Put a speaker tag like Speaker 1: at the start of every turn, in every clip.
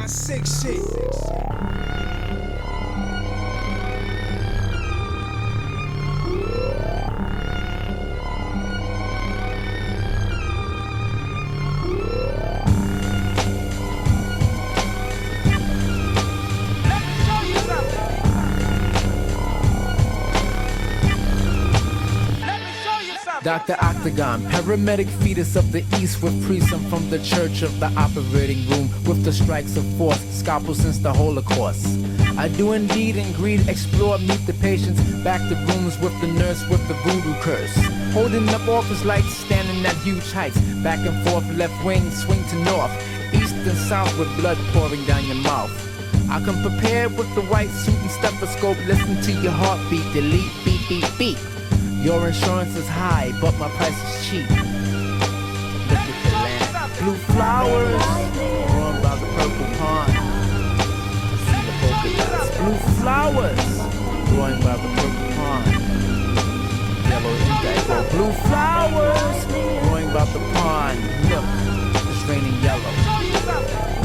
Speaker 1: my sick shit.
Speaker 2: Dr. Octagon, paramedic fetus of the east with priests from the church of the operating room with the strikes of force, scalpel since the Holocaust. I do indeed and greed, explore, meet the patients, back to rooms with the nurse with the voodoo curse. Holding up office lights, standing at huge heights, back and forth, left wing, swing to north, east and south with blood pouring down your mouth. I come prepared with the white suit and stethoscope, listen to your heartbeat, delete, beep, beep, beep. Your insurance is high, but my price is cheap. Look at the land. Blue flowers, growing by the purple pond. See the polka dots. Blue flowers, growing by the purple pond. Yellow indigo. Blue flowers, growing by the pond. Look, it's raining yellow.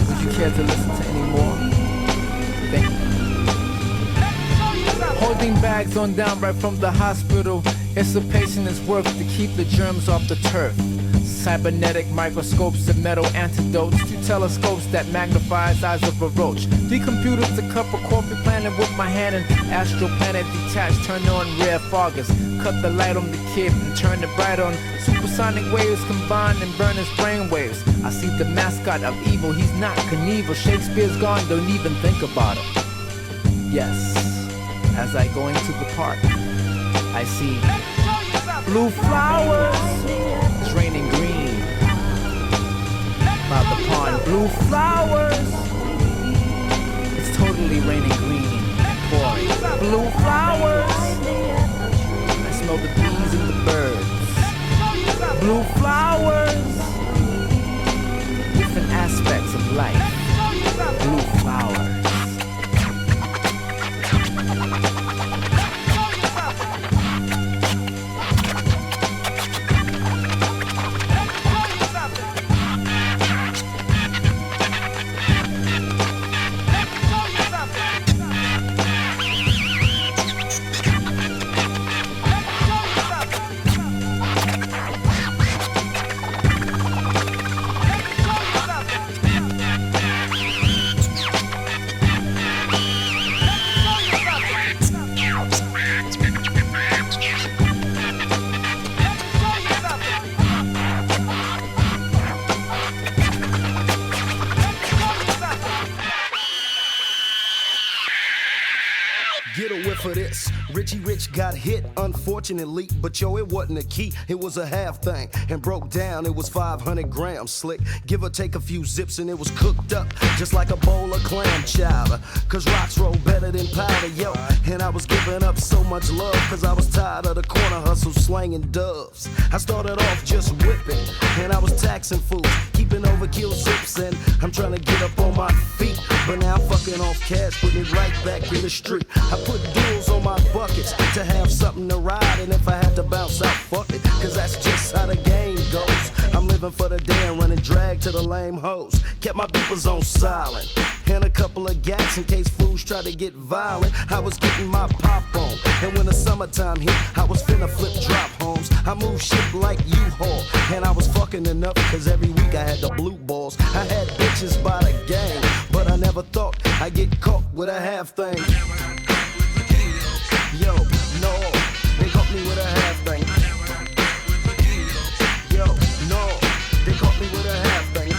Speaker 2: Would you care to listen to any more? Thank you. Holding bags on down right from the hospital. It's a patient is worth to keep the germs off the turf. Cybernetic microscopes and metal antidotes. 2 telescopes that magnifies eyes of a roach. 3 computers, a cup of coffee planted with my hand and astral planet detached, turn on rare foggers. Cut the light on the kid and turn it bright on. Supersonic waves combine and burn his brain waves. I see the mascot of evil, he's not Knievel. Shakespeare's gone, don't even think about him. Yes, as I go into the park, I see blue flowers, it's raining green by the pond. Blue flowers, it's totally raining green and pouring. Blue flowers, I smell the bees and the birds. Blue flowers, different aspects of life. Blue flowers.
Speaker 3: For this, Richie Rich got hit, unfortunately, but yo, it wasn't a key, it was a half thing, and broke down, it was 500 grams, slick, give or take a few zips, and it was cooked up, just like a bowl of clam chowder, cause rocks roll better than powder, yo, and I was giving up so much love, cause I was tired of the corner hustle slanging doves. I started off just whipping, and I was taxing fools, keeping overkill zips, and I'm trying to get up on my feet, but now I'm fucking off cash, putting it right back in the street. I put duels on my buckets to have something to ride, and if I had to bounce out, fuck it, cause that's just how the game goes. I'm living for the day and running drag to the lame hoes. Kept my beepers on silent, and a couple of gats in case fools try to get violent. I was getting my pop on, and when the summertime hit, I was finna flip drop homes. I moved shit like U-Haul, and I was fucking enough, cause every week I had the blue balls. I had bitches by the gang, but I never thought I'd get caught with a half thing. Yo, no, they caught me with a half thing. Yo, no, they caught me with a half thing.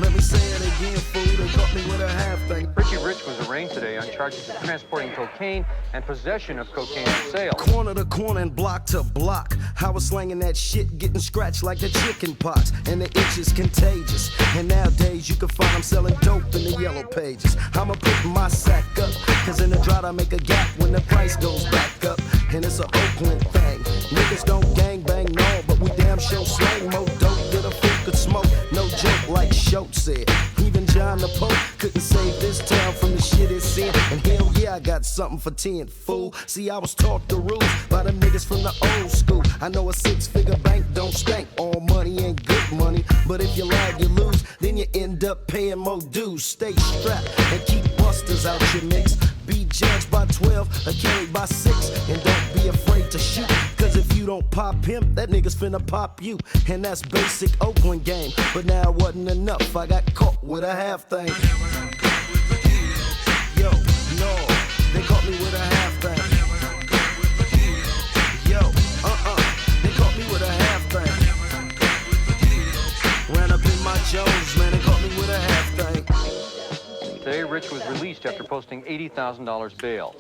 Speaker 3: Let me say it again, fool, they caught me with a half thing.
Speaker 4: Richie Rich was arraigned today on charges of transporting cocaine and possession of cocaine for sale.
Speaker 3: Corner to corner and block to block, I was slanging that shit, getting scratched like the chicken pox, and the itch is contagious. And nowadays you can find them selling dope in the yellow pages. I'ma put my sack up, cause in the drought I make a gap when the price goes back up. And it's a Oakland thing. Niggas don't gang bang, no, but we damn sure slang more dope than a fool could smoke. No joke, like Schultz said. Even John the Pope couldn't save this town from the shit it's in. And hell yeah, I got something for 10, fool. See, I was taught the rules by them niggas from the old school. I know a 6-figure bank don't stank. All money ain't good money, but if you lag, you lose. Then you end up paying more dues. Stay strapped and keep busters out your mix. Be judged by 12 or carried by 6. And don't be afraid to shoot, cause if you don't pop him, that nigga's finna pop you. And that's basic Oakland game. But now it wasn't enough, I got caught with a half thing. Yo, no, they caught me with a half thing. Yo, they caught me with a half thing. Ran up in my Jones, man, they caught me with a half thing.
Speaker 4: Today, Rich was released after posting $80,000 bail.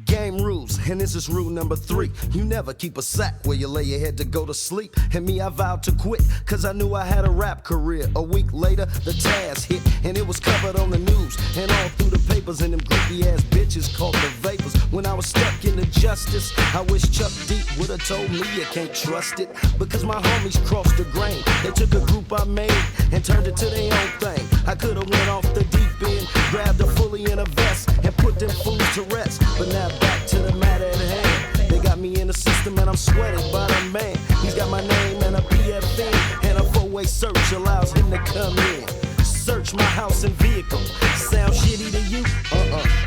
Speaker 3: Game rules, and this is rule number 3. You never keep a sack where you lay your head to go to sleep. And me, I vowed to quit, cause I knew I had a rap career. A week later, the Taz hit, and it was covered on the news and all through the papers. And them groupie ass bitches called the vapors. When I was stuck in the justice, I wish Chuck D would've told me you can't trust it. Because my homies crossed the grain. They took a group I made and turned it to their own thing. I could've went off the deep end, grabbed a fully in a vest, and put them fools to rest. But now back to the matter at hand. They got me in the system and I'm sweated by the man. He's got my name and a PFN, and a 4-way search allows him to come in. Search my house and vehicle. Sound shitty to you?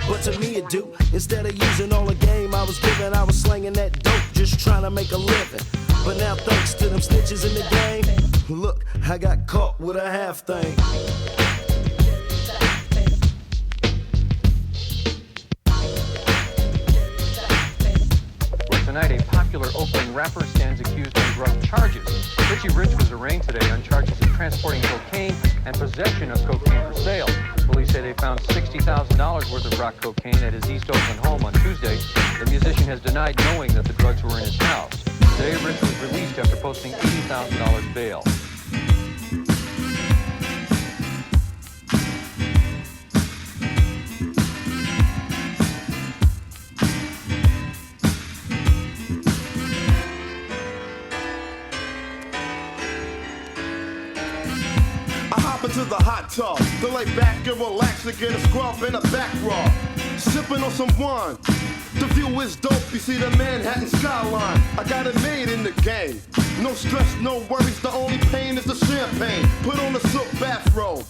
Speaker 3: But to me it do. Instead of using all the game I was given, I was slanging that dope just trying to make a living. But now thanks to them snitches in the game, look, I got caught with a half thing.
Speaker 4: Tonight, a popular Oakland rapper stands accused of drug charges. Richie Rich was arraigned today on charges of transporting cocaine and possession of cocaine for sale. Police say they found $60,000 worth of rock cocaine at his East Oakland home on Tuesday. The musician has denied knowing that the drugs were in his house. Today, Rich was released after posting $80,000 bail.
Speaker 1: To the hot tub, to lay back and relax and get a scrub and a back rub. Sipping on some wine. The view is dope, you see the Manhattan skyline. I got it made in the game. No stress, no worries, the only pain is the champagne. Put on a silk bathrobe.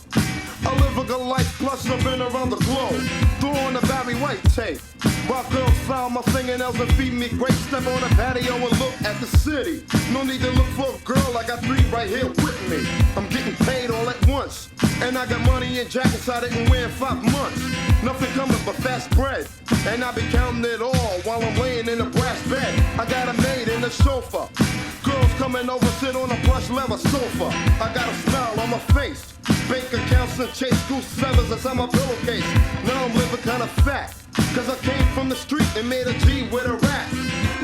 Speaker 1: I live a good life, plus I've been around the globe. Throw on the Barry White tape. Rock girls file my fingernails and feed me great. Step on the patio and look at the city. No need to look for a girl, I got 3 right here with me. I'm getting paid all at once. And I got money in jackets I didn't wear in 5 months. Nothing coming but fast bread. And I be counting it all while I'm laying in a brass bed. I got a maid in the sofa. Girls coming over, sit on a plush leather sofa. I got a smile on my face. Bank accounts and chase goose feathers inside my pillowcase. Now I'm living kind of fat, cause I came from the street and made a G with a rap.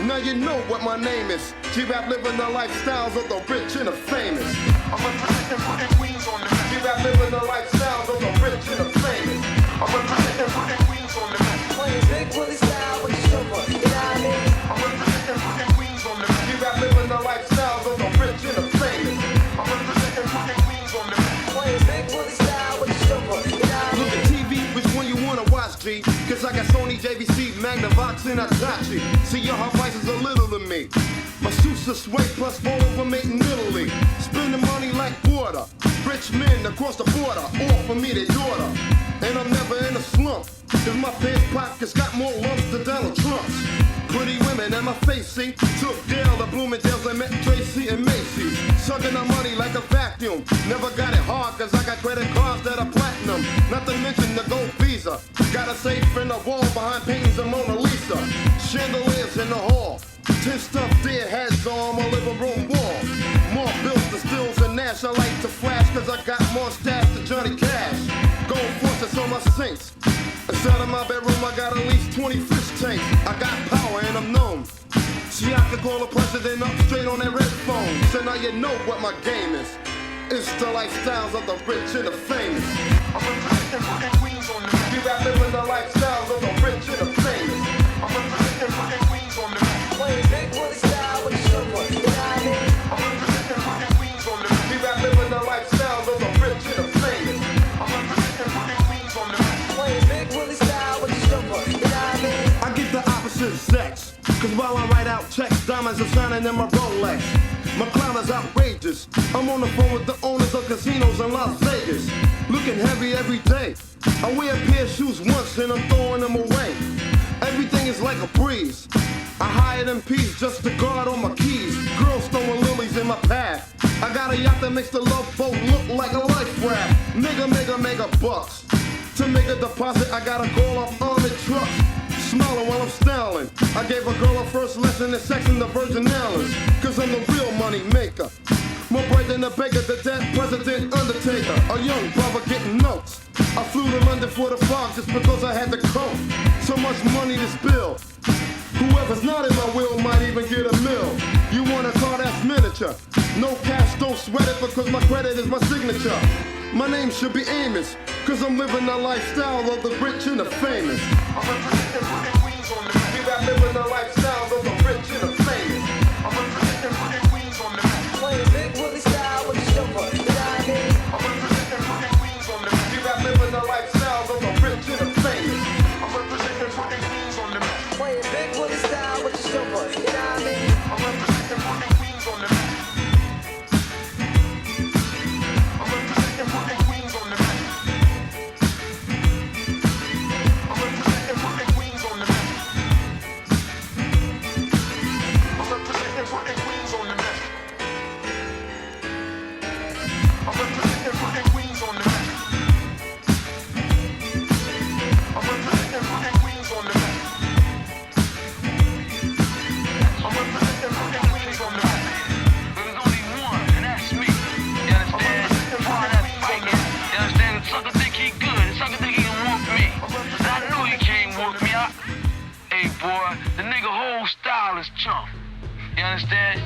Speaker 1: Now you know what my name is. G-Rap living the lifestyles of the rich and the famous. I'm representing putting Queens on the map. G-Rap living the lifestyles of the rich and the famous. I'm representing putting Queens on the map.
Speaker 5: Playing big Willie style with the chauffeur, you know what I mean?
Speaker 1: I'm representing putting Queens on the map. G-Rap living the lifestyles of the rich and the famous. I'm representing putting Queens on the map.
Speaker 5: Playing big Willie style with the chauffeur, you know what I mean?
Speaker 1: Look at TV, which one you wanna watch, G? Cause I got Sony, JVC, Magnavox, and Hitachi. See, your prices are little to me. My suits are suede, plus all of them made in Italy. Spending money like water. Rich men across the border, all for me, their daughter. And I'm never in a slump, cause my pants pockets got more lumps than Donald Trump's. Pretty women at my face, see? Took Dale to Bloomingdale's and met Tracy and Macy's. Sucking the money like a vacuum. Never got it hard, cause I got credit cards that are platinum. Not to mention the gold visa. Got a safe in the wall behind paintings of Mona Lisa. Chandeliers in the hall. 10 stuffed deer heads on my living room wall. More bills to stills and Nash. I like to flash cause I got more stash than Johnny Cash. Gold forces on my sinks. Inside of my bedroom I got at least 20 fish tanks. I got power and I'm known. See, I can call the president up straight on that red phone. So now you know what my game is. It's the lifestyles of the rich and the famous. I'm representing putting Queens on the map. G-Rap living the lifestyles of the rich and the famous. I'm representing putting Queens on the map.
Speaker 5: Playing big Willie style with the chauffeur, you know what I mean?
Speaker 1: I'm representing putting Queens on the map. G-Rap living the lifestyles of the rich and the famous. I'm representing putting Queens on the map.
Speaker 5: Playing big Willie style with the chauffeur, you know what I mean?
Speaker 1: I get the opposite sex, cause while I'm write out checks, diamonds are shining in my Rolex. My clown is outrageous. I'm on the phone with the owners of casinos in Las Vegas. Looking heavy every day. I wear a pair of shoes once and I'm throwing them away. Everything is like a breeze. I hired MPs just to guard on my keys. Girls throwing lilies in my path. I got a yacht that makes the love boat look like a life raft. Mega bucks. To make a deposit, I gotta call up armored trucks. Smiling while I'm styling. I gave a girl her first lesson in sex in the Virgin Islands. Cause I'm the real money maker. More bright than a baker, the dead president Undertaker. A young brother getting notes. I flew to London for the fog just because I had the coat. So much money to spill. Whoever's not in my will might even get a mill. You want a car that's miniature. No cash, don't sweat it because my credit is my signature. My name should be Amos, cause I'm living the lifestyle of the rich and the famous. I'm representing Brooklyn Queens on the map. You got living the lifestyle of the rich and the famous. I'm representing Brooklyn Queens on the map.
Speaker 5: Playing big Willie style with the silver. You know what I mean?
Speaker 1: I'm representing Brooklyn Queens on the map. You got living the lifestyle of the rich and the famous. I'm representing Brooklyn Queens on the map.
Speaker 5: Playing big Willie style with the silver. You know what I mean?
Speaker 1: I'm representing Brooklyn Queens on the map. I'm representing Brooklyn Queens on the map. I'm representing Brooklyn Queens on the map. I'm representing Brooklyn Queens on the map. I'm representing Brooklyn Queens on the map. I'm representing Brooklyn Queens on the map. I'm representing Brooklyn Queens on the map.
Speaker 6: There's only one, and that's me. You understand? Part of that fighting. You understand? The sucker think he good. The sucker think he can whoop me. And I know he can't whoop me. Hey, boy, the nigga whole style is chump. You understand?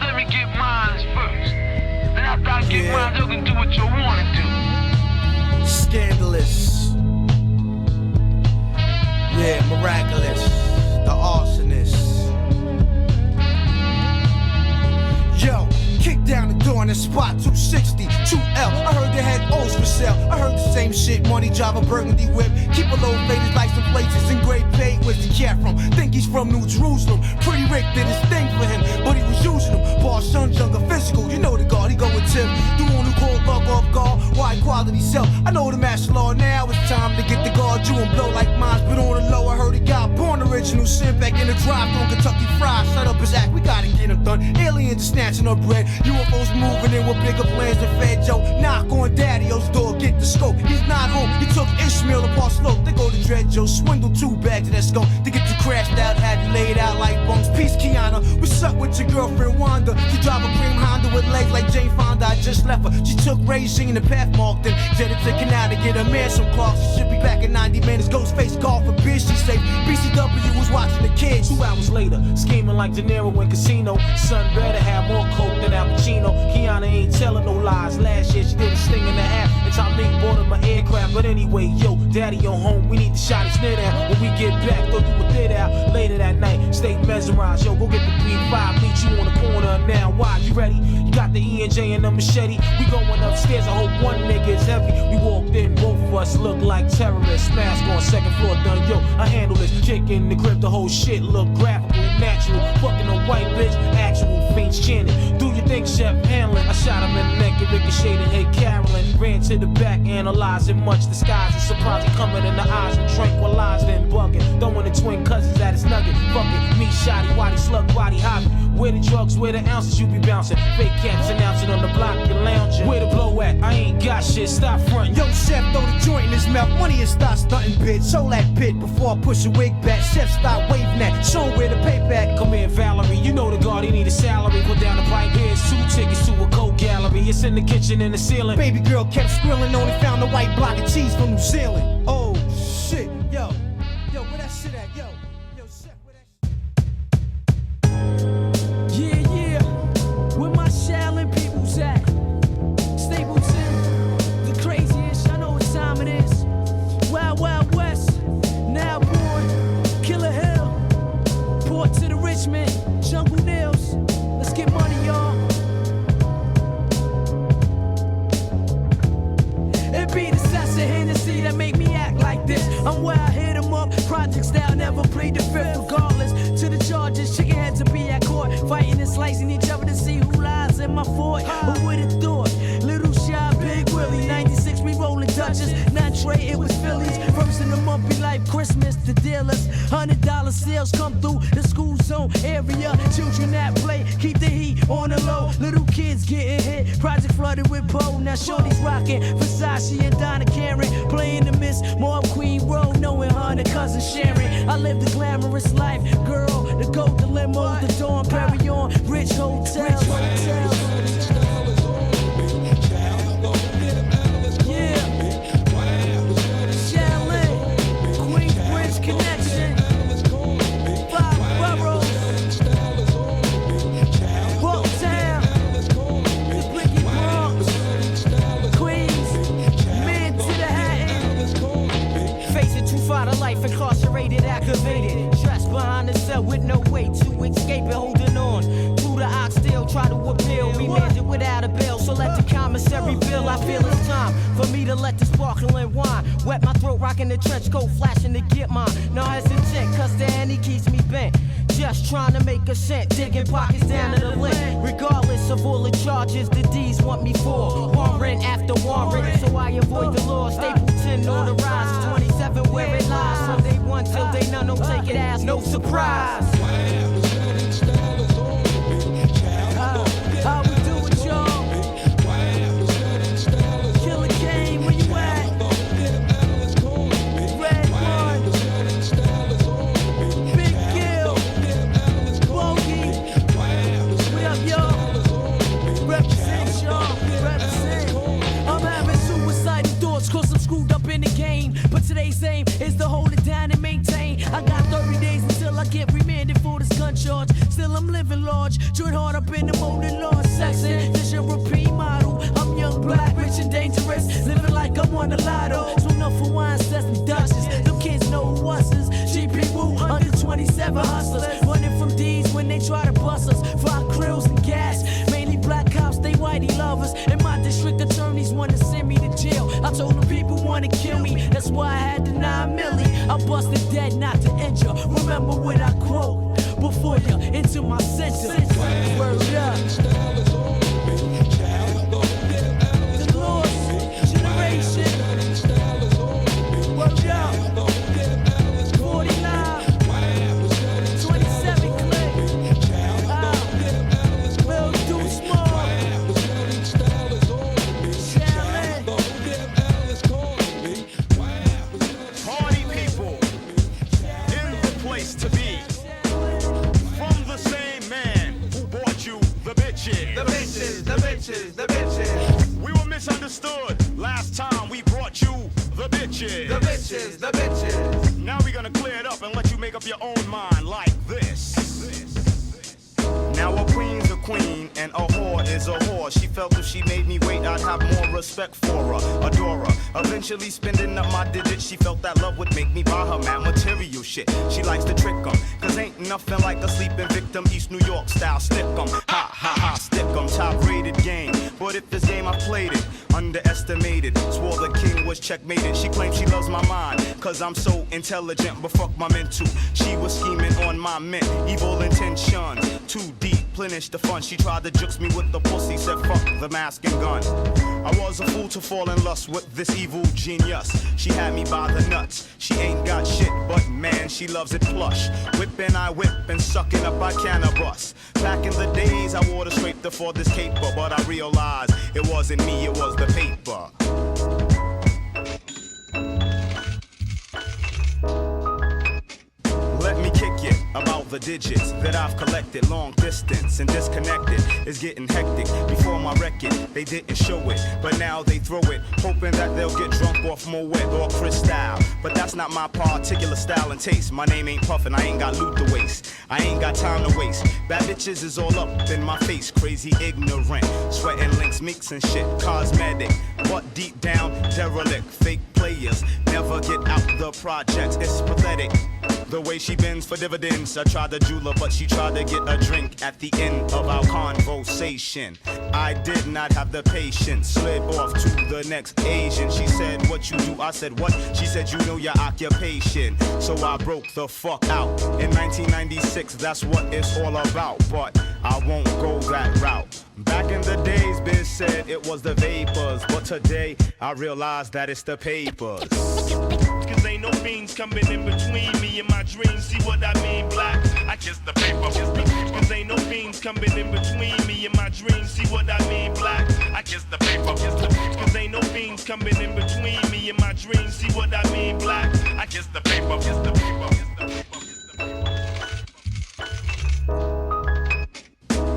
Speaker 6: Let me get mine first. Then after I get mine, you can do what you want to do.
Speaker 7: Scandalous. Yeah, miraculous. The arsonist. Yo, kick down the door in the spot 260, 2L. I heard they had O's for sale. I heard the same shit. Money drive a burgundy whip. Keep a low faded like some places in great pay. Where's the cat from? Think he's from New Jerusalem. Pretty Rick did his thing for him, but he was using them. Bar son, younger, physical. You know the guard, he go with Tim. The one who called love off guard. Wide quality self. I know the master law now. It's time to get the guard. You and blow like mines, but on the low, I heard he got born original sin back in the drive on Kentucky Fried. Shut up his act, we gotta get him done. Aliens are snatching up bread. UFOs moving in with bigger plans than Fed Joe. Knock on Daddy-O's door, get the scope. He's not home. He took Ishmael apart slope. They go to Dread Joe, swindle 2 bags of that skull. To get you crashed out, had you laid out like bunks. Peace, Kiana. What's up with your girlfriend Wanda? She drive a cream Honda with legs like Jane Fonda. I just left her. She took Ray singing the path marked and jetted to Canal to get her man some clocks. She should be back in 90 minutes. Ghostface call for bitch. She safe. BCW was watching the kids.
Speaker 8: 2 hours later, scheming like De Niro in Casino. Son better have more coke than Al Pacino. Kiana ain't telling no lies. Last year she did a sting and a half. And Tom Link bought him an aircraft. But anyway, yo, daddy on home. We need the shot his snare down. When we get back, throw you a bit out. Later that night, stay mesmerized. Yo, go get the 3-5. Meet you on the corner now. Why? You ready? You got the E&J and the machete. We going upstairs. I hope one nigga is heavy. We walked in, both of us look like terrorists. Mask on, second floor done. Yo, I handle this. Chick in the crib, the whole shit look graphical, natural. Fucking a white bitch, actual fiends chanting. Do you think Chef Hanlon? I shot him in the neck and ricocheted. Hey, Carolyn. Ran to the back, analyzing much disguise. And surprising coming in the eyes and tranquilized and bugging. Throwing the twin cousins at his nugget. Fucking me, shoddy, waddy, slug, body, hobby. Where the drugs, where the ounces you be bouncing. Fake cats announcing on the block, you lounging. Where the blow at? I ain't got shit, stop frontin'.
Speaker 7: Yo, Chef, throw the joint in his mouth. Money and start stunting, bitch. Show that pit before I push a wig back. Chef, start waving that. Show him where the payback.
Speaker 8: Come in, Valerie. You know the guard, he need a salary. Put down the pipe. Here's 2 tickets to a coke gallery. It's in the kitchen and the ceiling.
Speaker 7: Baby girl kept squilling, only found a white block of cheese from New Zealand. Oh, shit. Yo, where that shit at? Yo, Chef, where that shit?
Speaker 9: Yeah, where my Shaolin peoples at? Stapleton, the craziest, I know what time it is. Wild, Wild West, now born, Killer Hill, Port to the Richmond, Jungle Nails. Let's get money, y'all. It be the sense of Hennessy that make me act like this. I'm where I hit 'em up, project style, never plead the fifth. Regardless to the charges, chicken heads court, fighting and slicing each other to see who lies in my fort. Who would have thought? Little shy, big Willie, 96, we rolling Dutchess. Not Trey, it was Phillies. First in the month be like Christmas, the dealers. $100 sales come through the school zone area. Children that play, keep the heat on the low. Little kids getting hit, project flooded with Poe. Now shorty's rocking Versace and Donna Karen. Playing the Miss Mob Queen Road, knowing her and her cousin Sharon. I live the glamorous life, girl, the gold, the limo, the Dawn, Perry on, rich hotels. Incarcerated, activated, dressed behind the cell with no way to escape it, holding on to the ox still try to appeal, remanded without a bail, so let the commissary bill. I feel it's time for me to let the sparkling wine wet my throat, rocking the trench coat, flashing to get mine. No hesitant, cause the Henny keeps me bent, just trying to make a cent, digging pockets down to the lint. Regardless of all the charges the D's want me for, warrant after warrant, so I avoid the law. Stapleton on the rise, 27 where it lies. From day one till day none, don't take it as no surprise. How we do it, y'all? Killer game, where you at? Red one, Big Gill, Bogey, we up, y'all? Represent, y'all, represent. I'm having suicidal thoughts cause I'm screwed up in the game, but today's aim is to hold it down and maintain. I got 30 days until I get remanded for this gun charge. Still I'm living large, joint hard up in the molded law section. This your repeat model. I'm young, black, rich and dangerous, living like I'm on the lotto. So enough for wine, sets and Dutchess. Them kids know who us is. GP Woo, under 27 hustlers, running from D's when they try to bust us. Fire krills and gas, mainly black cops, they whitey lovers. And my district attorneys wanna send me to jail. I told them people wanna kill me, that's why I had the 9 milli. I busted dead not to injure. Remember what I quote before you into my center. Word up. The lost generation. Word up. 49, 27 click. Will do small. Challenge.
Speaker 1: Party people in the place to be. From the same man who bought you the bitches.
Speaker 7: The bitches, the bitches, the bitches.
Speaker 1: We were misunderstood last time we brought you the bitches.
Speaker 7: The bitches, the bitches.
Speaker 1: Now we're gonna clear it up and let you make up your own mind like this. Now a queen's a queen and a whore is a whore. She felt if she made me wait, I'd have more respect for her, adore her. Eventually spending up my digits, she felt that love would make me buy her mad material shit. She likes to trick 'em, cause ain't nothing like a sleeping victim, East New York style, stick 'em. Ha ha ha, stick 'em, top rated game. But if this game I played it, underestimated, swore the king was checkmated. She claims she loves my mind, cause I'm so intelligent, but fuck my mental. She was scheming on my mint, evil intentions, too deep, plenish the fun. She tried to jukes me with the pussy, said fuck the mask and gun. I was a fool to fall in lust with this evil genius. She had me by the nuts. She ain't got shit, but man, she loves it plush. Whipping I whip and sucking up I cannabis. Back in the days I wore the scraper for this caper, but I realized it wasn't me, it was the paper. Let me kick it about the digits that I've collected. Long distance and disconnected is getting hectic. Before my record, they didn't show it, but now they throw it, hoping that they'll get drunk off Moet or Cristal. But that's not my particular style and taste. My name ain't Puffin', I ain't got loot to waste. I ain't got time to waste. Bad bitches is all up in my face, crazy ignorant. Sweating links, mix and shit, cosmetic. But deep down, derelict, fake players never get out the projects, it's pathetic. The way she bends for dividends, I tried to jewel her, but she tried to get a drink at the end of our conversation. I did not have the patience, slid off to the next Asian. She said, what you do? I said, what? She said, you know your occupation. So I broke the fuck out. In 1996, that's what it's all about. But
Speaker 10: won't go that route. Back in the days, Biz said it was the vapors, but today I realize that it's the papers.
Speaker 11: Cause ain't no fiends coming in between me and my dreams. See what I mean, black? I kiss the paper. Cause ain't no fiends coming in between me and my dreams. See what I mean, black? I kiss the paper. Cause ain't no fiends coming in between me and my dreams. See what I mean, black? I kiss the paper. Kiss the paper. Kiss the paper.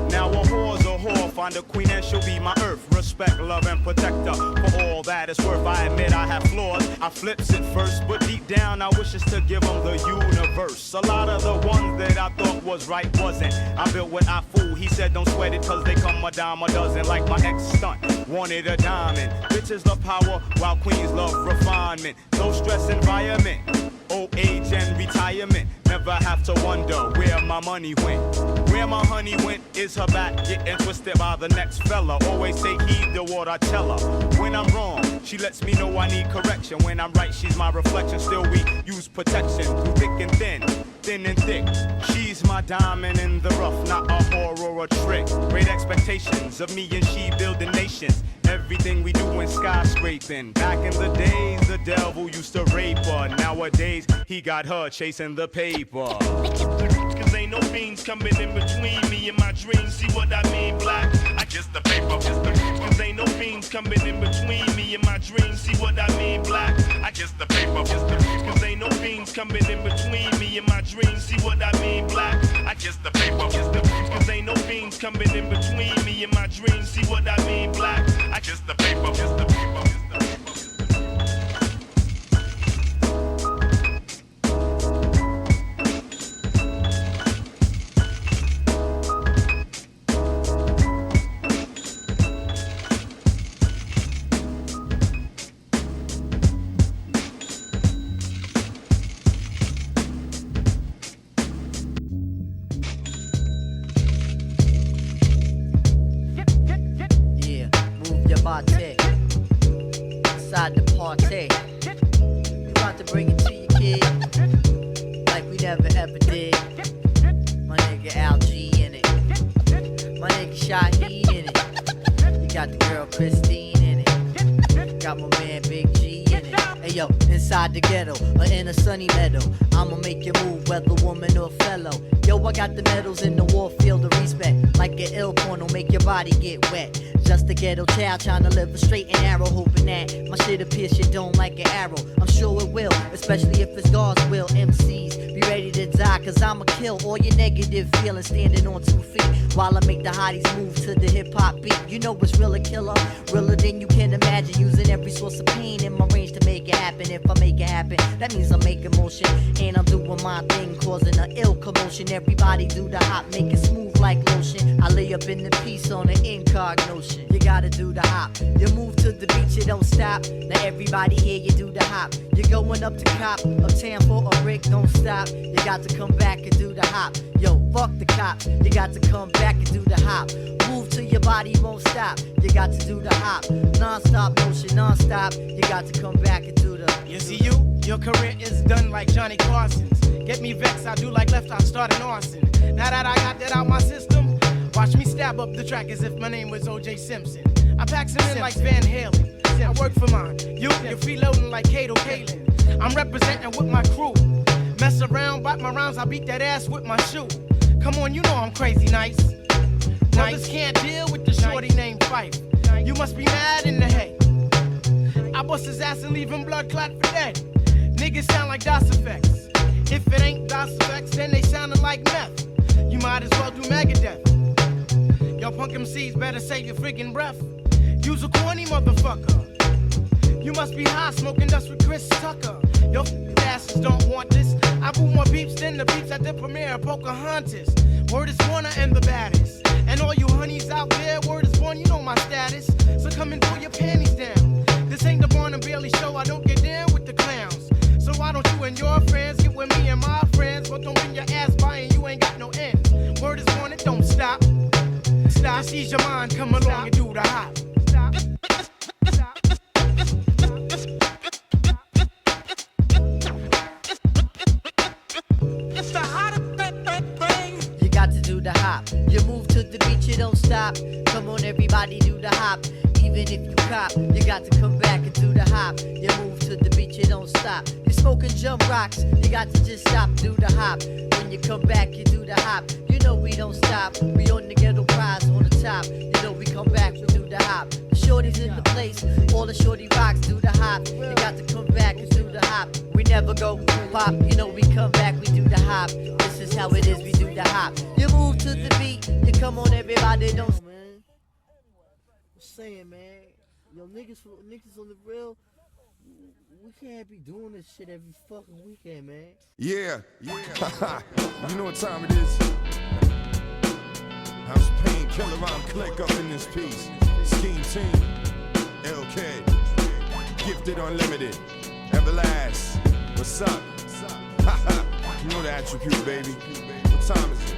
Speaker 10: Now a whore's a whore, find a queen and she'll be my earth. Respect, love, and protect her. For all that it's worth, I admit I have flaws. I flips it first, but deep down I wish to give them the universe. A lot of the ones that I thought was right wasn't. I built what I fool, he said don't sweat it cause they come a dime a dozen. Like my ex-stunt, wanted a diamond. Bitches love power, while queens love refinement. Low stress environment, old age and retirement. Never have to wonder where my money went. Where my honey went is her back getting twisted by the next fella. Always take heed to what I tell her. When I'm wrong, she lets me know I need correction. When I'm right, she's my reflection. Still we use protection through thick and thin, thin and thick. She's my diamond in the rough, not a horror or a trick. Great expectations of me and she building nations. Everything we do in skyscraping. Back in the days, the devil used to rape her. Nowadays, he got her chasing the paper.
Speaker 11: Cause ain't no fiends coming in between me and my dreams. See what I mean, black? I kiss the paper. Cause ain't no fiends coming in between me and my dreams. See what I mean, black? I kiss the paper. Cause ain't no fiends coming in between me and my dreams. See what I mean, black? I kiss the paper. Cause ain't no fiends coming in between me and my dreams. See what I mean, black? I kiss the paper. Kiss the paper. Kiss the paper.
Speaker 12: Inside the party, we about to bring it to you, kid, like we never ever did. My nigga Algie in it, my nigga Shaheed in it. You got the girl Christine in it, got my man Big G in it. Hey yo, inside the ghetto or in a sunny meadow, I'ma make you move whether woman or fellow. Yo, I got the medals in the war field of respect. Like an ill porno, make your body get wet. Just a ghetto child trying to live a straight and narrow, hoping that my shit'll pierce your dome like an arrow. I'm sure it will, especially if it's God's will. MCs, be ready to die, cause I'ma kill all your negative feelings standing on 2 feet. While I make the hotties move to the hip-hop beat. You know it's real a killer, realer than you can imagine. Using every source of pain in my range to make it happen. If I make it happen, that means I'm making motion. And I'm doing my thing, causing an ill commotion. Everybody do the hop, make it smooth like lotion. I lay up in the piece on an incognition. You gotta do the hop. You move to the beat, you don't stop. Now everybody here, you do the hop. You're going up to cop, uptown for a brick, don't stop. You got to come back and do the hop. Yo, fuck the cops. You got to come back and do the hop. Move till your body won't stop. You got to do the hop. Non-stop motion, non-stop. You got to come back and do the.
Speaker 13: You see your career is done like Johnny Carson's. Get me vexed, I do like left, I start an arson. Now that I got that out my system, watch me stab up the track as if my name was O.J. Simpson. I pack some in like Van Halen. I work for mine. You're freeloading like Kato Kalin. I'm representing with my crew. Mess around, bite my rhymes, I beat that ass with my shoe. Come on, you know I'm crazy nice. Brothers can't deal with the shorty named Fife. You must be mad in the head. I bust his ass and leave him blood clot for dead. Niggas sound like DOS effects. If it ain't DOS effects, then they soundin' like meth. You might as well do Megadeth. Y'all punk MCs better save your friggin' breath. Use a corny motherfucker. You must be high smoking dust with Chris Tucker. Your asses don't want this. I boot more beeps than the beeps at the premiere of Pocahontas. Word is Warner and the baddest. And all you honeys out there, word is born, you know my status. So come and pull your panties down. This ain't the Barnum Bailey show, I don't get down with the clowns. So why don't you and your friends get with me and my friends? But don't bring your ass by and you ain't got no end. Word is born, it don't stop. Stop, just ease your mind, come along and do the hop. Stop.
Speaker 12: You got to do the hop. You move to the beat, you don't stop. Come on, everybody, do the hop. Even if you cop, you got to come back and do the hop. You move to the beat, you don't stop. You smoking jump rocks, you got to just stop, do the hop. When you come back, you do the hop. You know we don't stop. We on the ghetto prize on the top. You know we come back, we do the hop. The shorties in the place, all the shorty rocks do the hop. You got to come back and do the hop. We never go pop. You know we come back, we do the hop. This is how it is, we do the hop. You move to the beat, you come on, everybody, don't. Man, I'm saying, man, yo, niggas on the real. We can't be doing this shit every fucking weekend, man.
Speaker 1: Yeah. You know what time it is? House Painkiller, I'm Click up in this piece. Scheme Team, LK, Gifted Unlimited, Everlast. What's up? You know the attribute, baby. What time is it?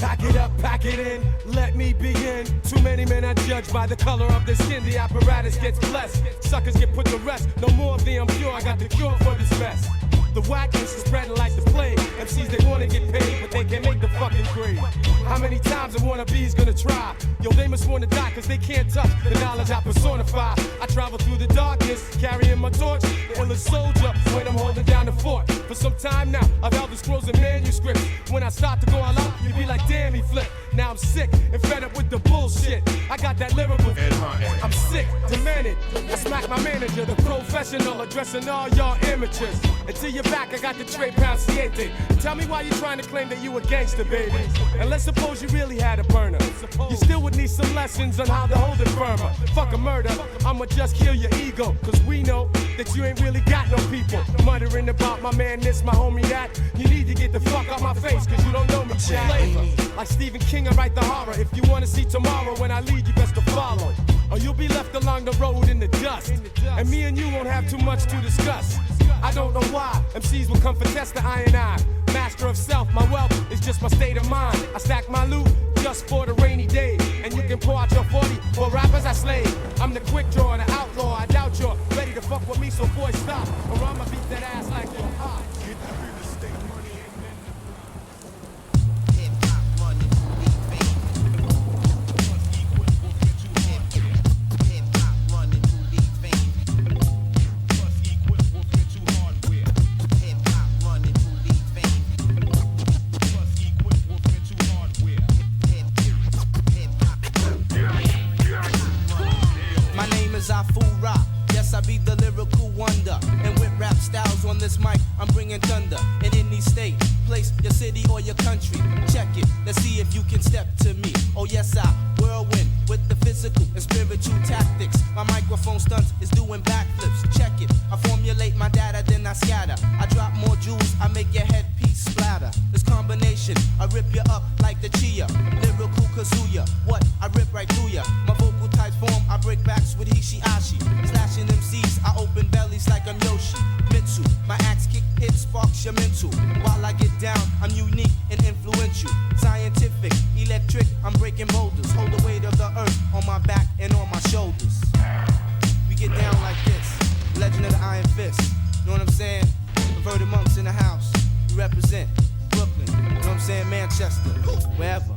Speaker 14: Pack it up, pack it in, let me begin. Too many men are judged by the color of their skin. The apparatus gets blessed, suckers get put to rest. No more of the impure, I got the cure for this mess. The whackness is spreading like the plague. MCs, they wanna get paid, but they can't make the fucking grade. How many times a wannabe's gonna try? Yo, they must wanna die, cause they can't touch the knowledge I personify. I travel through the darkness, carrying my torch, the illest soldier, when I'm holding down the fort. For some time now, I've held the scrolls and manuscripts. When I start to go all out, you be like, damn, he flipped. Now I'm sick and fed up with the bullshit. I got that lyrical. I'm sick, demented. I smack my manager, the professional, addressing all y'all amateurs. Until you're back, I got the Tre Panciente. Tell me why you're trying to claim that you a gangster, baby. And let's suppose you really had a burner. You still would need some lessons on how to hold it firmer. Fuck a murder, I'ma just kill your ego. Cause we know that you ain't really got no people. Muttering about my man this, my homie that. You need to get the fuck out my face, cause you don't know me, flavor. Like Stephen King, I write the horror. If you wanna see tomorrow when I lead, you best to follow. Or you'll be left along the road in the dust. And me and you won't have too much to discuss. I don't know why MCs will come for test the I. Master of self, my wealth is just my state of mind. I stack my loot just for the rainy day. And you can pour out your 40 for rappers I slay. I'm the quick draw, the outlaw. I doubt you're ready to fuck with me, so boy stop. Or I'ma beat that ass like you're hot.
Speaker 15: I be the lyrical wonder, and with rap styles on this mic, I'm bringing thunder. In any state, place, your city or your country, check it. Let's see if you can step to me. Oh yes, I whirlwind with the physical and spiritual tactics. My microphone stunts is doing backflips. Check it. I formulate my data, then I scatter. I drop more jewels, I make your headpiece splatter. This combination, I rip you up like the chia. Lyrical Kazuya, what? I rip right through ya. My vocal types form, I break backs with Hishiashi. Slashing MCs, I open bellies like I'm Yoshi. Mitsu, my axe kick hit sparks your mental. While I get down, I'm unique and influential. Scientific, electric, I'm breaking boulders. Hold the weight of the earth on my back and on my shoulders. We get down like this, legend of the Iron Fist. Know what I'm saying? Perverted monks in the house. We represent Brooklyn, you know what I'm saying? Manchester, wherever.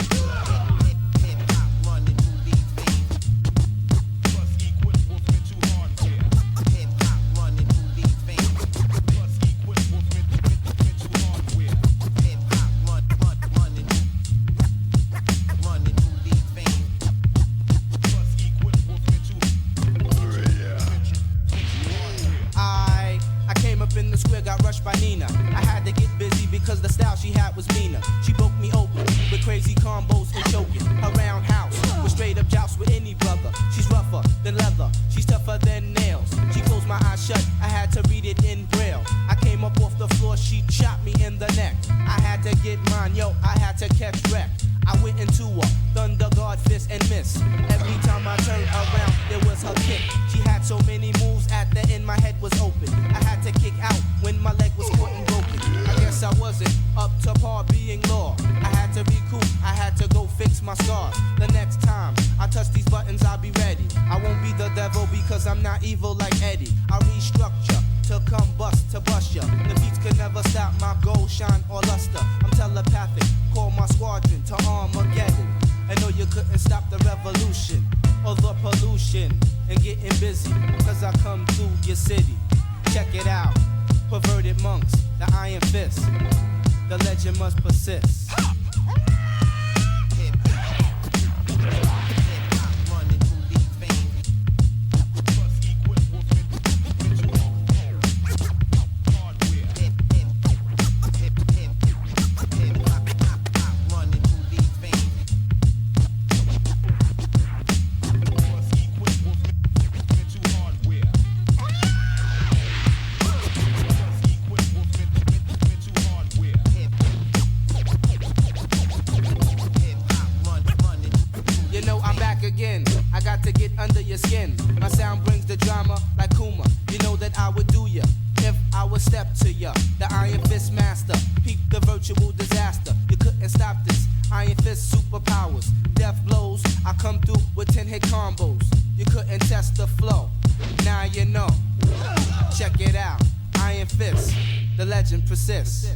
Speaker 15: I had to get busy because the style she had was meaner. She broke me open with crazy combos and choking. Her roundhouse was straight up joust with any brother. She's rougher than leather, she's tougher than nails. She closed my eyes shut, I had to read it in braille. I came up off the floor, she shot me in the neck. I had to get mine, yo, I had to catch wreck. I went into a thunder guard fist and missed. Every time I turned around, there was her kick. She had so many moves at the end, my head was open. I had to kick out when my leg was caught and broken. I guess I wasn't up to par being law. I had to recoup, I had to go fix my scars. The next time I touch these buttons, I'll be ready. I won't be the devil because I'm not evil like Eddie. I restructure to come bust to bust ya. The beats could never stop my gold shine or luster. I'm telepathic, call my squadron to Armageddon. I know you couldn't stop the revolution or the pollution and getting busy, cause I come through your city. Check it out, perverted monks, the iron fist. The legend must persist. I got to get under your skin. My sound brings the drama like Kuma. You know that I would do ya if I would step to ya. The Iron Fist master, peep the virtual disaster. You couldn't stop this. Iron Fist superpowers, death blows. I come through with 10 hit combos. You couldn't test the flow. Now you know. Check it out. Iron Fist, the legend persists.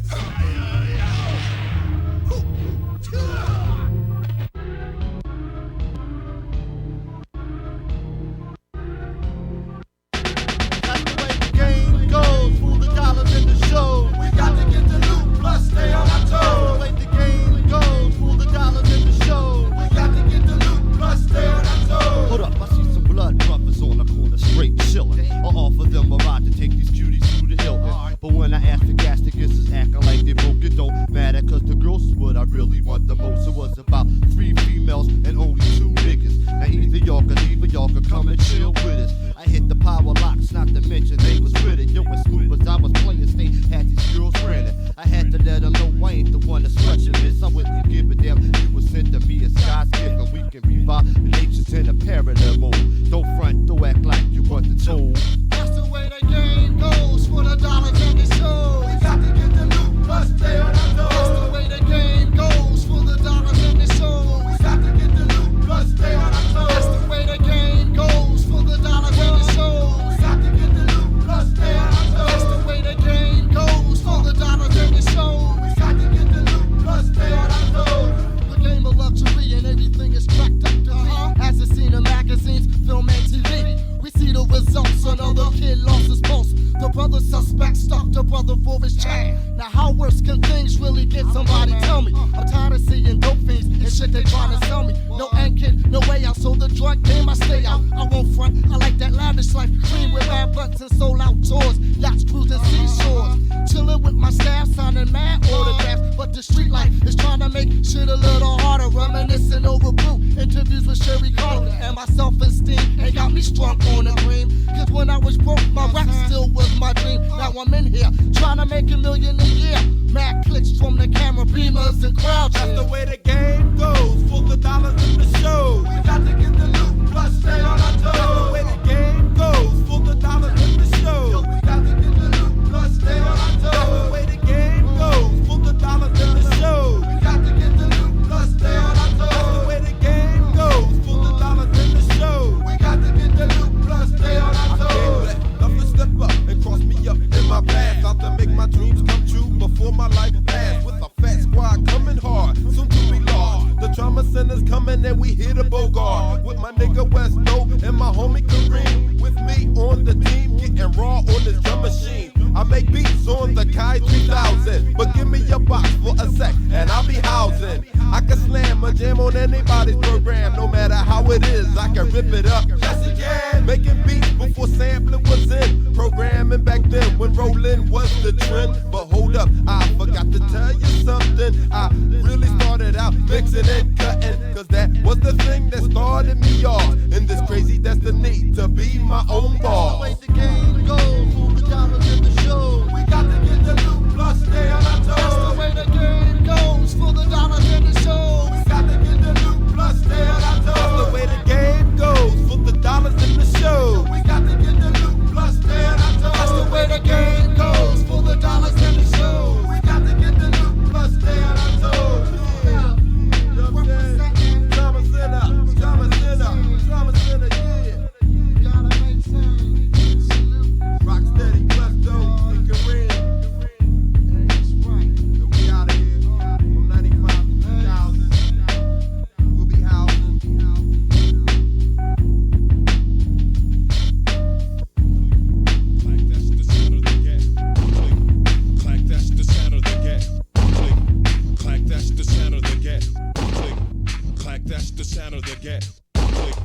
Speaker 16: that's the sound of the get. Click,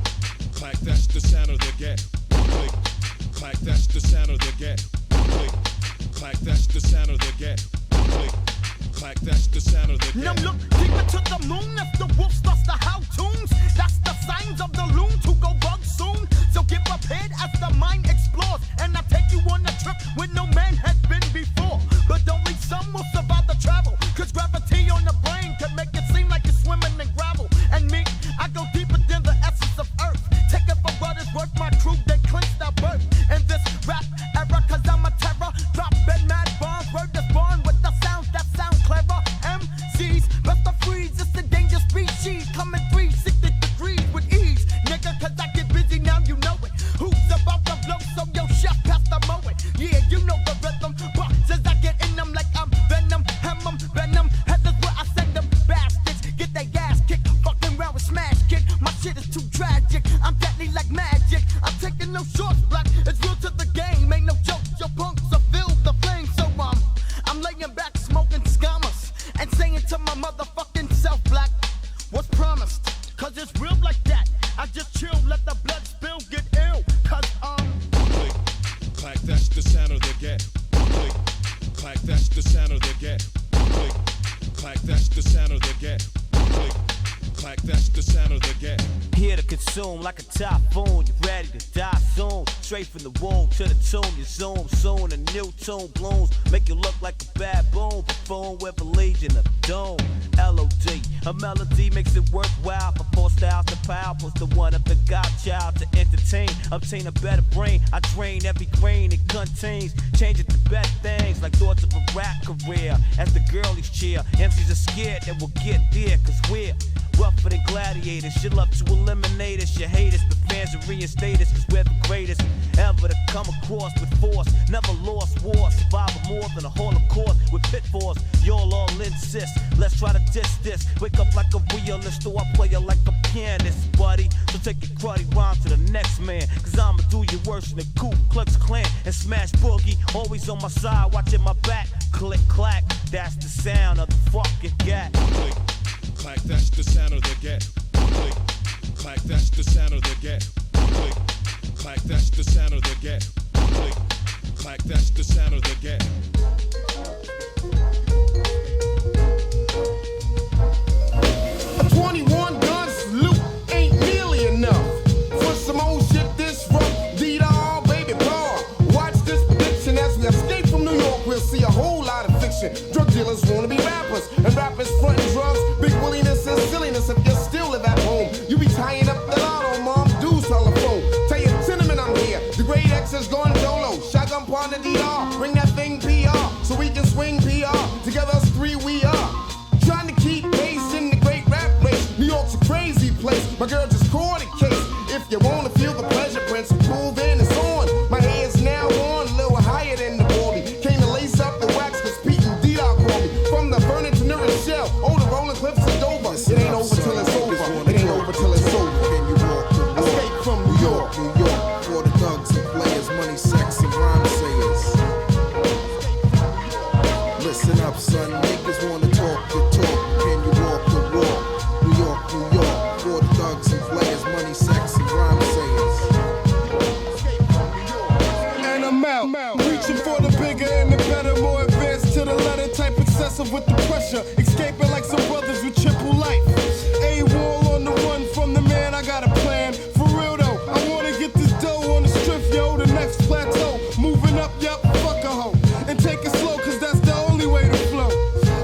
Speaker 16: clack, that's the sound of the get. Click, clack, that's the sound of the get. Click, clack, that's the sound of the get. Click, clack, that's the sound of the get.
Speaker 17: Now look deeper to the moon if the wolf starts to howl tunes. That's the signs of the loon to go bug soon. So get prepared as the mind explores, and I take you on a trip where no man has been before. But only some will survive the travel, cause gravity on the brain can make it seem like you're swimming in gravel. And me, I go deeper than the essence of earth. Take it for what it's worth, my crew, they clinch their birth. In this rap era, cause I'm a terror. Dropping mad bombs, word is born with the sounds that sound clever. MCs, best of freeze, it's a dangerous species. Coming 360 degrees with ease. Nigga, cause I get busy now, you know it. Who's about to blow, so yo, chef, pass the mowing. Yeah, you know the rhythm. Boxes, I get in them like I'm venom. Venom, headers where I send them bastards. Get their gas kicked, fucking round with smash kick. My shit is too tragic, I'm deadly like magic. I'm taking no shorts, black, it's real to the game. Ain't no jokes, your punks are filled the flame. So I'm laying back, smoking scammers, and saying to my motherfucking self, black, what's promised? Cause it's real like that. I just chill, let the blood spill, get ill. Cause
Speaker 16: click, clack, that's the sound of the get. Click, clack, that's the sound of the get. Click, clack, that's the sound of the get. Click, clack, that's the sound of the get.
Speaker 18: Here to consume like a typhoon, you ready to die soon. Straight from the womb to the tomb, you zoom soon. A new tune blooms, make you look like a baboon. Buffoon with a legion of doom. L.O.D. A melody makes it worthwhile for 4 styles to power. Plus the one of the godchild to entertain. Obtain a better brain, I drain every grain it contains. Change it to better things like thoughts of a rap career. As the girlies cheer, MCs are scared that we'll get there. Cause we're rougher than gladiators. You love to eliminate us, you hate us, but fans will reinstate us. Cause we're the greatest ever to come across with force. Never lost war, survivor more than a holocaust. With pitfalls, y'all all insist. Let's try to diss this. Wake up like a realist, or I play you like a pianist, buddy. So take your cruddy rhyme to the next man. Cause I'ma do you worse than the Ku Klux Klan. And smash boogie, always on my side, watching my back. Click clack, that's the sound of the fucking gat.
Speaker 16: Click, clack, that's the sound of the get. Click, clack, that's the sound of the get. Click, clack, that's the sound of the get. Click, clack, that's the sound of the get.
Speaker 1: 21 guns, loot ain't nearly enough. For some old shit this rough, D-Dog, baby bar. Watch this prediction as we escape from New York. We'll see a whole lot of fiction. Drug dealers wanna be rappers, and rappers frontin' drugs. Big williness and silliness if you still live at home. You be tying up the lotto, mom, dude's telephone. Tell your tenement I'm here. The grade X is going dolo. Shotgun partner DR, bring that thing PR, so we can swing PR. Together us 3 we are. Trying to keep pace in the great rap race. New York's a crazy place. My girl just caught a case. If you wanna feel the pleasure, Prince, cool, then it's on. My hair's now on, a little higher than the body. Came to lace up the wax, cause Pete and D-Dog called me. From the burning to near shell, oh, the rolling cliffs of Dover. It ain't over till it's over. It ain't over till it's over.
Speaker 19: Can you walk the walk?
Speaker 1: Escape from New York.
Speaker 19: New York, for the thugs and players, money, sex, and rhyme sayers. Listen up, son, niggas wanna talk the talk. Can you walk the walk? New York, for the thugs and players, money, sex, and rhyme sayers.
Speaker 1: And I'm out, reaching for the bigger and the better, more advanced to the letter, type excessive with the pressure, escaping like some brothers with triple life. A-wall on the run from the man, I got a plan. For real though, I wanna get this dough on the strip, yo, the next plateau. Moving up, yup, fuck a hoe. And take it slow, cause that's the only way to flow.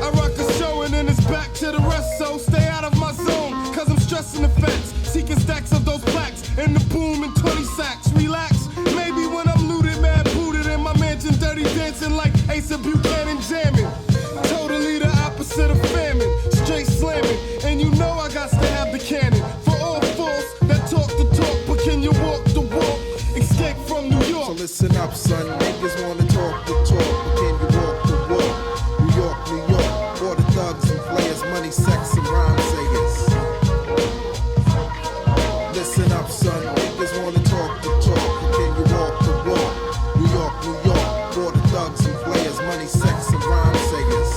Speaker 1: I rock a show and then it's back to the rest, so stay out of my zone, cause I'm stressing the fence. Seeking stacks of those plaques, and the boom in 20 sacks. Relax, maybe when I'm looted, mad booted in my mansion, dirty dancing like Ace of Buchanan jamming. Totally the opposite of famine, straight slamming. And you know I got to have the cannon. For all false that talk the talk, but can you walk the walk? Escape from New York.
Speaker 19: So listen up, son, niggas wanna talk the talk, but can you walk the walk? New York, for the thugs and players, money, sex, and rhyme sayers. Listen up, son, niggas wanna talk the talk, but can you walk the walk? New York, for the thugs and players, money, sex, and rhyme sayers.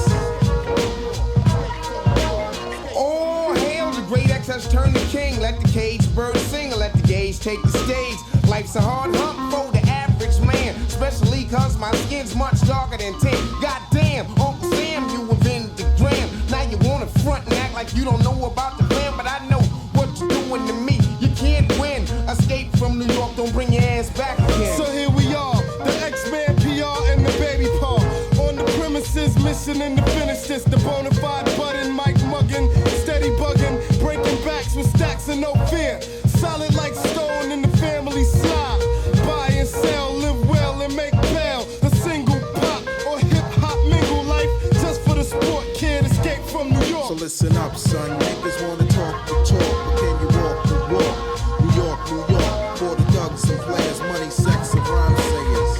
Speaker 1: All hail the great X
Speaker 20: judge turn the king. Let the cage bird sing or let the gauge take the stage. Life's a hard hump for the average man, especially cause my skin's much darker than tan. Goddamn, Uncle Sam, you invented the gram. Now you wanna front and act like you don't know about the plan, but I know what you're doing to me. You can't win. Escape from New York, don't bring your ass back again.
Speaker 14: So here we are, the X-Man PR and the baby paw. On the premises, mission in the finish this. The bona fide button, Mike muggin', steady buggin', breaking backs with stacks and no fear. Solid like stone in the family slide. Buy and sell, live well and make bail. A single pop or hip-hop mingle life just for the sport, kid, escape from New York.
Speaker 19: So listen up, son, niggas wanna talk the talk, but can you walk the walk? New York, New York, for the thugs and players, money, sex, and rhyme sayers.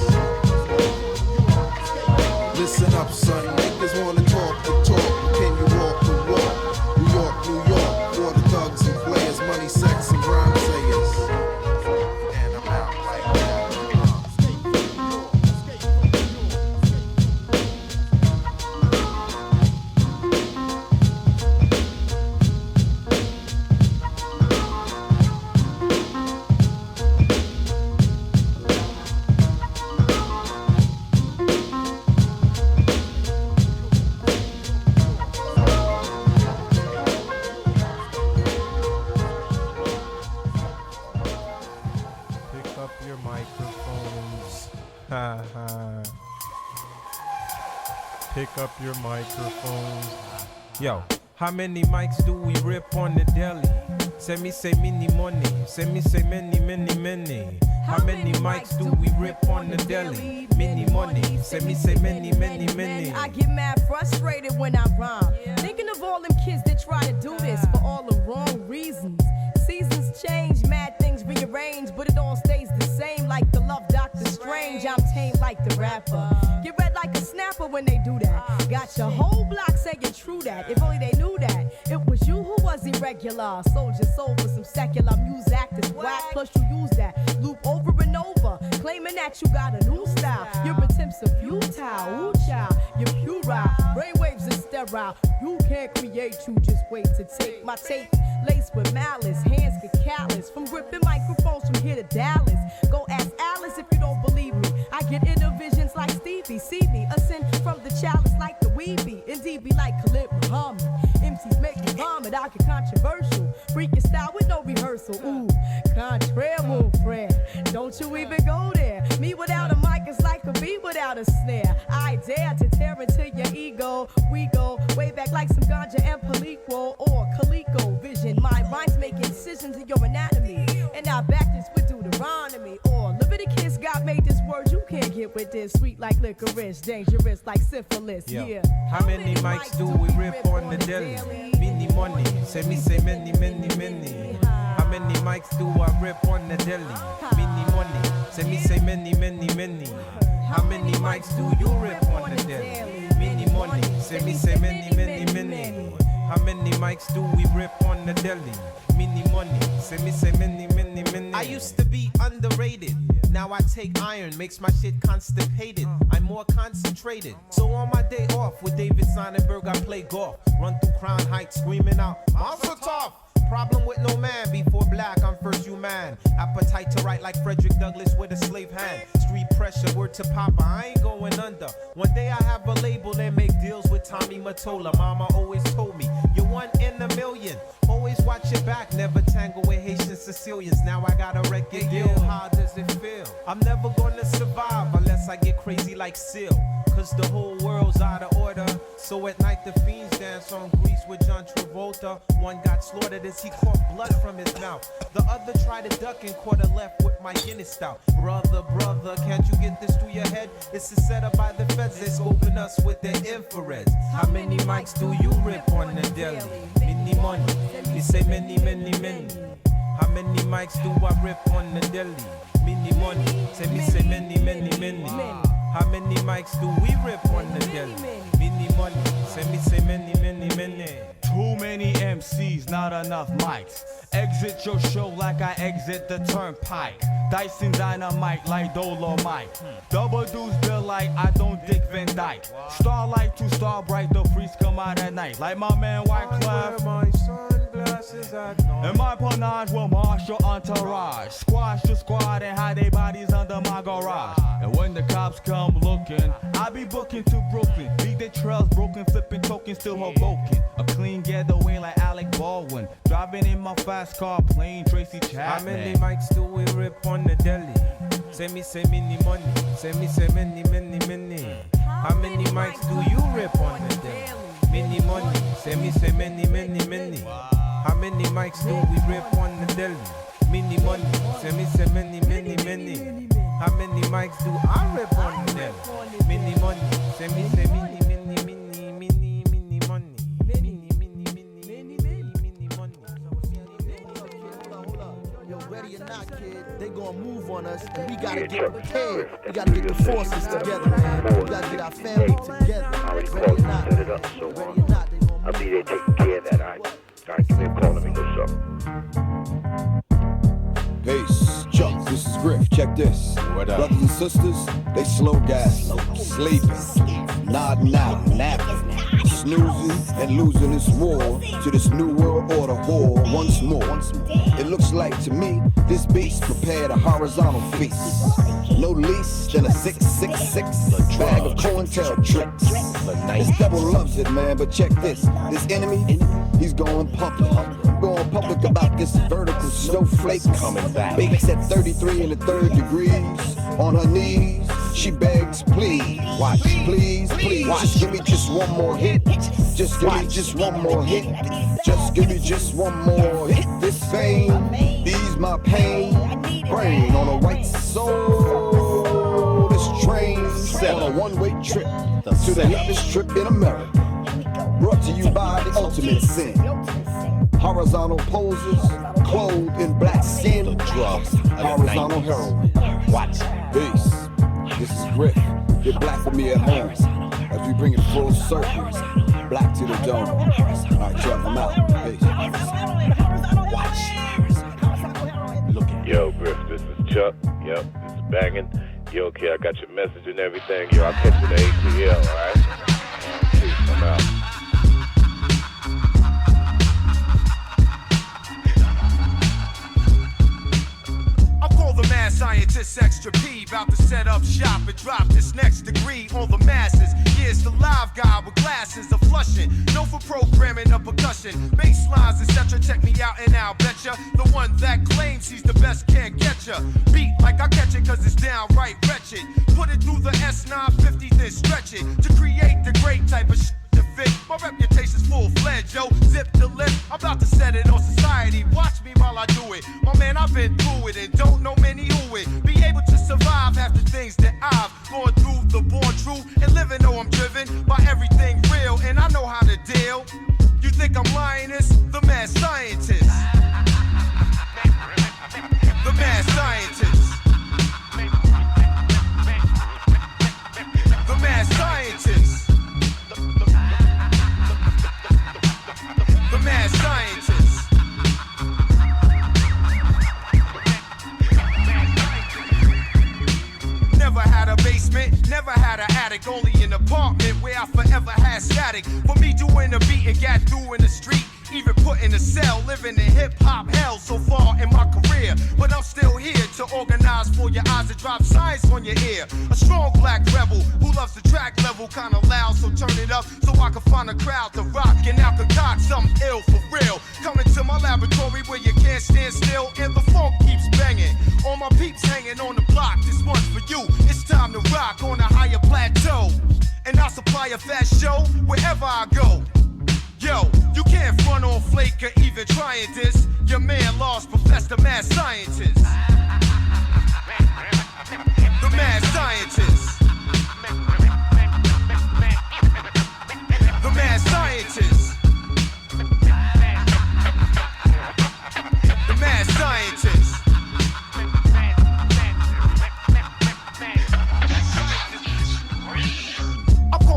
Speaker 19: Listen up, son, niggas wanna talk the talk, but can you walk the walk? New York, New York, for the thugs and players, money, sex, and rhyme sayers. And I'm out like
Speaker 21: Pick up your microphones. Ha ha. Pick up your microphones. Yo, how many mics do we rip on the deli? Send me say mini money. Send me say many, many, many. How many mics do we rip on the deli? Mini money. Send me say many, many, many.
Speaker 22: I get mad frustrated when I rhyme. Thinking of all them kids that try to do this for all the wrong reasons. Seasons change, mad things rearrange, but it all stays the same like the love Dr. Strange. I'm tame like the rapper. Get red like a snapper when they do that. Got your whole block saying true that. If only they knew that. It was you who was irregular. Sold your soul for some secular music that's whack. Plus you use that loop over and over, claiming that you got a new style. Your attempts are futile. Ooh, child, you're puerile. Brainwaves are sterile. You can't create, you just wait to take my tape. Laced with malice, hands get callous from gripping microphones from here to Dallas. Go ask Alice if you don't believe me. I get inner visions like Stevie. See me ascend from the chalice like the weebie. Indeed be like Khalid Muhammad. MCs make me vomit. I get controversial. Freaking style with no rehearsal. Ooh, contraire, mon frere. Don't you even go there. Me without a mic is like a bee without a snare. I dare to tear into your ego. We go way back like some ganja and Palico or Calico vision. My rhymes make incisions in your anatomy. And I back this with Deuteronomy. Or Leviticus, God made this word. You can't get with this. Sweet like licorice, dangerous like syphilis.
Speaker 21: Yo,
Speaker 22: yeah.
Speaker 21: how many mics do we rip on the deli? Mini money. Say me say many, many, many. How many mics do I rip on the deli? Mini money. Say me say many, many, many. How many mics do you rip on the deli? Mini money. Say me say many, many, many. How many mics do we rip on the deli? Mini money. Say me say many, many, many.
Speaker 23: I used to be underrated. Now I take iron, makes my shit constipated. I'm more concentrated. So on my day off with David Sonnenberg, I play golf. Run through Crown Heights screaming out, Monster Tough! Problem with no man, before black, I'm first human. Appetite to write like Frederick Douglass with a slave hand. Street pressure, word to Papa, I ain't going under. One day I have a label and make deals with Tommy Mottola. Mama always told me, you're one in a million. Always watch your back, never tangle with Haitian Sicilians. Now I got a record deal, how does it feel? I'm never gonna survive unless I get crazy like Seal. Cause the whole world's out of order. So at night the fiends dance on Grease with John Travolta. One got slaughtered as he caught blood from his mouth. The other tried to duck and caught a left with my Guinness stout. Brother, brother, can't you get this through your head? It's a setup by the feds, they're scoping us with their infrareds.
Speaker 21: How many mics do you rip on the deli? Mini money. We say many, many, many. How many mics do I rip on the deli? Mini money. Say me say many, many, many. How many mics do we rip on the deli? Mini money. Say me say many, many, many.
Speaker 24: Too many MCs, not enough mics. Exit your show like I exit the turnpike. Dicing dynamite like Dolomite. Double dudes bill like I don't Dick Van Dyke. Starlight to star bright, the freaks come out at night. Like my man White Cloud.
Speaker 21: My sunglasses at night.
Speaker 24: 9 will marshal entourage. Squash the squad and hide their bodies under my garage. And when the cops come looking, I be booking to Brooklyn. Leave their trails broken, flipping tokens, still Hoboken. A clean getaway like Alec Baldwin. Driving in my fast car, playing Tracy Chapman.
Speaker 21: How many mics do we rip on the deli? Say many money. Say many. How many mics do you rip on the deli? Many money. Say many. How many mics do we rip on the deli? Many money. Say many. How many mics do I rip on the deli? Many money. Say many money.
Speaker 2: Ready or not, kid, they gonna move on us, and we gotta get prepared. We gotta get the forces together, man. We gotta get our family together. Ready or not, ready or not, they gonna
Speaker 3: I'll be there taking care of that. All right, give me a call, let me know something.
Speaker 4: Peace, Chuck, this is Griff, check this. What up? Brothers and sisters, they slow gas, sleeping, nodding out, napping, snoozing and losing this war to this new world order whore once more. It looks like to me, this beast prepared a horizontal feast. No least than a 666 bag of COINTEL tricks. This devil loves it, man, but check this. This enemy, he's going public. Going public about this vertical snowflake coming back. Bakes at 33 in the 3rd degrees. On her knees, she begs, please, watch, please, watch. Just give me just one more hit. Just give me just one more hit. Just give me just one more hit. This fame, ease my pain. Brain on a white soul. This train set on a one-way trip to the latest trip in America. Brought to you by the ultimate sin. Horizontal poses, clothed in black skin, drugs, horizontal heroin. Watch. Peace. This is Griff. Get black with me at home as we bring it full circle. Black to the dome. All right, Chuck, I'm out. Peace.
Speaker 3: Watch. Yo, Griff, this is Chuck. Yep, this is banging. Yo, okay, I got your message and everything. Yo, I'll catch you in the ATL, all right? Peace, I'm out.
Speaker 5: The mad scientist extra P, about to set up shop and drop this next degree on the masses. Yeah, it's the live guy with glasses of flushing, known for programming of percussion, bass lines, etc. Check me out and I'll betcha the one that claims he's the best can't get ya. Beat like I catch it cause it's downright wretched. Put it through the S950 then stretch it to create the great type of shit to fit. My reputation's full-fledged, yo. Zip the lip, I'm about to set it on society. Watch me while I do it. My man, I've been through it and don't know many who it. Be able to survive after things that I've gone through. The born true and living, though I'm driven by everything real, and I know how to deal. You think I'm lying? It's the mad scientist. The mad scientist. The mad scientist. The mad scientist. Never had a basement, never had an attic, only an apartment where I forever had static. For me doing a beat and got through in the street, even put in a cell, living in hip-hop hell so far in my career. But I'm still here to organize for your eyes to drop science on your ear. A strong black rebel who loves the track level, kinda loud, so turn it up so I can find a crowd to rock. And I'll concoct something ill for real. Coming to my laboratory where you can't stand still and the funk keeps banging. All my peeps hanging on the block, this one's for you. It's time to rock on a higher plateau. And I'll supply a fast show wherever I go. Yo, you can't front on flake or even trying this. Your man lost, Professor Mad Scientist. The Mad Scientist. The Mad Scientist. The Mad Scientist.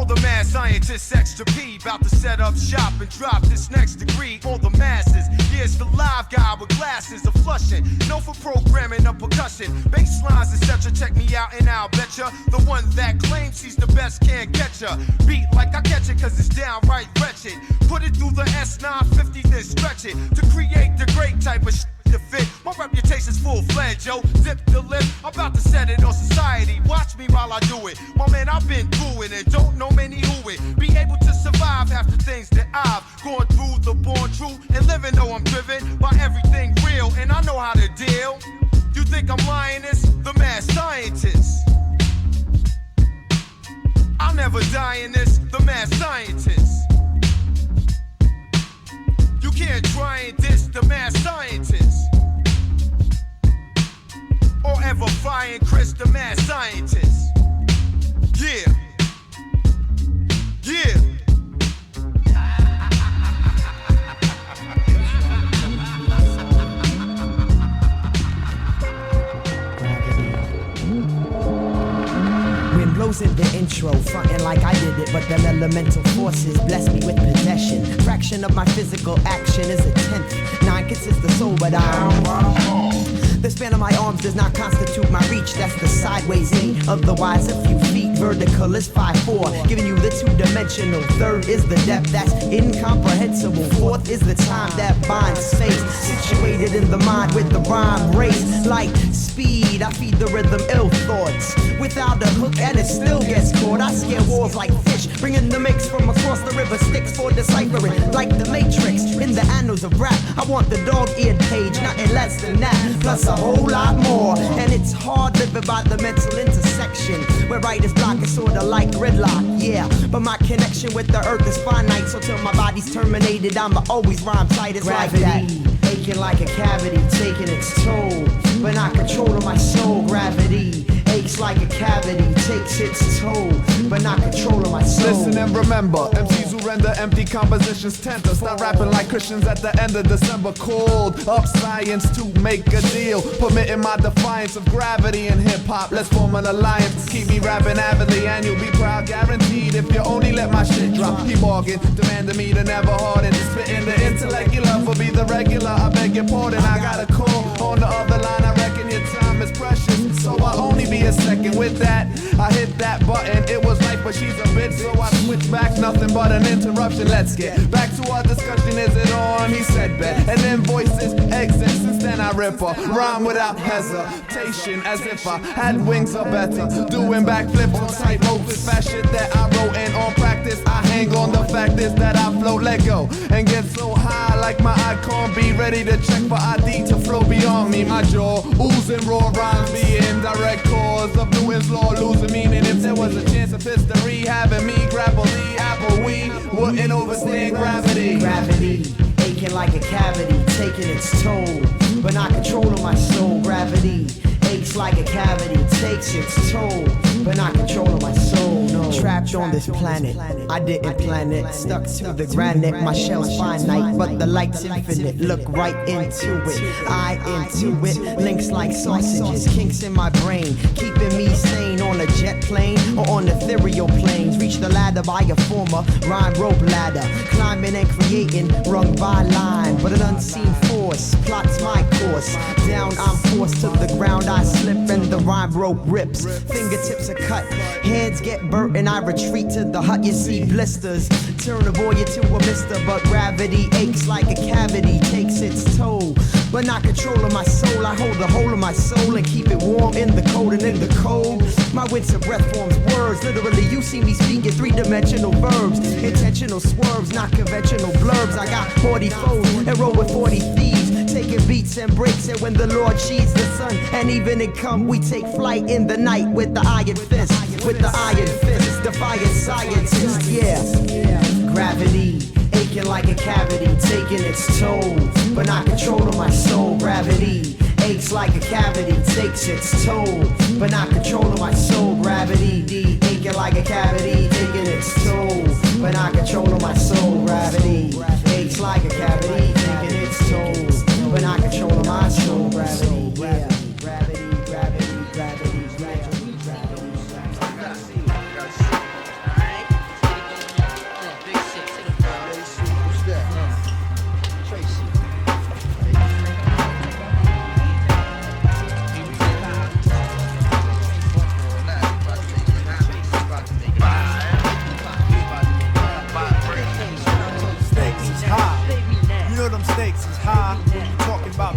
Speaker 5: The mad scientist extra P, about to set up shop and drop this next degree on the masses. Yeah, it's the live guy with glasses of flushing, known for programming of percussion, bass lines, etc. Check me out and I'll betcha the one that claims he's the best can't get ya. Beat like I catch it cause it's downright wretched. Put it through the S950 then stretch it to create the great type of shit to fit. My reputation's full-fledged, yo. Zip the lip, about to set it on society. Watch me while I do it. My man, I've been through it and don't know many who it. Be able to survive after things that I've gone through, the born true, and living though I'm driven by everything real, and I know how to deal. You think I'm lying? It's the mad scientist. I'll never die in this, the mad scientist. You can't try and diss the mad scientist. Or ever fire Chris, the mad scientist. Yeah. Yeah.
Speaker 6: Wind blows in the intro, frontin' like I did it, but them elemental forces bless me with possession. Fraction of my physical action is a tenth. 9 consists the soul, but the span of my arms does not constitute my reach. That's the sideways 8, otherwise a few feet. Vertical is 5'4", giving you the 2-dimensional. Third is the depth that's incomprehensible. Fourth is the time that binds space. Situated in the mind with the rhyme race. Like speed, I feed the rhythm ill thoughts. Without a hook and it still gets caught. I scare walls like fish, bringing the mix from across the river Styx for deciphering. Like the Matrix in the annals of rap. I want the dog-eared page, nothing less than that. Plus a whole lot more, and it's hard living by the mental intersection where writer's block is sorta like gridlock, yeah. But my connection with the earth is finite, so till my body's terminated, I'ma always rhyme tight. It's Gravity, like that. Aching like a cavity, taking its toll, but not controlling my soul. Gravity aches like a cavity, takes its toll, but not controlling my soul.
Speaker 7: Listen and remember, MCs who render empty compositions tend to start rapping like Christians at the end of December. Called up science to make a deal, permitting my defiance of gravity in hip-hop. Let's form an alliance, keep me rapping avidly and you'll be proud, guaranteed. If you only let my shit drop, he bargain, demanding me to never harden. Spitting the intellect you love will be the regular, I beg your pardon. I got a call on the other line, I reckon your time is precious, so I'll only be a second. With that, I hit that button, it was life but she's a bitch, so I switch back, nothing but an interruption. Let's get back to our discussion, is it on? He said bet, and then voices exit. Since then I rip her, rhyme without hesitation, as if I had wings or better. Doing backflips on tight ropes with fast shit that I wrote, and on practice I hang on. The fact is that I float, let go, and get so high like my icon. Be ready to check for ID to flow beyond me. My jaw oozing raw rhymes, being direct cause of Newton's law, losing meaning. If there was a chance of history having me grapple the apple, we wouldn't overstand gravity.
Speaker 6: Gravity, aching like a cavity, taking its toll, but not controlling my soul. Gravity aches like a cavity, takes its toll, but not controlling my soul. No, trapped on this planet, I didn't plan it. Stuck to the granite, my shell's finite, but the light's infinite. Look right into it, I into it. Links like sausages, kinks in my brain, keeping me sane on a jet plane or on ethereal planes. Reach the ladder by a former rhyme rope ladder, climbing and creating rung by line. But an unseen force plots my course. Down I'm forced to the ground, I slip and the rhyme rope rips. Fingertips are cut, heads get burnt and I retreat to the hut. You see blisters, turn a boy into a mister. But gravity aches like a cavity, takes its toll, but not controlling my soul. I hold the whole of my soul and keep it warm in the cold. And in the cold, my winter breath forms words. Literally, you see me speaking 3-dimensional verbs. Intentional swerves, not conventional blurbs. I got 40 foes and roll with 40 thieves, taking beats and breaks. And when the Lord sheeds the sun, and even it come, we take flight in the night with the iron fist. With the iron fist, defiant scientists, yeah. Gravity, aching like a cavity, taking its toll, but not controlling my soul. Gravity aches like a cavity, takes its toll, but not controlling my soul. Gravity, aching like a cavity, taking its toll, but not controlling my soul. Gravity aches like a cavity, taking its toll, but not controlling my soul. Gravity, yeah. Gravity, gravity, gravity, gravity, gravity.
Speaker 10: Stakes is high. You know them stakes is high. When you talking about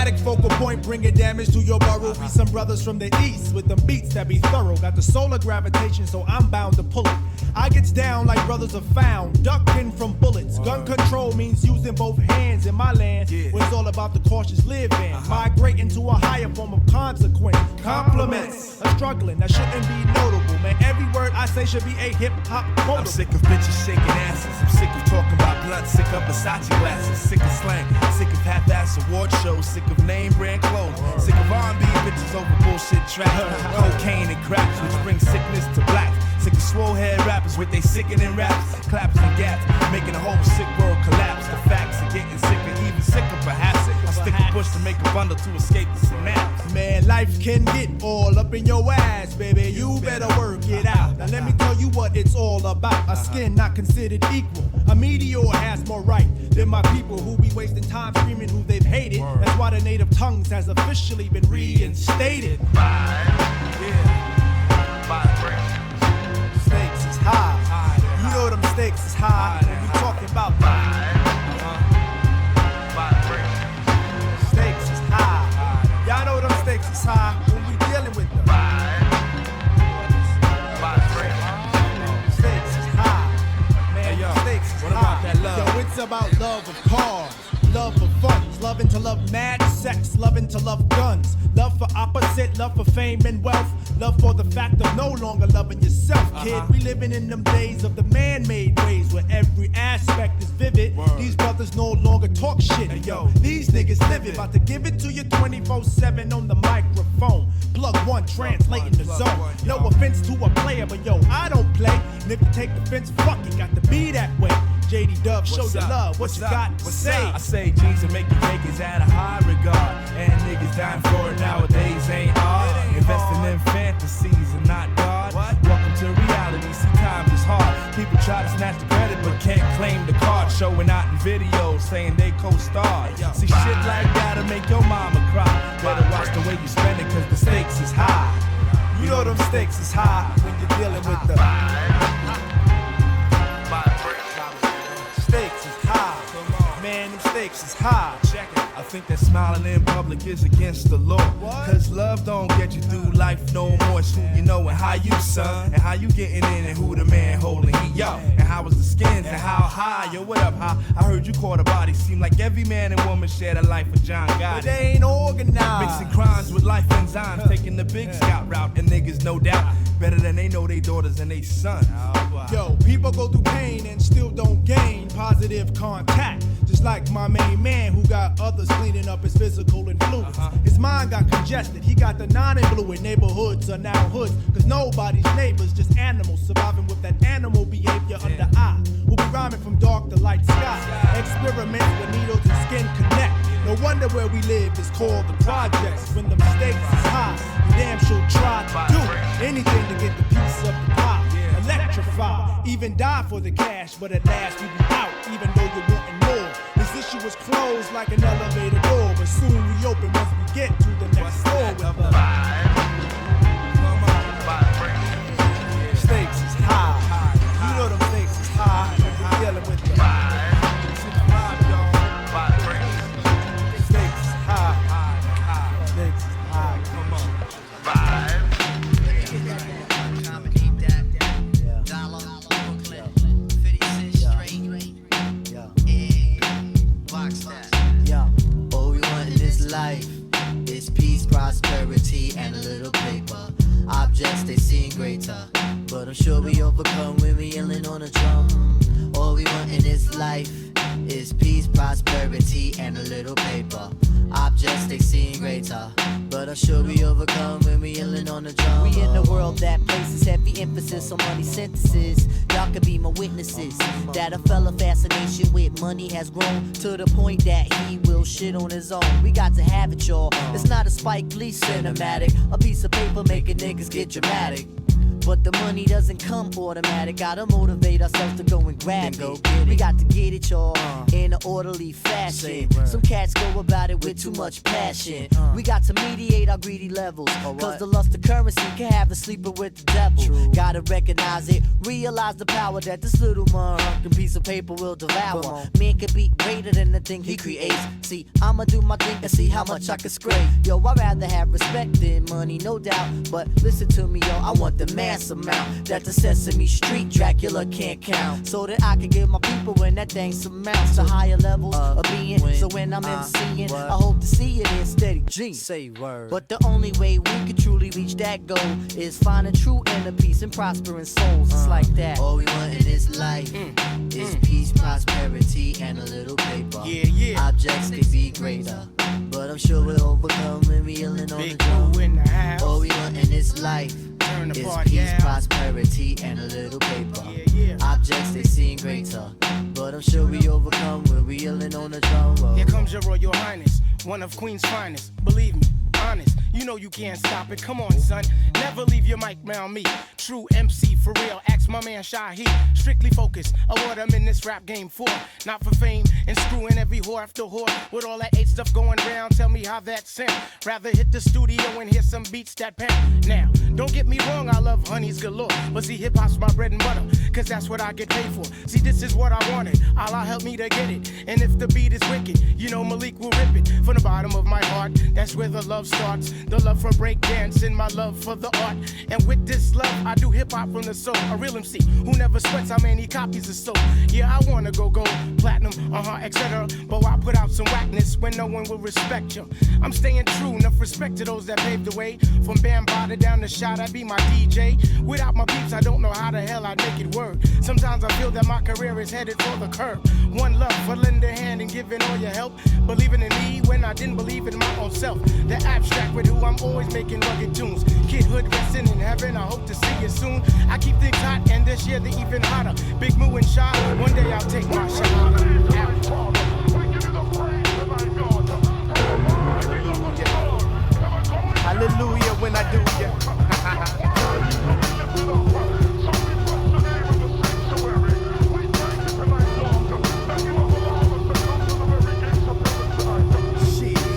Speaker 8: Static focal point, bringing damage to your burrow. We some brothers from the east with them beats that be thorough. Got the solar gravitation, so I'm bound to pull it. I gets down like brothers are found, ducking from bullets. Gun control means using both hands in my land, where it's all about the cautious living. Migrating to a higher form of consequence. Compliments are struggling, that shouldn't be notable. Man, every word I say should be a hip-hop quote.
Speaker 9: I'm sick of bitches shaking asses. I'm sick of talking about blood, sick of Versace glasses, sick of slang, sick of half-ass award shows, sick of name brand clothes, sick of R&B bitches over bullshit tracks, cocaine and cracks, which brings sickness to blacks. Sick of swole head rappers with they sickening raps, claps and gaps, making the whole sick world collapse. The facts are getting sicker, even sicker perhaps. I stick a bush to make a bundle to escape the synapse.
Speaker 8: Man, life can get all up in your ass, baby. You better work it out. Now let me tell you what it's all about. A skin not considered equal. A meteor has more right than my people who be wasting time screaming who they've hated. That's why the native tongues has officially been reinstated. Stakes is high. You know them stakes is high. When we talking about stakes is high. Y'all know them stakes is high when we dealing with them. Stakes is high. Man, yo, stakes is
Speaker 9: what
Speaker 8: high.
Speaker 9: about that love?
Speaker 8: Yo, it's about love of cars. Love for funds, loving to love mad sex, loving to love guns, love for opposite, love for fame and wealth, love for the fact of no longer loving yourself, kid. We living in them days of the man-made ways where every aspect is vivid. These brothers no longer talk shit, yo. These niggas live it, about to give it to you 24/7 on the microphone. Plug one, translating the zone. No offense to a player, but yo, I don't play. And if you take offense, fuck it, got to be that way. JD Dub, show your love, what you got to say?
Speaker 9: I say jeans and making cake is at a high regard, and niggas dying for it nowadays ain't hard. Investing in fantasies and not God. Welcome to reality, see times is hard. People try to snatch the credit but can't claim the card. Showing out in videos saying they co-starred. See shit like that'll make your mama cry. Better watch the way you spend it cause the stakes is high.
Speaker 8: You know them stakes is high when you're dealing with the stakes is high. Man, them stakes is high.
Speaker 9: Check it. I think that smiling in public is against the law. Cause love don't get you through life no more. It's who you know and how you son, and how you getting in and who the man holding heat, yo. And how was the skins and how high, yo, what up, high? I heard you caught a body. Seem like every man and woman shared a life with John Gotti.
Speaker 8: But they ain't organized.
Speaker 9: Mixing crimes with life enzymes, taking the big scout route. And niggas no doubt better than they know they daughters and they sons.
Speaker 8: Yo, people go through pain and still don't gain positive contact. Just like my main man who got others cleaning up his physical influence. His mind got congested, he got the non-influent. Neighborhoods are now hoods, cause nobody's neighbors, just animals surviving with that animal behavior under eye. We'll be rhyming from dark to light sky. Experiments where needles and skin connect. No wonder where we live is called the projects. When the stakes is high, you damn sure try to do anything to get the piece of the pie. Electrify, even die for the cash, but at last we be out, even though you're wanting more. This issue was closed like an elevator door, but soon we open once we get to the next floor with the stakes is high. You know them stakes is high. We're dealing with the stakes is high. Stakes is high. Come on.
Speaker 6: Life is peace, prosperity, and a little paper. Objects they seem greater, but I'm sure we overcome when we yelling on a drum. All we want in this life is peace, prosperity, and a little paper. Objects they seem greater, but I'm sure we overcome when we yelling on the drum. We in a world that places heavy emphasis on money synthesis. Y'all could be my witnesses that a fella fascination with money has grown to the point that he will shit on his own. We got to have it, y'all. It's not a Spike Lee cinematic. A piece of paper making niggas get dramatic. But the money doesn't come automatic. Gotta motivate ourselves to go and grab it. We got to get it, y'all, in an orderly fashion. Some cats go about it with too much passion. We got to mediate our greedy levels. Cause the lust of currency can have us sleeping with the devil. Gotta recognize it, realize the power that this little motherfucking piece of paper will devour. Man can be greater than the thing he creates. See, I'ma do my thing and see how much I can scrape. Yo, I'd rather have respect than money, no doubt. But listen to me, yo, I want the mass amount that the Sesame Street Dracula can't count. So that I can give my people when that thing surmounts to higher levels of being. So when I'm MCing, I hope to see it in steady G. Say word. But the only way we can truly reach that goal is finding true inner peace and prospering souls. It's like that. All we want in this life is peace, prosperity, and a little paper. Objects could be greater, but I'm sure we'll overcome when we yelling on the drum. All we want in this life is peace, prosperity, and a little paper. Objects they seem greater, but I'm sure we overcome when we yelling on the drum. Whoa.
Speaker 11: Here comes your Royal Highness, one of Queen's finest. Believe me, honest, you know you can't stop it. Come on, son, never leave your mic round me. True MC for real. Ask my man Shahi. Strictly focused on what I'm in this rap game for. Not for fame and screwing every whore after whore. With all that 8 stuff going around, tell me how that sound. Rather hit the studio and hear some beats that pound. Now, don't get me wrong, I love honeys galore. But see, hip hop's my bread and butter, cause that's what I get paid for. See, this is what I wanted. Allah help me to get it. And if the beat is wicked, you know Malik will rip it from the bottom of my heart. That's where the love starts. The love for breakdance and my love for the art. And with this love, I do hip hop from the soul. A real MC who never sweats how many copies is sold. Yeah, I wanna go gold, platinum, etc. But I put out some whackness when no one will respect you. I'm staying true, enough respect to those that paved the way. From Bambada down the shot, I be my DJ. Without my peeps, I don't know how the hell I'd make it work. Sometimes I feel that my career is headed for the curb. One love for lending a hand and giving all your help. Believing in me when I didn't believe in my own self. The abstract with who I'm always making rugged tunes. Kidhood resting in heaven, I hope to see you soon. I keep things hot and this year they're even hotter. Big Moo and Shy, one day I'll take my shot out. Hallelujah when I do ya.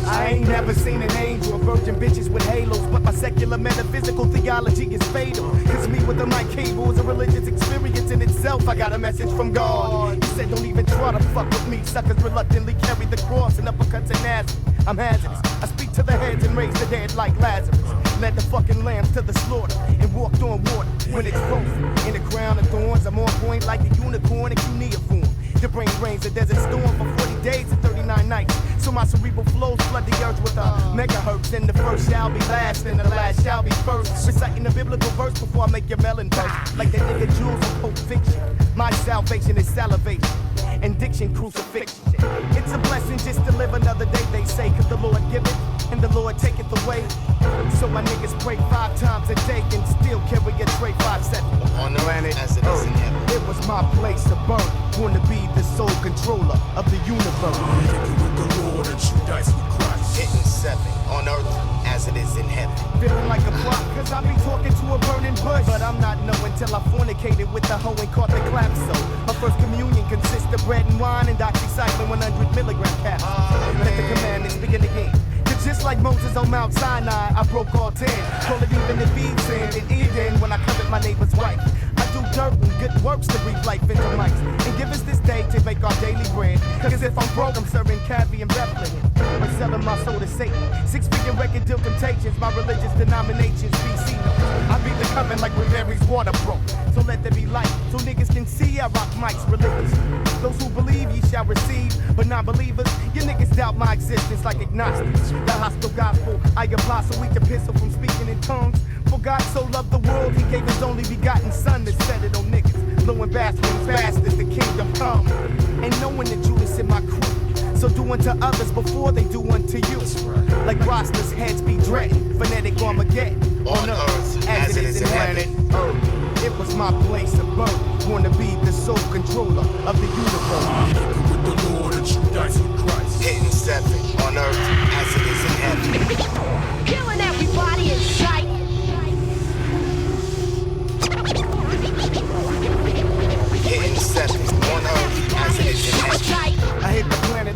Speaker 12: I ain't never seen an angel or virgin bitches with halos, but my secular metaphysical theology is fatal. Cause me with the mic cable is a religious experience in itself. I got a message from God. He said don't even try to fuck with me. Suckers reluctantly carry the cross and uppercuts and asses. I'm hazardous. I speak to the heads and raise the dead like Lazarus. Led the fucking lambs to the slaughter and walked on water when it's frozen. In a crown of thorns, I'm on point like the unicorn in cuneiform. The brain rains a desert storm for 40 days and 39 nights. So my cerebral flows flood the earth with megahertz. And the first shall be last, and the last shall be first. Reciting the biblical verse before I make your melon burst. Like that nigga Jules in Pulp Fiction. My salvation is salivation and diction crucifixion. It's a blessing just to live another day, they say, cause the Lord give it and the Lord take it away. So my niggas pray 5 times a day and still carry a tray 5-7 on the planet as it is in heaven. It was my place of birth, wanna be the sole controller of the universe.
Speaker 16: Kicking with the Lord and shoot dice with Christ.
Speaker 12: Hitting 7 on earth as it is in heaven. Feeling like a plot, cause I be talking to a burning bush. But I'm not knowing till I fornicated with the hoe and caught the clap. So her first communion consists of bread and wine and doxycycline 100 milligram capsules. Let the commandments begin again. Just like Moses on Mount Sinai, I broke all 10. Call it even if Eve sinned in Eden when I covered my neighbor's wife. I do dirt and good works to breathe life into mics. And give us this day to make our daily bread. Cause if I'm broke, I'm serving caviar in Bethlehem. Or selling my soul to Satan. 6-figure record deal temptations, my religious denominations BC. I be the coven like when Mary's water broke. So let there be light, so niggas can see I rock mics religious. Those who believe ye shall receive, but non-believers, you niggas doubt my existence like agnostics. The hostile gospel, I apostle each epistle from speaking in tongues. For God so loved the world, he gave his only begotten son to set it on niggas. Blowing bastards fast as the kingdom come. And knowing that Judas in my crew. So do unto others before they do unto you. Like Rasta's heads be dreading, phonetic Armageddon. On earth, as it is in heaven. It was my place of birth. Wanna be the sole controller of the universe.
Speaker 16: Kicking with the Lord and shoot dice with Christ.
Speaker 12: Hitting 7 on earth as it is in heaven.
Speaker 13: Killing everybody in sight.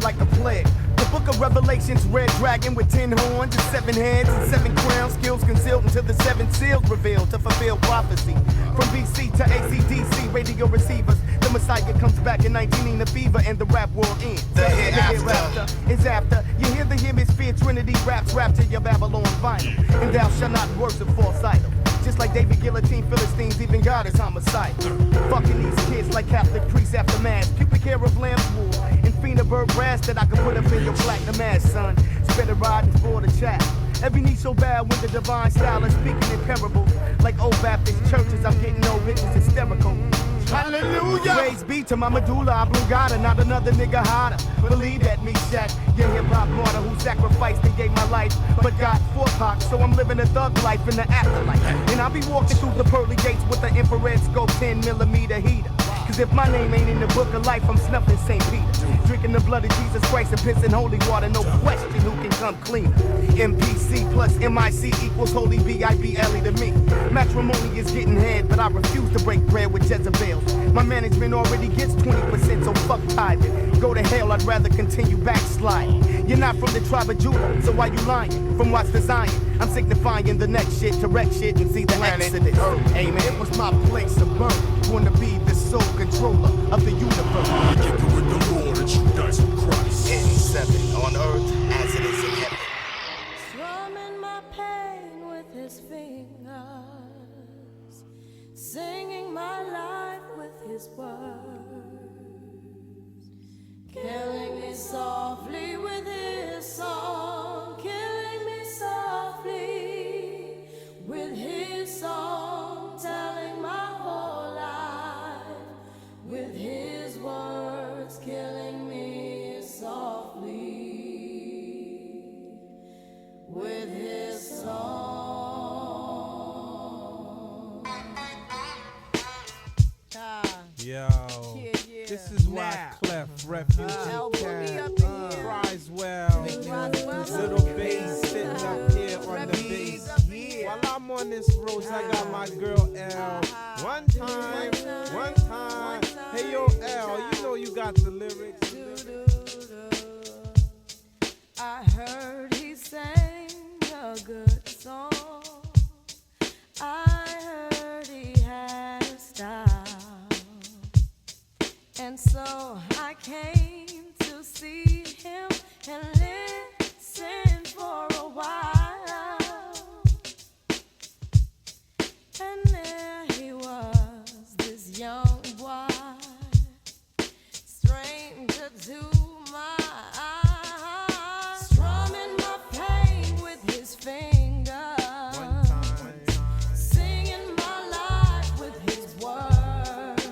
Speaker 12: like a plague. The book of Revelations, red dragon with 10 horns and 7 heads and 7 crowns, skills concealed until the 7 seals revealed to fulfill prophecy. From BC to ACDC, radio receivers, the Messiah comes back in 19 in the fever and the rap world ends.
Speaker 13: The hereafter
Speaker 12: is after. You hear the hemisphere trinity raps to your Babylon vinyl. And thou shalt not worship false idol. Just like David Guillotine, Philistines, even God is homicidal. Fucking these kids like Catholic priests after mass. Pubic hair of lamb's wool and fiend of bird brass that I can put up in your platinum ass, son. Spit a ride for the chat. Every knee so bad when the divine style is speaking in parables. Like old Baptist churches, I'm getting no witness hysterical. Hallelujah! Praise be to my medulla oblongata, not another nigga hotter. Believe that me, Shaq. Your hip-hop martyr who sacrificed and gave my life, but got 4 pox, so I'm living a thug life in the afterlife. And I'll be walking through the pearly gates with the infrared scope 10mm heater. Cause if my name ain't in the book of life, I'm snuffing St. Peter. Drinking the blood of Jesus Christ and pissing holy water, no question who can come cleaner. MPC plus MIC equals holy BIBLE to me. Matrimony is getting head, but I refuse to break bread with Jezebels. My management already gets 20%, so fuck tithing. Go to hell, I'd rather continue backsliding. You're not from the tribe of Judah, so why you lying? From what's the Zion, I'm signifying the next shit to wreck shit and see the exodus. Amen. It was my place of birth, wanna be the sole controller of the universe.
Speaker 16: Kick it with the Lord and you guys in Christ.
Speaker 13: In 7 on earth as it is in heaven.
Speaker 15: Strumming my pain with his fingers, singing my life with his words, killing me softly with his song, killing me softly with his song, telling my whole life with his words, killing me softly with his song.
Speaker 23: Yo, this is why Clef, Refugee Camp, Criswell, Little Bass sitting up here on the bass. While I'm on this road, I got my girl L. One time, hey yo L, you know you got the lyrics.
Speaker 15: I heard he sang a good song. I heard he had a style. And so I came to see him and listen for a while. And there he was, this young boy, stranger to my eyes, strumming my pain with his fingers, singing my life with his words,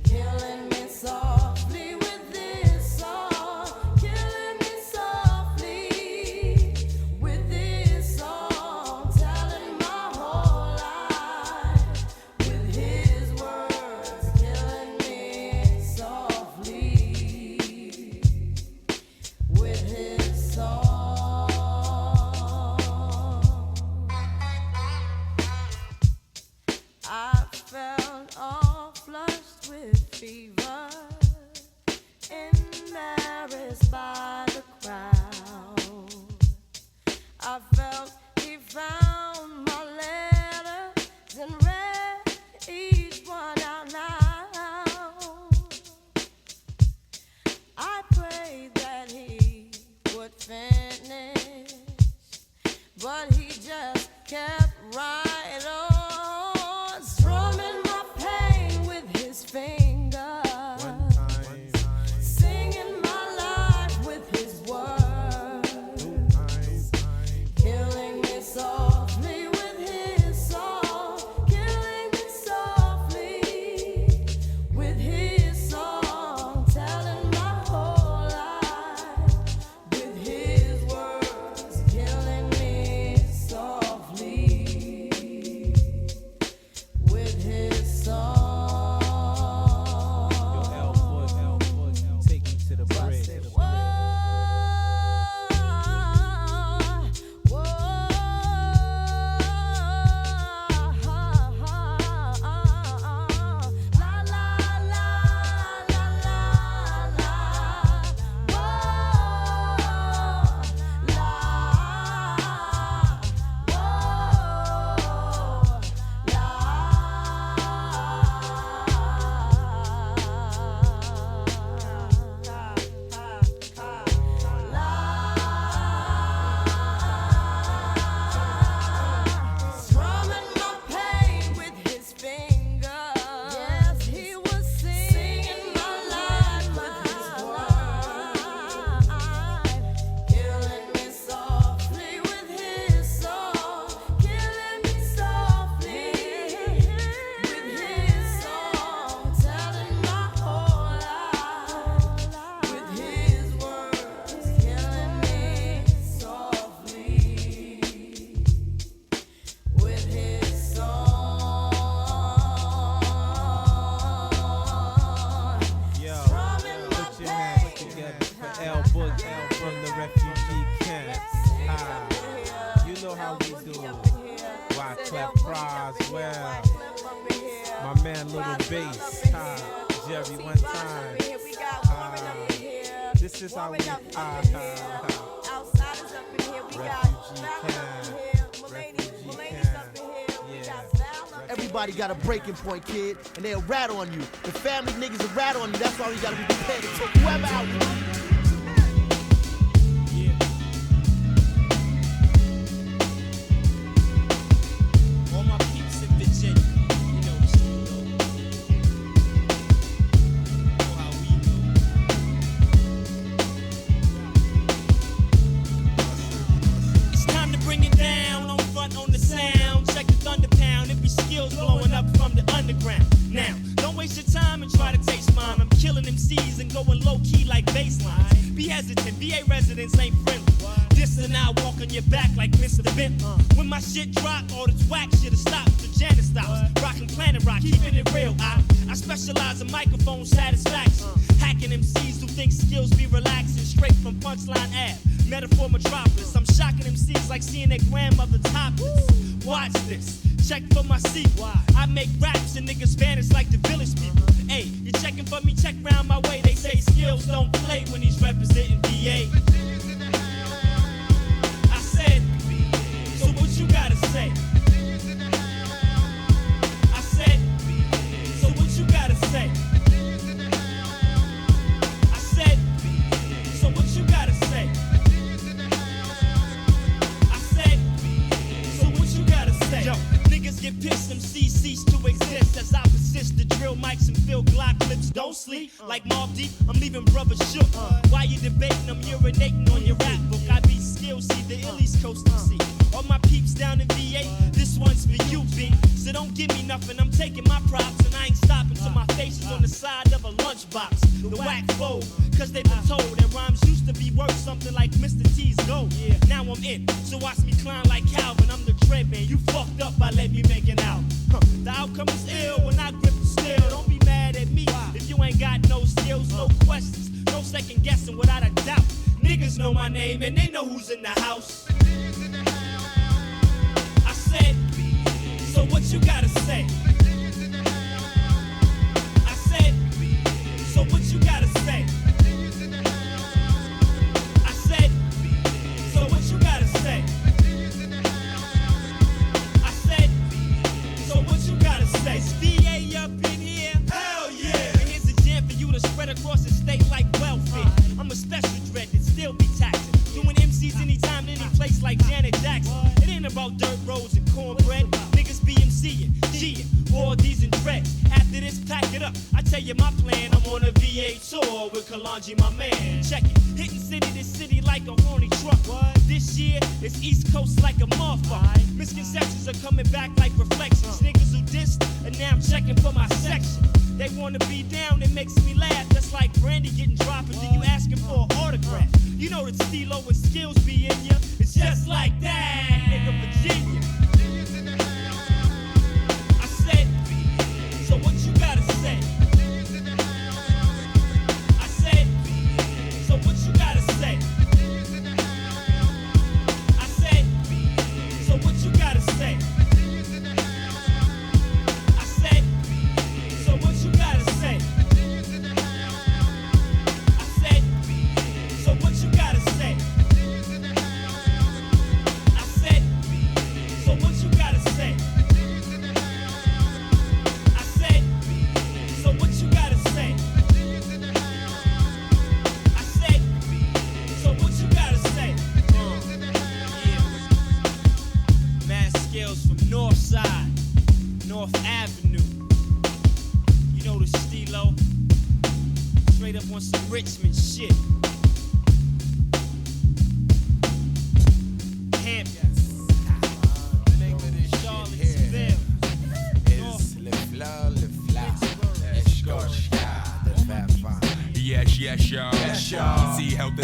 Speaker 15: killing me softly with this song, killing me softly with this song, telling my whole life with his words, killing me softly with his song. I felt all flushed with fever, embarrassed by the crowd. I felt he found my letters and read each one out loud. I prayed that he would finish, but he just kept right on, strumming my pain with his fingers, singing my life with his words, killing me softly with his song, killing me softly with his song, telling my whole life with his words, killing me softly
Speaker 23: Book L from the refugee camp. You know how we do. Wyclef Croswell. My man Little Bass. Jerry one time. This is how we refugee camp.
Speaker 2: Everybody got a breaking point, kid, and they'll rat on you. The family niggas will rat on you. That's why we gotta be prepared to take whoever out.
Speaker 1: All my peeps in Virginia, you know what you know. You know how we do. It's time to bring it down. On front on the sound. Check the thunder pound. It be skills blowing up from the underground. Now, don't waste your time and try to taste mine. I'm killing MCs and going low key like baselines. Be hesitant, VA residents ain't friendly. This and I walk on your back like Mr. Bent. When my shit drop, all this whack shit'll stop. The Janet stops. Rockin' Planet Rock, keeping it real. I specialize in microphone satisfaction. Hacking MCs who think skills be relaxing. Straight from Punchline Ave, Metaphor Metropolis. I'm shocking MCs like seeing their grandmother topless. Watch this. Check for my sequel. I make raps and niggas vanish like the village people. Hey, you checking for me? Check round my way. They say skills don't play when he's representing VA. I said, so what you gotta say? I said, so what you gotta say? I said, so what you gotta say? I said, so what you gotta say? Yo, niggas get pissed, MCs cease to exist as I persist to drill mics and fill Glock clips. Don't sleep like Mobb Deep, I'm leaving brothers shook. While you debating, I'm urinating on your rap book. I be skills, see the ill East Coast MC. All my peeps down in VA, this one's for you, B. So don't give me nothing, I'm taking my props and I ain't stopping till my face is on the side of a lunchbox. The whack fold, cause they been told that rhymes used to be worth something like Mr. T's gold. Now I'm in, so watch me climb like Calvin. I'm the dread man, you fucked up by letting me make it out. The outcome is ill when I grip the steel. Don't be mad at me if you ain't got no skills, no questions, no second guessing without a doubt. Niggas know my name and they know who's in the house. I said, so what you gotta say? I said, so what you gotta say? I said, so what you gotta say? I said, so what you gotta say? Is VA up in here? Hell yeah! And here's a jam for you to spread across the state like welfare. I'm a special dread that still be taxing. Doing MCs anytime, any place like Janet Jackson. It ain't about dirt roads and cornbread. Niggas be MCing, G'ing, all these and dreads. After this, pack it up. I tell you my plan. I'm on a VA tour with Kalanji, my man. Check it. Hitting city to city like a horny truck. This year, it's East Coast like a motherfucker. Misconceptions are coming back like reflections. Niggas who dissed, and now I'm checking for my section. They wanna be down, it makes me laugh. That's like Brandy getting dropped, and then you asking for an autograph. You know that Stilo and skills be in ya. It's just like that, nigga, Virginia. I said, so what you gotta say? I said, so what you gotta say? I said, so what you gotta say? I said, so what you gotta say? I said, so what you gotta say? I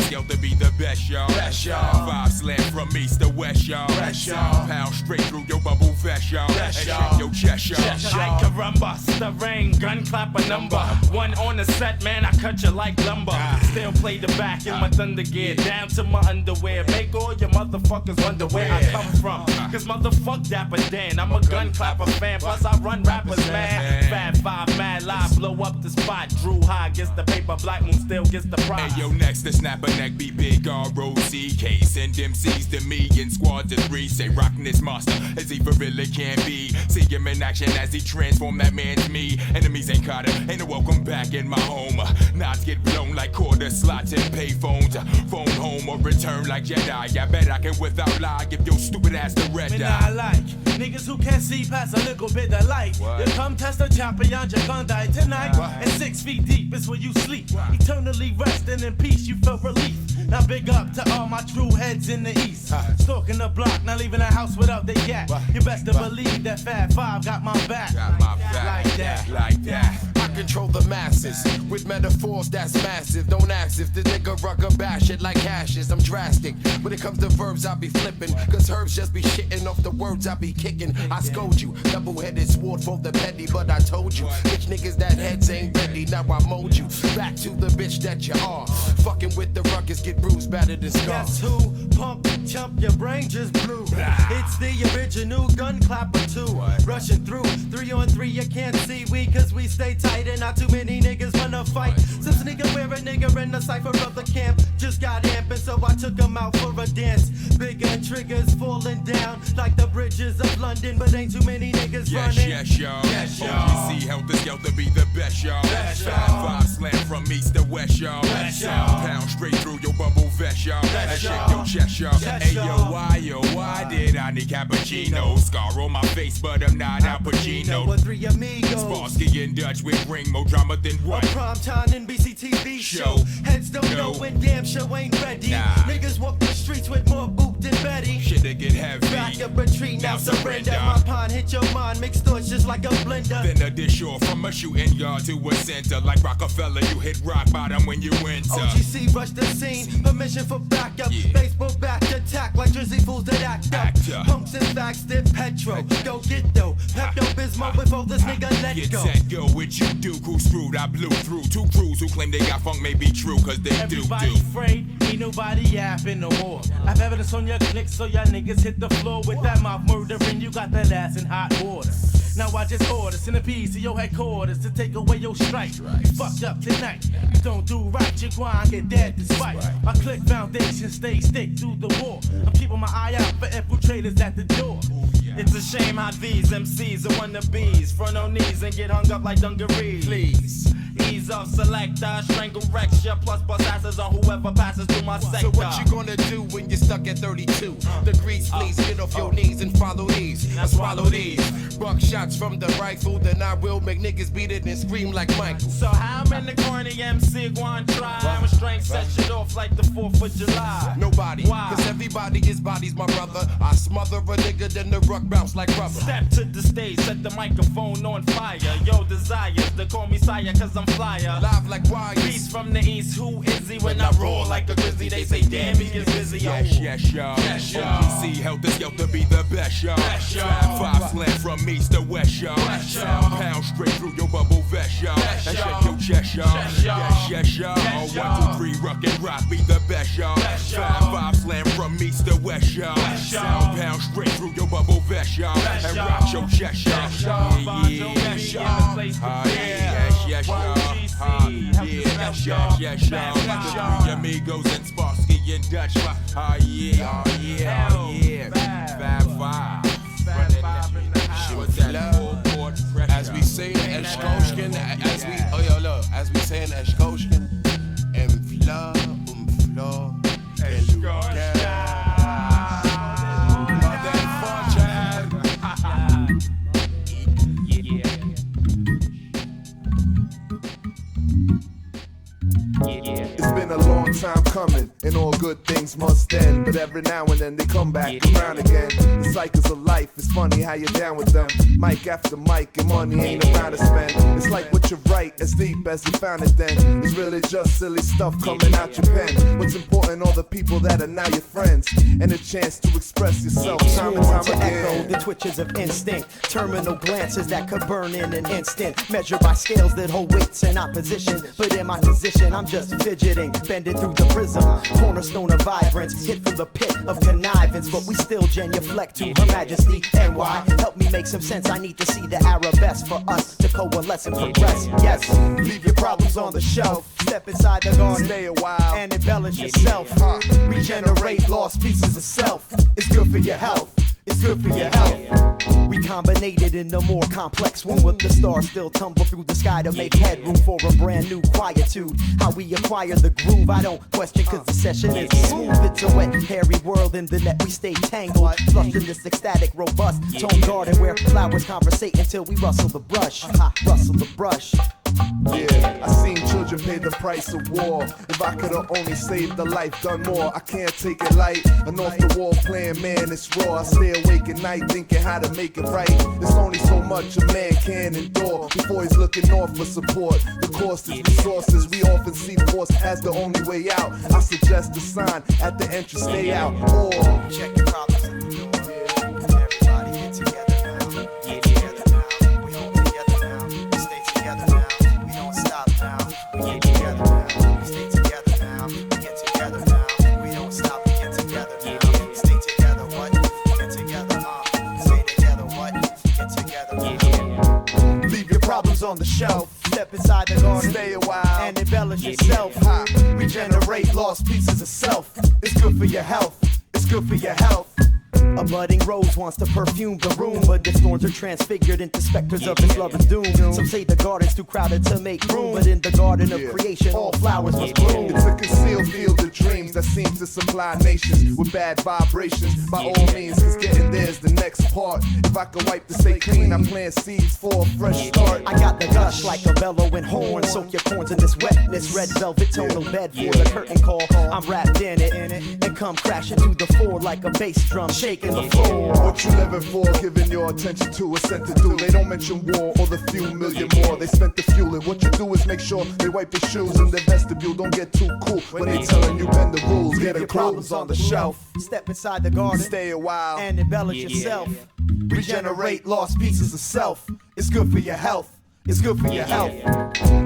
Speaker 14: Skelter be the best, y'all. Five slam from east to west, y'all. Pound straight through your bubble vest, y'all. And shake your chest, y'all.
Speaker 17: Like caramba, the rain, gun clap a number. One on the set, man, I cut you like lumber. Still play the back in my thunder gear, down to my underwear. Make all your motherfuckers wonder where I come from. Cause motherfuck Dapper Dan, I'm a gun clapper fan. Plus I run rappers mad. Fat Five, mad live, blow up the spot. Drew High gets the paper, Black Moon still gets the prize.
Speaker 14: Hey yo, next to snap a neck, be big R-O-C-K. Send MCs to me in squads of three. Say rockin' this monster as he for really can be. See him in action as he transform that man's me. Enemies ain't caught him, ain't a welcome back in my home. Knots get blown like quarter slots and pay phones. Phone home or return like Jedi. I bet I can without lie give your stupid ass the red
Speaker 9: Man,
Speaker 14: eye.
Speaker 9: I like niggas who can't see past a little bit of light.
Speaker 14: What?
Speaker 9: You come test a champion, you're gonna die tonight. And 6 feet deep is where you sleep. Eternally resting in peace, you feel relief. Now big up to all my true heads in the east. Stalking the block, not leaving the house without the gat. You best to believe that Fat Five got my back. Like that.
Speaker 14: Like that.
Speaker 18: I control the masses with metaphors that's massive. Don't ask if the nigga rugger bash it like ashes. I'm drastic. When it comes to verbs, I be flipping. Cause herbs just be shitting off the words I be kicking. I scold you. Double-headed sword for the petty, but I told you. Bitch niggas that heads ain't ready. Now I mold you. Back to the bitch that you are. Fucking with the ruckus, get bruised, battered and scarred.
Speaker 9: Guess who? Pump, chump, your brain just blew. It's the original gun clapper too. Rushing through 3 on 3, you can't see we cause we stay tight and not too many niggas wanna fight. Since nigga wear a nigga in the cipher of the camp just got amping, so I took him out for a dance. Bigger triggers falling down like the bridges of London, but ain't too many niggas running.
Speaker 14: Yes, y'all. OGC Helter Skelter be the best, y'all. Five slam from east to west, y'all. Pound straight through your bubble vest, y'all. And shake your chest, y'all. Hey, why did I need cappuccino? Scar on my face, but I'm not Al Pacino.
Speaker 9: With 3 amigos.
Speaker 14: Sparsky and Dutch with ring more drama than what?
Speaker 9: A primetime NBC TV show. Heads don't know when damn show ain't ready. Niggas walk the streets with more boot than Betty.
Speaker 14: Shit, they get heavy.
Speaker 9: Back up, retreat, now surrender. My pond hit your mind, mixed thoughts just like a blender.
Speaker 14: Then a dish or from a shooting yard to a center. Like Rockefeller, you hit rock bottom when you enter.
Speaker 9: OGC rush the scene, permission for backup. Baseball back attack like Drizzy fools that act up. Punks and facts, dip Petro. Go get though. Pepto-Bismol before this nigga let
Speaker 14: get
Speaker 9: go.
Speaker 14: Set, go, what you do, crew screwed. I blew through 2 crews who claim they got funk may be true, cause they
Speaker 9: Everybody afraid, ain't nobody yapping no more. I've evidence on your click, so y'all niggas hit the floor with that mouth murdering. You got that ass in hot water. Now I just order centipedes to your headquarters to take away your strike. You fucked up tonight. You don't do right, you gwine get dead despite. My click foundation stay stick through the war. I'm keeping my eye out for infiltrators at the door.
Speaker 17: It's a shame how these MCs are wannabes. Front on knees and get hung up like dungarees. Please, ease off selector, strangle Rexia, plus bust asses on whoever passes through my sector.
Speaker 18: So what you gonna do when you're stuck at 32 degrees? Please get off your knees and follow these. And swallow these. Buck shots from the rifle, then I will make niggas beat it and scream like Michael.
Speaker 17: So how many corny MC go on try? My strength set shit off like the 4th of July.
Speaker 18: Nobody,
Speaker 17: Why?
Speaker 18: cause everybody is bodies, my brother. I smother a nigga, then the ruck bounce like rubber.
Speaker 17: Step to the stage, set the microphone on fire. Yo, desires to call me sire, cause I'm flyer.
Speaker 18: Live like wires.
Speaker 17: Beast from the east, who is he? When I roar like a grizzly, they say, damn, he is busy.
Speaker 14: Yes, y'all. OGC Helter Skelter be the best, y'all. Five slam from east to west, y'all. Pound straight through your bubble vest, y'all. And shake your chest, y'all. Yes, y'all. 1, 2, 3, rock and rock be the best, y'all. Five slam from east to west, y'all. Pound straight through your bubble vest, y'all. And rock your chest, y'all. Yes, y'all. Yes, y'all. The 3 amigos and Sparsky and Dutch. Yeah. Fab Five.
Speaker 18: As we say in Eschkoshkin, as we say in Eschkoshkin, Fla,
Speaker 20: It's been a long time
Speaker 7: coming, and all good things must end. But every now and then they come back around again. The cycles of life, it's funny how you're down with them. Mic after mic, and money ain't around to spend. It's like what you write, as deep as you found it then. It's really just silly stuff coming out your pen. What's important, all the people that are now your friends, and a chance to express yourself time and time
Speaker 6: to
Speaker 7: again.
Speaker 6: echo the twitches of instinct, terminal glances that could burn in an instant, measured by scales that hold weights in opposition. But in my position, I'm just fidgeting, bending through the prism, cornerstone of vibrance, hit from the pit of connivance. But we still genuflect to Her Majesty. And why? Help me make some sense. I need to see the arabesque for us to coalesce and progress. Yes, leave your problems on the shelf. Step inside the garden,
Speaker 7: stay a while,
Speaker 6: and embellish yourself. Regenerate lost pieces of self. It's good for your health. It's good for your health. Recombinated in a more complex womb, with the stars still tumble through the sky to make headroom for a brand new quietude. How we acquire the groove, I don't question, cause the session is smooth. It's a wet, hairy world in the net we stay tangled, flushed in this ecstatic, robust tone garden where flowers conversate until we rustle the brush. Rustle the brush.
Speaker 7: Yeah, I seen children pay the price of war. If I could've only saved a life, done more. I can't take it light. And off the wall playing, man, it's raw. I stay awake at night thinking how to make it right. There's only so much a man can endure before he's looking off for support. The cost is resources. We often see force as the only way out. I suggest a sign at the entrance, stay out. Or
Speaker 6: check your problems at the door. Everybody get together now. Get together now. We hold together now. We stay together now. We don't stop now. We get together now. We stay together now. We get together now. We don't stop. We get together now. We stay together. What? Get together. Stay together. What? Get together. Leave your problems on the shelf. Step inside the garden,
Speaker 7: stay a while,
Speaker 6: and embellish yourself. Regenerate lost pieces of self. It's good for your health. It's good for your health. A budding rose wants to perfume the room, but its thorns are transfigured into specters of its lover's doom. Some say the garden's too crowded to make room, but in the garden of creation, all flowers must bloom.
Speaker 7: It's a concealed field of dreams that seems to supply nations with bad vibrations. By all means, cause getting there's the next part. If I could wipe the slate clean, I plant seeds for a fresh start.
Speaker 6: I got the gush like a bellowing horn. Soak your corns in this wetness. Red velvet tonal bed for the curtain call. I'm wrapped in it, and come crashing to the floor like a bass drum shaking the floor.
Speaker 7: What you living for, giving your attention to is sent to do. They don't mention war or the few million more they spent to fuel it. What you do is make sure they wipe their shoes in the vestibule. Don't get too cool when they telling you bend the rules. Get your problems on the shelf.
Speaker 6: Step inside the garden,
Speaker 7: stay a while,
Speaker 6: and embellish yourself. Regenerate lost pieces of self. It's good for your health. It's good for your health.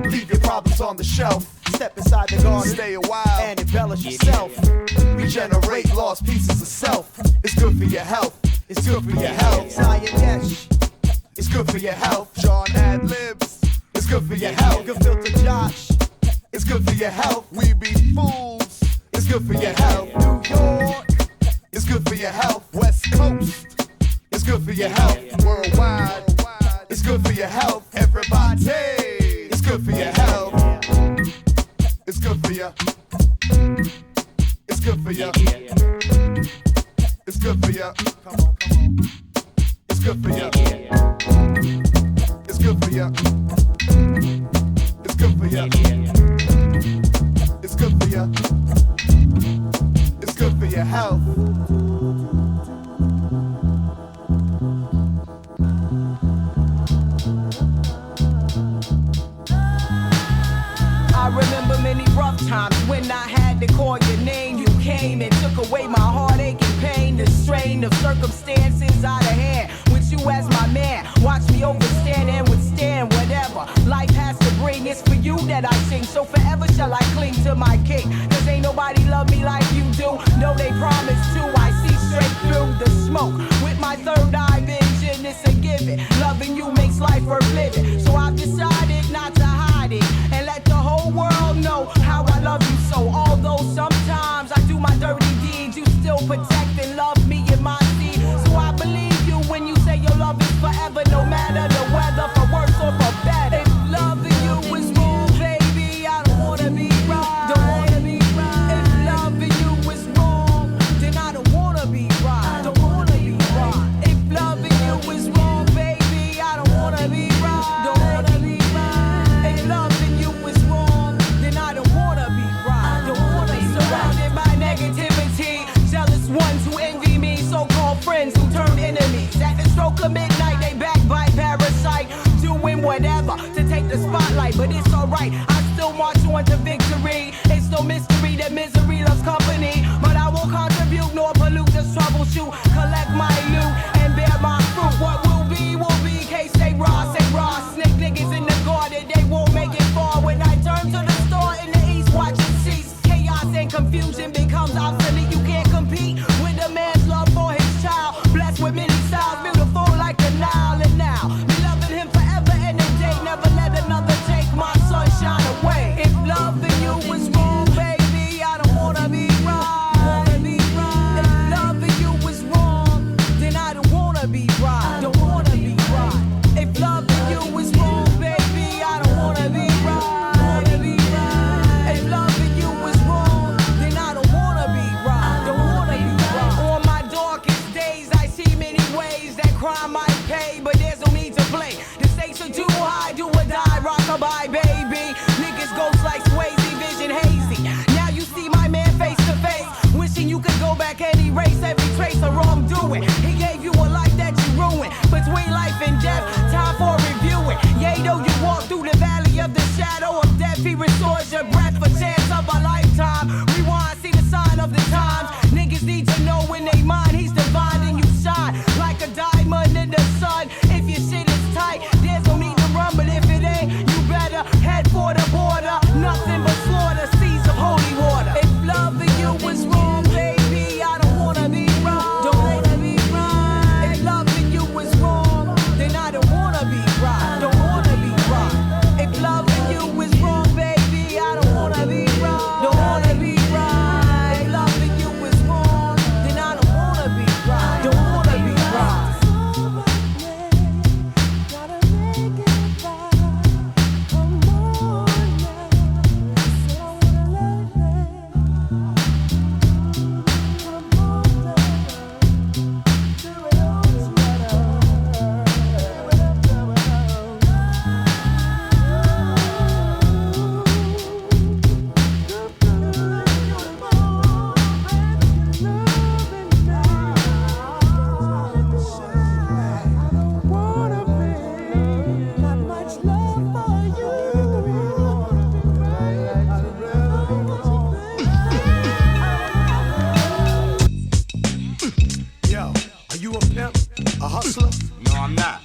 Speaker 6: Leave your problems on the shelf. Step inside the garden,
Speaker 7: stay a while,
Speaker 6: and embellish yourself. Regenerate lost pieces of self. It's good for your health. It's good for your health. It's good for your health.
Speaker 7: John ad-libs.
Speaker 6: It's good for your health. Good filter Josh. It's good for your health.
Speaker 7: We be fools.
Speaker 6: It's good for your health. New York. It's good for your health.
Speaker 7: West Coast.
Speaker 6: It's good for your health.
Speaker 7: Worldwide.
Speaker 6: It's good for your health.
Speaker 7: Everybody.
Speaker 6: It's good for your health.
Speaker 7: It's good for you. It's good for you. It's good for you.
Speaker 6: Come on.
Speaker 7: It's good for you. It's good for you. It's good for you. It's good for you. It's good for your health.
Speaker 19: I remember many rough times when I had to call your name. You came and took away my heartache and pain. The strain of circumstances out of hand. With you as my man, watch me overstand and withstand whatever life has to bring. It's for you that I sing, so forever shall I cling to my king. Cause ain't nobody love me like you do. No, they promise to. I see straight through the smoke. With my third eye vision, it's a given. Loving you makes life worth living. So I've decided not to hide it and let the whole world know how I love you so. Although sometimes I do my dirty deeds, you still protect and love me in my seed. So I believe you when you say your love is forever, no matter the weather, for worse or for better. If loving you is wrong, baby, I don't wanna be right. Don't wanna be right. If loving you is wrong, then I don't wanna be right. Don't wanna be right. If loving you is wrong, baby, I don't wanna be right. Don't wanna be right. If loving you is wrong, then I don't wanna be right. Don't wanna be right. alright. I still march on to victory. It's no mystery that misery loves company. But I won't contribute nor pollute, just troubleshoot. Collect my loot and bear my fruit. What will be, case say raw, say raw. Snake niggas in the garden, they won't make it far. When I turn to the store in the east, watch it cease. Chaos and confusion becomes obsolete. You can't compete with a man's love for his child. Blessed with many styles, beautiful like the Nile. And now, be loving him forever and a day. Never let another take my sunshine away. If loving you was wrong, baby, I don't wanna be right. If loving you was wrong, then I don't wanna be right. Don't wanna be right. If loving you was wrong, baby, I don't wanna be right. If loving you was wrong, then I don't wanna be right. Don't wanna be right. On my darkest days, I see many ways that crime might pay, but there's no need to play. The stakes are too high, do or die, rockabye, baby. Niggas ghost like Swayze, vision hazy. Now you see my man face to face, wishing you could go back and erase every trace of wrongdoing. He gave you a life that you ruined. Between life and death, time for reviewing. Yea, though you walk through the valley of the shadow of death, he restores your breath for chance of a lifetime. Rewind, see the sign of the times. Niggas need to know when they mind he's divine and you shine like a diamond in the sun. If your shit is tight, there's no need to run, but if it ain't, you better head for the border. Nothing but slaughter, seas of holy water. If loving you was wrong, baby, I don't wanna be right. Don't wanna be right. If loving you was wrong, then I don't wanna be right. Don't wanna be right. If loving you was wrong, baby, I don't wanna be right. Don't wanna be right. If loving you was wrong, then I don't wanna be right. Don't wanna be right.
Speaker 8: Yo, are you a pimp? A hustler?
Speaker 11: No, I'm not.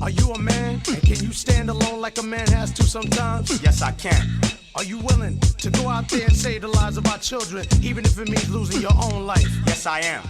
Speaker 8: Are you a man? And can you stand alone like a man has to sometimes?
Speaker 11: Yes, I can.
Speaker 8: Are you willing to go out there and save the lives of our children, even if it means losing your own life?
Speaker 11: Yes, I am.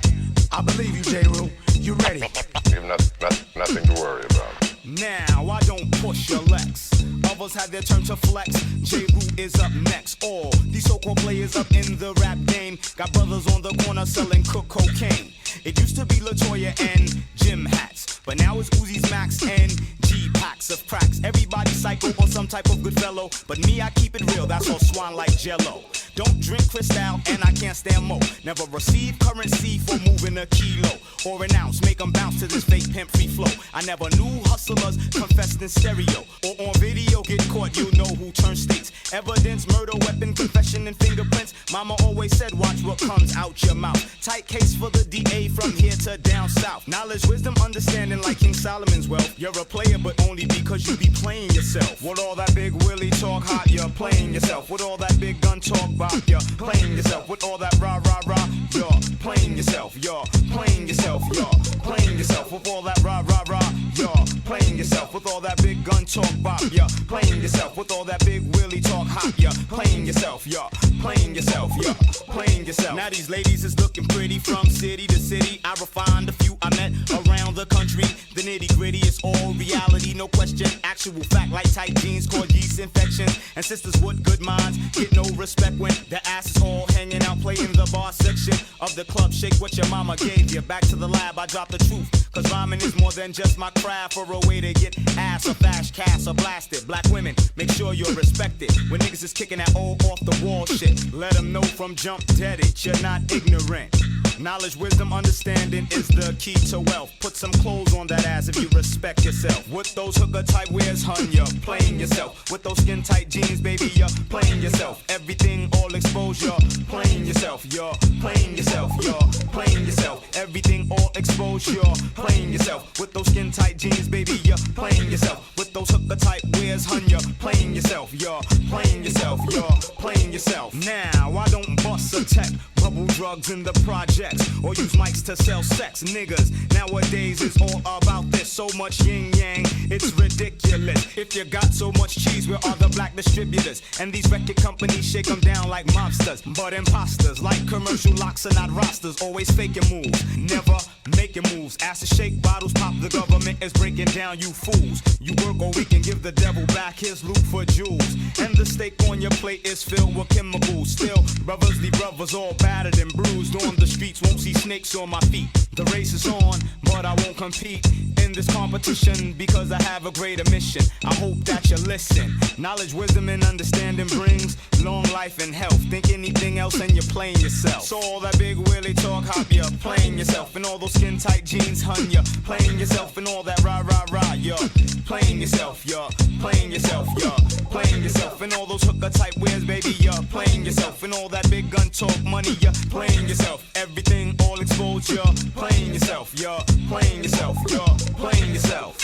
Speaker 8: I believe you, J-Roo. You ready?
Speaker 3: You have nothing to worry about.
Speaker 10: Now, I don't push your Lex. Others have their turn to flex. J-Roo is up next. All these so-called players up in the rap game got brothers on the corner selling cocaine. It used to be LaToya and Jim hats, but now it's Uzi's Max and G-packs of cracks. Everybody psycho or some type of good fellow, but me, I keep it real. That's all swan like Jello. Don't drink Cristal and I can't stand mo. Never receive currency for moving a kilo or an ounce. Make them bounce to this fake pimp free flow. I never knew hustlers confessed in stereo or on video. Get caught, you know who turns states. Evidence, murder, weapon, confession, and fingerprints. Mama always said, watch what comes out your mouth. Tight case for the DA from here to down south. Knowledge, wisdom, understanding like King Solomon's wealth. You're a player, but only because you be playing yourself. With all that big Willie talk hot, you're playing yourself. With all that big gun talk bop, you're playing yourself. With all that rah rah rah, you're playing yourself. You're playing yourself. You're playing yourself. With all that rah rah rah, you're playing yourself. With all that big gun talk bop, you're playing yourself. With all that big Willie talk hot, you're playing yourself. You're playing yourself. You're playing yourself. Now these ladies is looking pretty from city to city. I refined a few I met around the country. The nitty gritty is all reality, no question. Actual fact like tight jeans cause yeast infections. And sisters with good minds get no respect when the ass is all hanging out playing the bar section of the club. Shake what your mama gave you. Back to the lab, I drop the truth. Cause rhyming is more than just my craft or a way to get ass or flash, cast or blasted. Black women, make sure you're respected. When niggas is kicking that old off the wall shit, let them know from jump dead it, you're not ignorant. Knowledge, wisdom, understanding is the key to wealth. Put some clothes on that ass if you respect yourself. With those hooker type wears, hun, you're playing yourself. With those skin tight jeans, baby, you're playing yourself. Everything all exposed, you're playing yourself. You're playing yourself. You're playing yourself. Everything all exposed, you're playing yourself. With those skin tight jeans, baby, you're playing yourself. With those hooker type wears, where's Hunya? Playing yourself, you're playing yourself, you're playing yourself. Now, I don't bust a tech, bubble drugs in the projects, or use mics to sell sex. Niggas, nowadays it's all about this. So much yin-yang, it's ridiculous. If you got so much cheese, where are the black distributors? And these record companies shake them down like mobsters. But imposters, like commercial locks are not rosters. Always faking moves, never making moves. Ask to shake bottles, pop, the government is breaking down, you fools. You work or we can give the devil back his loot for jewels. And the steak on your plate is filled with chemicals. Still, brothers, the brothers all battered and bruised on the streets. Won't see snakes on my feet. The race is on, but I won't compete in this competition because I have a greater mission. I hope that you listen. Knowledge, wisdom, and understanding brings long life and health. Think anything else and you're playing yourself. So all that big willy talk, hop, you're playing yourself. And all those skin tight jeans, hun, you're playing yourself. And all that rah rah rah, you're playing yourself, you're playing yourself, you're playing yourself. And all those hooker type wears, baby, you're playing yourself. And all that big gun talk money, you're playing yourself. Everything all exposed, you're playing yourself, you're playing yourself, you're playing yourself.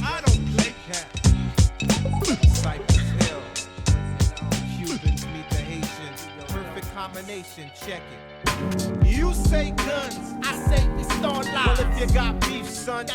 Speaker 23: I don't play cat. Cypress Hill. Cubans meet the Haitians. Perfect combination, check it. You say guns, I say pistola. Well, if you got beef, son,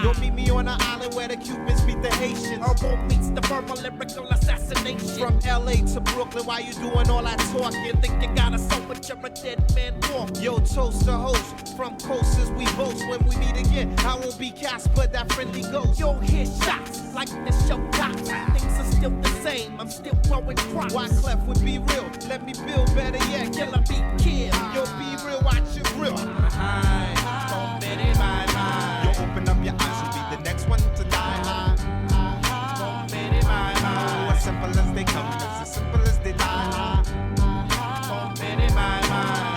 Speaker 23: you'll meet me on the island where the Cubans meet the Haitians. Herbal meets the verbal lyrical assassination. From LA to Brooklyn, why you doing all that talking? Think you got a soul, but you're a dead man walk. Yo, toast to host. From coasters we boast. When we meet again, I won't be Casper, that friendly ghost. Yo, hear shots like the show cops. Things are still the same, I'm still growing crops. Why Clef would be real? Let me build better yet. Killer beat kill. Yo, be real, watch your grill. Yo, open up your eyes, you'll be the next one to die. As simple as they come, as simple as they die.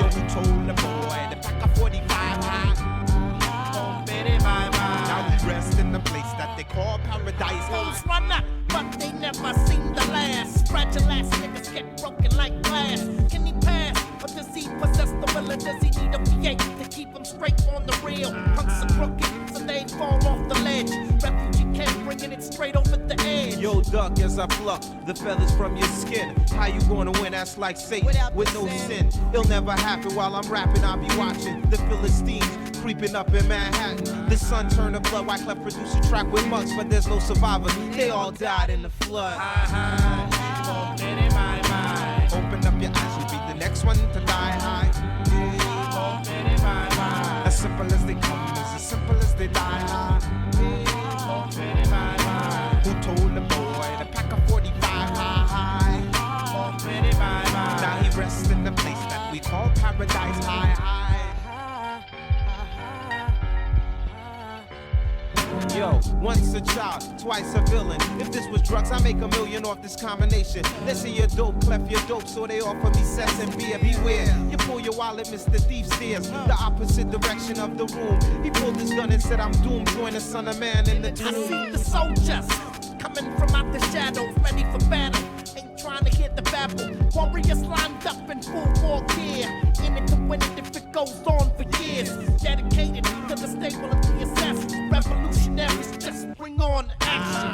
Speaker 23: Yo, who told the boy to pack a 45 high? Now we rest in the place that they call paradise. Fools run up, but they never seem to last. Fragile ass niggas get broken like glass. Can he pass? Or does he possess the will, or does he need a V8 to keep him straight on the rail? Punks are crooked, so they fall off the ledge. Refugee camp bringing it straight over the edge. Yo, duck, as I pluck the feathers from your skin. How you gonna win? That's like Satan with no sin. It'll never happen while I'm rapping. I'll be watching the Philistines creeping up in Manhattan. The sun turned to blood. Wyclef produced a track with mugs, but there's no survivors. They all died in the flood. Open up your eyes, you'll be the next one to die high. As simple as they come, as simple as they die high. Who told the boy to pack a 45 high? Now he rests in the place that we call paradise high. Yo, once a child, twice a villain. If this was drugs, I make $1 million off this combination. Let's see your dope, Clef your dope, so they offer me sex and beer. Beware, you pull your wallet, Mr. Thief stares the opposite direction of the room. He pulled his gun and said, I'm doomed. Join the son of man in the tomb. I see the soldiers coming from out the shadows, ready for battle. Ain't trying to hear the babble. Warriors lined up in full war gear. In it to win it if it goes on for years. Dedicated to the stable of the assassins. Revolutionaries, just bring on action.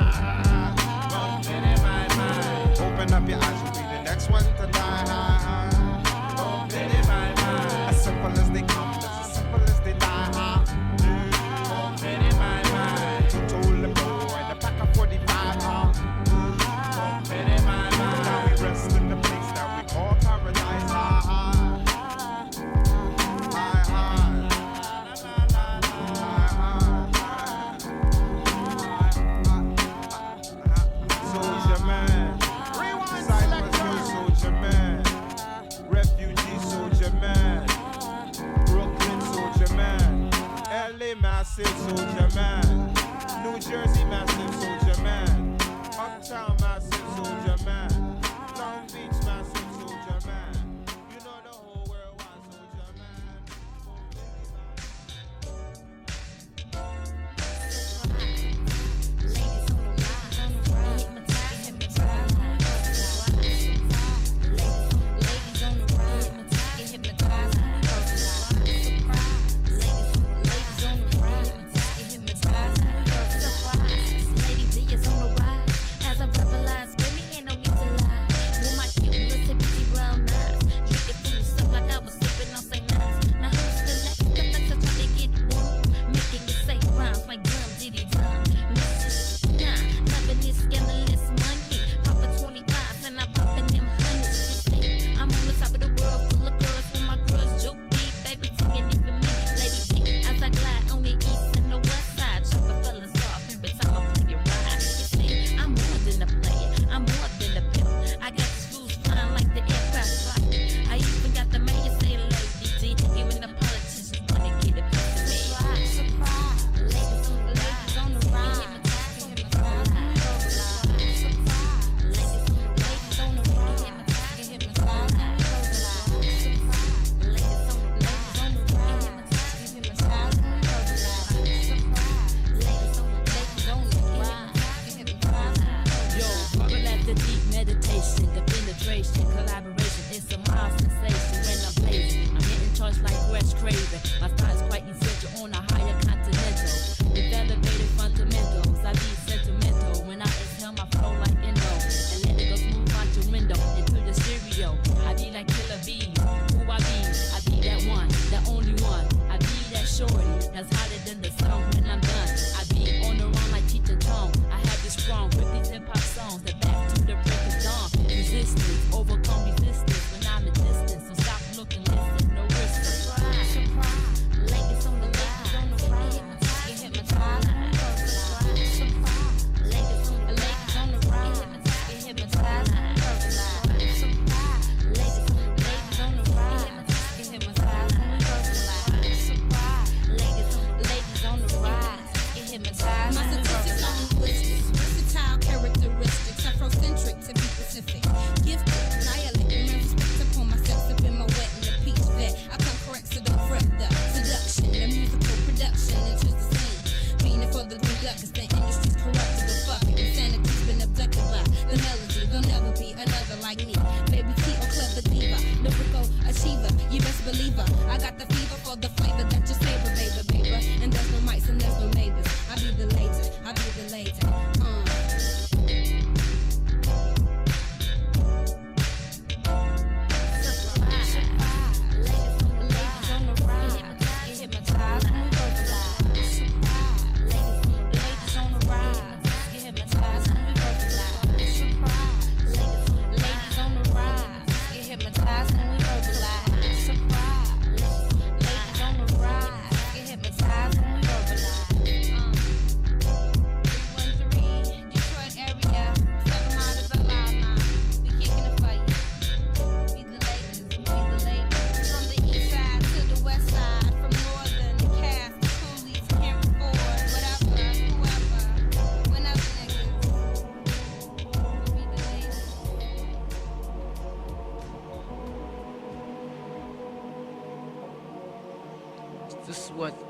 Speaker 23: Open up your eyes, you'll be the next one to die. As simple as they come, as simple as they die. Who told the boy to pack a 45 Now we rest in the place that we call paradise high. Soldier man, Cypress Hill soldier man, refugee soldier man, Brooklyn soldier man, LA massive soldier man, New Jersey massive soldier man, Uptown massive soldier man, Long Beach massive soldier man. You know the whole world wants soldier man.
Speaker 20: craving. My style is quite essential on a higher continental. With elevated fundamentals, I be sentimental. When I exhale, my flow like endo. And let it go smooth out your window into your stereo. I be like killer bees. Who I be that one, the only one. I be that shorty that's hotter than the sun when I'm done. I be on the run like teacher tongue. I have it strong with these hip hop songs that back to the break of dawn. Resistance, overcome resistance when I'm in distance. So stop looking, listen, no risk. Surprise, surprise, ladies on the ladies on the ride. Get hypnotized, surprise, ladies on the ladies on the ride. Get hypnotized, surprise, ladies on the ladies on the ride. Get hypnotized, surprise, ladies on the ride. Get hypnotized.
Speaker 21: My statistics are linguistics, versatile characteristics, Afrocentric to be specific. Gifted, dialect, and respect upon myself, sipping my wet in the peach vet. I come correct, so don't fret the seduction, the musical production, it's just the same. Meaning for the good luck, cause the industry's corruptible. Fuck it, insanity's been abducted by the melody. There'll never be another like me. Baby T or clever diva, lyrical achiever, you best believer. I got the fever for the flavor that you savor, baby. And there's no mics and there's no neighbors. I be the later, I be the later.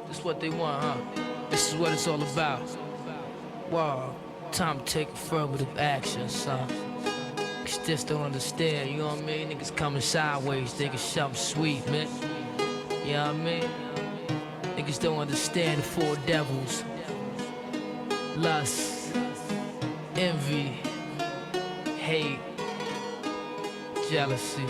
Speaker 22: This what they want, huh? This is what it's all about. Wow, time to take affirmative action, son. Cause just don't understand, you know what I mean? Niggas coming sideways, thinking something sweet, man. You know what I mean? Niggas don't understand the four devils. Lust, envy, hate, jealousy.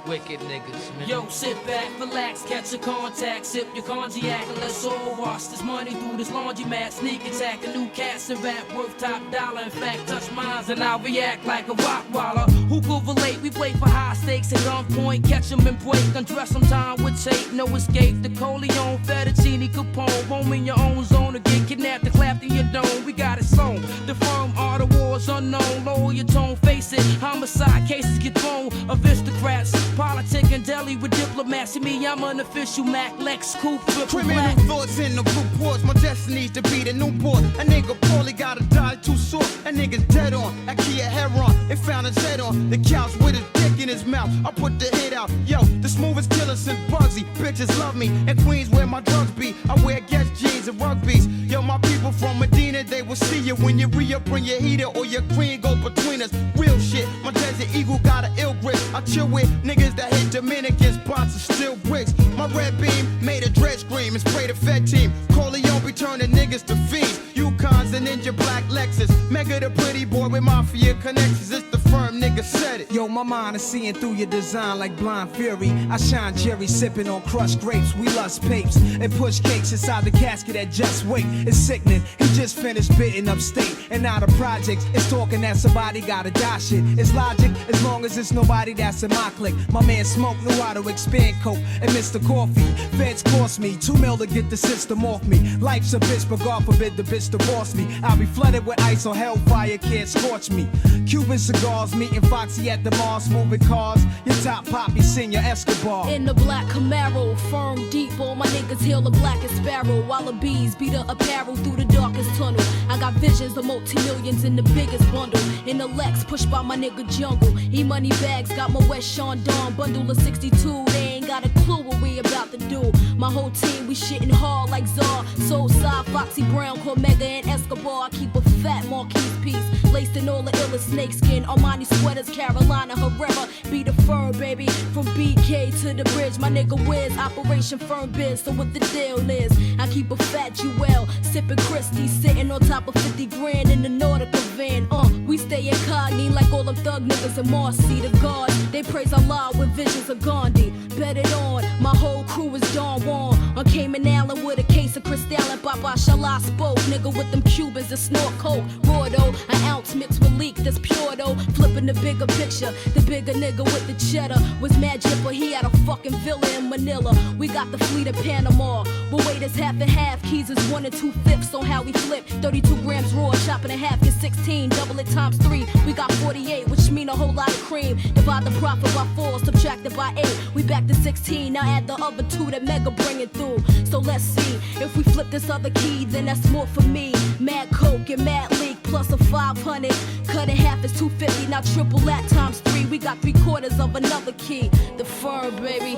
Speaker 22: Wicked niggas, man.
Speaker 24: Yo, sit back, relax, catch a contact, sip your cognac, and let's all wash this money through this laundromat. Sneak attack, a new cats and rap worth top dollar. In fact, touch mines and I'll react like a rock waller. Who could relate? We play for high stakes at gunpoint, catch them and break. Undress some time with tape, no escape. The Coleon, Fettuccine, Capone, roam in your own zone or get kidnapped and clapped in your dome. We got it sewn. The firm are the wars unknown. Lower your tone, face it. Homicide cases get thrown. Aristocrats. Politic and deli with diplomats. To me, I'm an official Mac Lex Coupe.
Speaker 25: Criminal thoughts in the reports. My destiny's to be the Newport. A nigga poorly gotta die too short. A nigga's dead on. I Kia Heron and found his head on the couch with his dick in his mouth. I put the hit out. Yo, the smoothest killer since Bugsy. Bitches love me. And Queens where my drugs be. I wear Guess jeans and rugbies. Yo, my people from Medina, they will see you when you re-up, bring your heater or your green go between us. Real shit. My Desert Eagle got an ill grip. I chill with niggas that hit Dominican spots and still bricks. My red beam made a dread scream and spray the Fed team. Corleone be turning niggas to fiends. Yukons and Ninja Black Lexus. Mega the pretty boy with mafia connections. It's the firm nigga said it.
Speaker 26: Yo, my mind is seeing through your design like blind fury. I shine Jerry sipping on crushed grapes. We lust papes and push cakes inside the casket at Just Wait. It's sickening. He just finished bidding upstate and out of projects. It's talking that somebody gotta die shit. It's logic as long as it's nobody that's in my clique. My man Smoke knew how to expand coke and Mr. Coffee. Feds cost me $2 million to get the system off me. Life's a bitch, but God forbid the bitch divorce me. I'll be flooded with ice or hellfire can't scorch me. Cuban cigars, meeting Foxy at the Mars, moving cars. Your top poppy, Senior Escobar.
Speaker 27: In the black Camaro, firm deep, all my niggas hail the blackest sparrow. While the bees beat the apparel through the darkest tunnel.
Speaker 20: I got visions of multi-millions in the biggest bundle. In the Lex, pushed by my nigga Jungle. E-money bags, got my West Sean Dawn bundle of 62. They ain't got a clue what we about to do. My whole team, we shitting hard like Czar. Soulside, Foxy Brown, Cormega, and Escobar. I keep a fat Marquise piece, laced in all the illest snakeskin. Armani sweaters, Carolina Herrera. Be the firm, baby. From BK to the bridge, my nigga Wiz. Operation Firm Biz, so what the deal is? I keep a fat Jewel, sipping Christie, sitting on top of 50 grand in the Nautica van. We stay incognito like all them thug niggas in Marcy. The guards, they praise Allah with visions of Gandhi. Bet it on, my whole crew is Don Juan. On Cayman Island with a case of Cristal and Baba Shala spoke. Nigga with them Cubans that snort coke. Raw though, an ounce mixed with leak that's pure though. Flipping the bigger picture, the bigger nigga with the cheddar was mad jipper. He had a fucking villa in Manila. We got the fleet of Panama. But wait, it's half and half. Keys is 1 2/5 on how we flip. 32 grams raw, chopping in half is 16. Double it times 3. We got 48, which mean a whole lot of cream. Divide the profit by 4, subtract it by 8. We back to 16. Now add the other 2 that Mega bringing through. So let's see if we flip this other key, then that's more for me. Mad Coke and Mad Leak plus a 500. Cut in half is 250. Now triple that times 3. We got 3/4 of another key. The Firm, baby.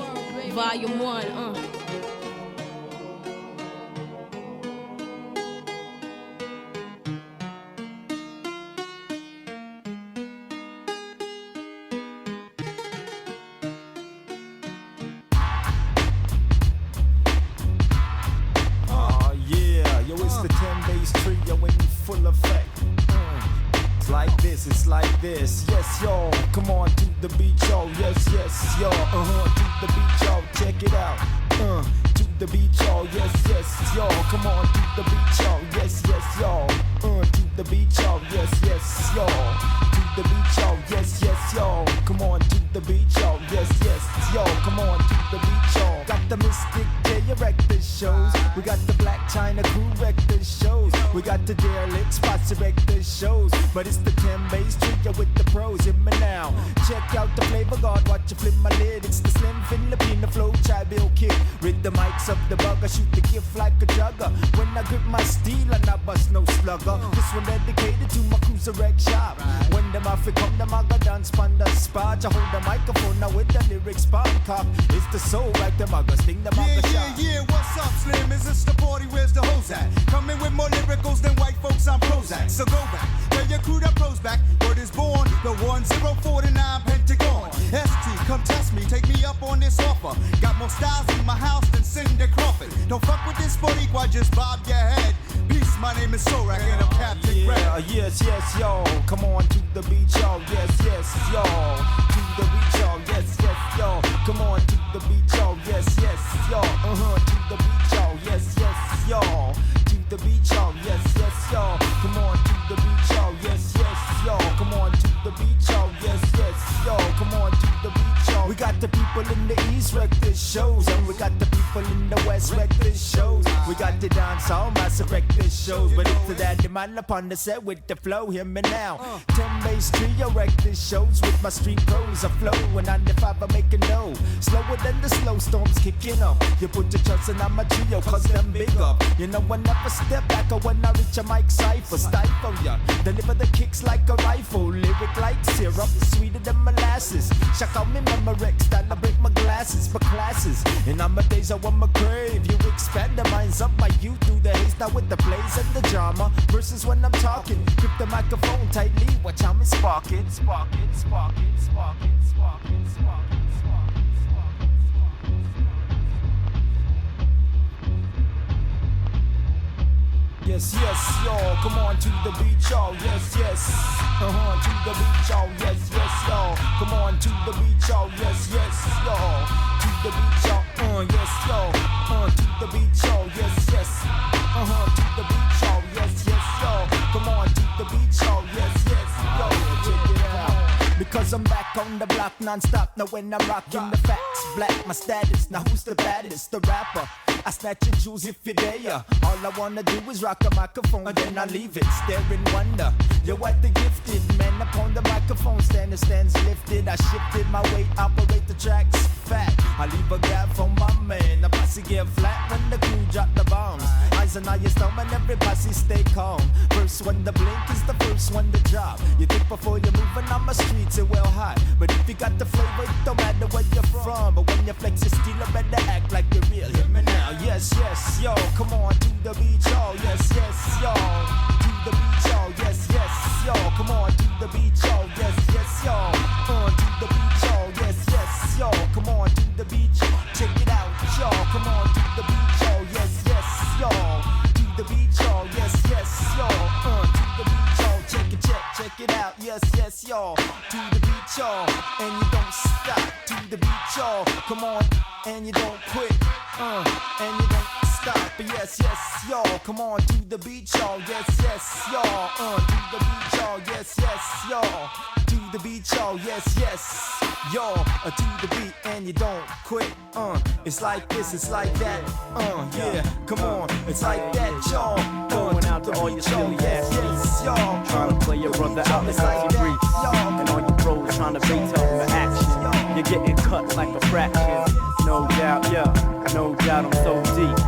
Speaker 20: Volume 1.
Speaker 4: It's like this, yes, yo. Come on to the beach, yo. Yes, yes, yo. To the beach, yo. Check it out. To the beach, yo. Yes, yes, yo. Come on to the beach, yo. Yes, yes, yo. To the beach, yo. Yes, yes, yo. To the beach, yo. Yes, yes, yo. Come on to the beach, yo. Yes, yes, yo. Come on to the beach, yo. Got the Mystic J Erector shows. We got the Black China Crew Rector shows. We got the Derelict Spots Erector shows. But it's the 10 bass trio with the pros in me now. Check out the flavor guard, watch you flip my lid. It's the Slim Filipino flow, Chai Bill Kid. Rid the mics up the bugger, shoot the gift like a jugger. When I grip my steel, I not bust no slugger. This one dedicated to my cruiser wreck shop. When the mafia come, the maga dance pan the spot. I hold the microphone now with the lyrics pop cop. It's the soul like the maga sting the maga shot.
Speaker 25: Yeah, what's up, Slim? Is this the party? Where's the hose at? Coming with more lyricals than white folks on Prozac. So go back, tell your crew that pros back. Word is born, the 1049 Pentagon. ST, come test me, take me up on this offer. Got more styles in my house than Cindy Crawford. Don't fuck with this Boricua, just bob your head. Peace, my name is Sorak and I'm Captain Red.
Speaker 4: Yes, yes, yo. Come on to the beach, yo. Yes, yes, yo. To the beach, yo. Yes, yes, yo. Come on to the beach, yo. Yes, yes, yo. To the beach, yo. Yes, yes, yo. To the beach, yo. Yes, yes, yo. Come on to the beach, yo. Yes, yes, yo. Come on to the beach, yo. Yes, yes, yo. Come on to the beach, yo. We got the people in the East wreck this shows, and we got the people in the West wreck this shows. We got the dancehall massive wreck this shows, but it's to that demand upon the set with the flow. Hear me now. 10 bass trio wreck this shows with my street pros. I flow and on the 5 I make a no. Slower than the slow storms kicking up. You put your trust in my trio, cause them big up. You know I never step back or when I reach a mic cipher. Stifle ya, deliver the kicks like a rifle. Lyric like syrup, sweeter than molasses. Check out me Memorex, that I break my glasses for classes. And on my days I want my crave. You expand the minds of my youth through the haze. Now with the plays and the drama. Versus when I'm talking, grip the microphone tightly. Watch how me spark it, spark it, spark it, spark it, spark it, spark it. Yes, yes, yo, come on to the beach, yo, yes, yes. To the beach, yo, yes, yes, yo. Come on to the beach, yo, yes, yes, yo. To the beach, yo, yes, yo. To the beach, yo, yes, yes. To the beach, yo, yes, yes, yo. Come on to the beach, yo, yes, yes, yo. Check it out. Because I'm back on the block non-stop. Now when I'm rocking the facts, black my status. Now who's the baddest? The rapper. I snatch your jewels if you're there. All I wanna do is rock a microphone and then I leave it, stare in wonder. You're what the gifted man upon the microphone, stands lifted. I shifted my weight, operate the tracks fat. I leave a gap for my man. The posse get flat when the crew drop the bombs. I bars and all your stone and everybody stay calm. First one to blink is the first one to drop. You think before you're moving on my streets, it well hot. But if you got the flavor, it don't matter where you're from. But when you flex your steel, I better act like you're real. Hear me now, yes, yes, yo. Come on to the beach, yo. Yes, yes, yo. To the beach, yo. Yes, yes, yo. Come on to the beach, yo. Yes, yes, yo. To the beach, yo. Yes, yes, yo. Come on to the beach. Check it out, yo. Come on to the beach, yo. Yes, yes, yo. To the beach, yo. Yes, yes, yo. To the beach, yo. Check it out. Yes, yes, yo. To the beach, yo. And you don't stop. To the beach, yo. Come on, and you don't quit. And you don't stop. Yes, yes, yo. Come on to the beach, yo. Yes, yes, yo. To the beach, yo. Yes, yes, yo. To the beach, yo. Yes, yes, yo. To the beat, and you don't quit. It's like this, it's like that. Yeah, come on. It's like that, yo.
Speaker 2: Going out to all your silly ass
Speaker 4: yes, yo.
Speaker 2: Trying to play your brother out as he breathes. And all you pros trying to bait up the action. You're getting cut like a fraction. No doubt, yeah. No doubt I'm so deep.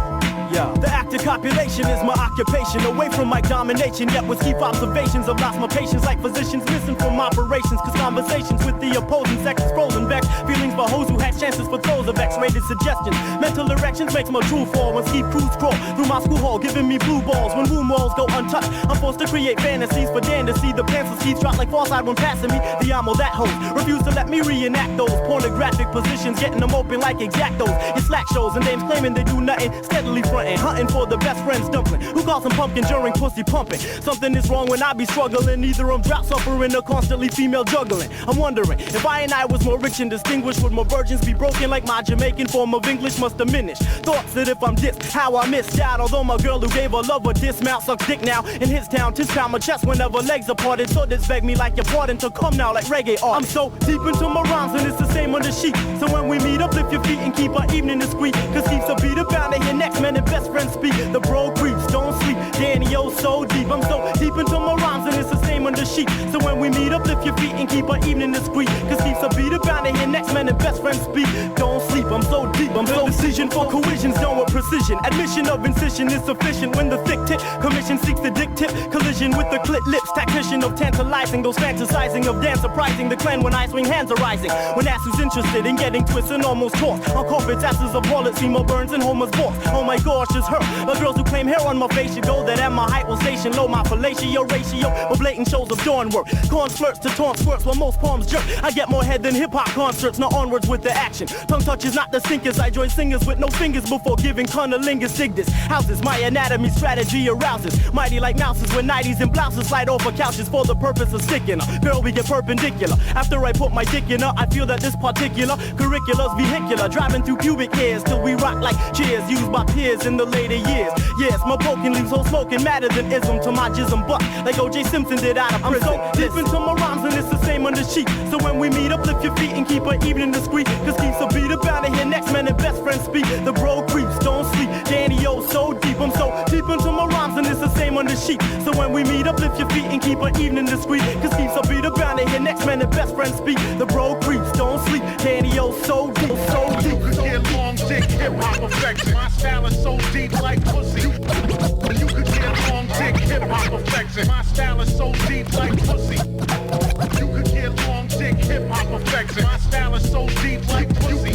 Speaker 2: Yeah.
Speaker 5: The act of copulation is my occupation. Away from my domination, yet with deep observations. I've lost my patience like physicians missing from operations. Cause conversations with the opposing sex is frozen back. Feelings for hoes who had chances for throws of X-rated suggestions. Mental erections makes my true fall when ski crews crawl through my school hall, giving me blue balls. When womb walls go untouched, I'm forced to create fantasies for Dan to see. The pencil skis drop like false eyed when passing me. The amo that hoes refuse to let me reenact those pornographic positions, getting them open like exactos. You slack shows and dames claiming they do nothing, steadily fronting, hunting for the best friend's dumpling. Who calls him pumpkin during pussy pumping? Something is wrong when I be struggling. Either I'm drought suffering or constantly female juggling. I'm wondering if I was more rich and distinguished, would my virgins be broken like my Jamaican form of English must diminish? Thoughts that if I'm dissed, how I missed out. Although my girl who gave her love a dismount sucks dick now in his town. Tis pound my chest whenever legs are parted. So this beg me like your pardon to come now like reggae art. I'm so deep into my rhymes and it's the same on the sheet. So when we meet up, lift your feet and keep our evening discreet. Cause keeps a beat about to hear next man and best friends speak. The bro creeps, don't sleep. Danny, oh so deep. I'm so deep into my rhymes and it's the same on the sheet. So when we meet up, lift your feet and keep our evening discreet. Cause keeps a beat about to hear next man and best friends speak. Don't sleep, I'm so deep. I'm so decision for cohesions done with precision. Admission of incision is sufficient when the thick tip commission seeks the dick tip. Collision with the clit lips. Tactician of tantalizing those fantasizing of dance surprising the clan when I swing hands are rising. When ass who's interested in getting twisted and almost tossed on corporate's asses of wallets, see more burns and Homer's boss. Oh my gosh, it's her. But girls who claim hair on my face should go that at my height will station low my fellatio ratio. But blatant shows of dawn work. Corn flirts to taunt squirts while most palms jerk. I get more head than hip hop concerts, now onwards with the action. Tongue touches not the sinkers. I join singers with no fingers before giving cunnilingus dig this. Houses, my anatomy strategy arouses. Mighty like mouses when 90s and blouses slide over couches for the purpose of sticking her. Girl, we get perpendicular. After I put my dick in her, I feel that this particular curricular's vehicular. Driving through pubic hairs till we rock like cheers used by peers in the later years. Yes, my poking leaves whole smoking madder than ism to my jism butt like O.J. Simpson did out of prison. I'm so deep into my rhymes and it's the same on the sheet. So when we meet up, lift your feet and keep our evening discreet. Cause keeps a beat about to hear next man and best friends speak. The bro creeps, don't sleep. Danny, oh so deep. I'm so deep into my rhymes and it's the same on the sheet. So when we meet up, lift your feet and keep our evening discreet. Cause keeps a beat about to hear next man and best friends speak. The bro creeps, don't sleep. Danny, oh so deep, so deep.
Speaker 12: You could get long dick hip hop affection. My style is so deep like pussy. You could get long dick hip hop affection. My style is so deep like pussy. You could get long dick hip hop affection. My style is so deep like pussy.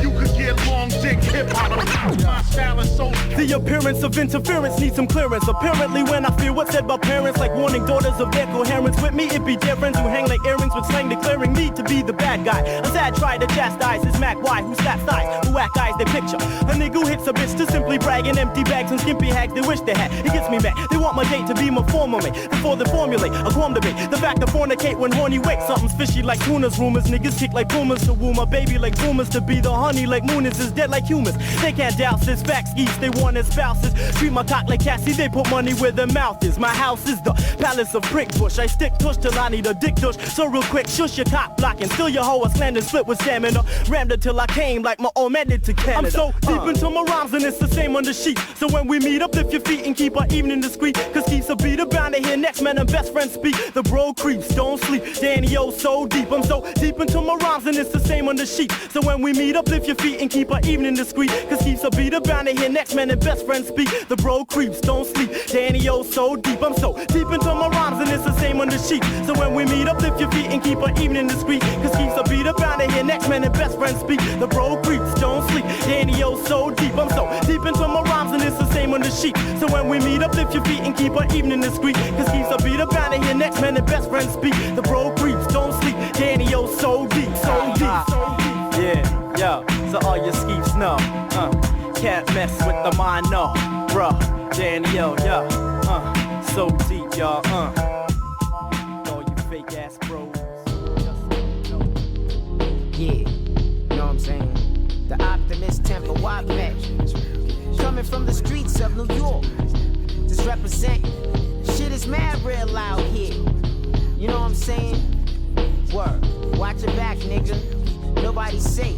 Speaker 12: You could get long dick hip hop affection. My style is so.
Speaker 5: The appearance of interference needs some clearance. Apparently when I fear what's said by parents, like warning daughters of their coherence. With me it be different who hang like earrings with slang declaring me to be the bad guy. A sad try to chastise is Mac Y who slaps thighs, who whack eyes they picture. A nigga who hits a bitch to simply bragging empty bags and skimpy hags they wish they had. It gets me mad. They want my date to be my former mate before they formulate a qualm debate. The fact of fornicate when horny wake. Something's fishy like tunas. Rumors niggas kick like boomers to woo my baby like boomers. To be the honey like mooners is dead like humans. They can't doubt this. Facts geese they want as spouses. Treat my cock like Cassie. They put money where their mouth is. My house is the palace of brick bush. I stick tush till I need a dick dush. So real quick shush your cock blocking. Still your hoe a slanted split with stamina. Rammed it till I came like my old man did to Canada. I'm so deep into my rhymes and it's the same on the sheet. So when we meet up, lift your feet and keep our evening discreet. Cause keeps a beat about to hear next man and best friends speak. The bro creeps, don't sleep. Danny, oh so deep. I'm so deep into my rhymes and it's the same on the sheet. So when we meet up, lift your feet and keep our evening discreet. Cause keeps a beat about to hear next man and and best friends speak. The bro creeps, don't sleep. Danny O so deep, I'm so deep into my rhymes and it's the same on the sheet. So when we meet up, lift your feet and keep our evening discreet. Cause keeps a beat up out of here. Next man and best friends speak. The bro creeps, don't sleep. Danny O so deep, I'm so deep into my rhymes and it's the same on the sheet. So when we meet up, lift your feet and keep our evening discreet. Cause keeps a beat up out of here. Next man and best friends speak. The bro creeps, don't sleep. Danny O so deep, so deep, so deep.
Speaker 2: Yeah, yo, so all your skeeps know. Can't mess with the mind, no, bruh. Daniel, yeah, so deep, y'all, all you fake ass bros.
Speaker 1: Yeah, you know what I'm saying? The optimist temper, why match? Coming from the streets of New York, just represent. Shit is mad real out here. You know what I'm saying? Word, watch your back, nigga. Nobody's safe.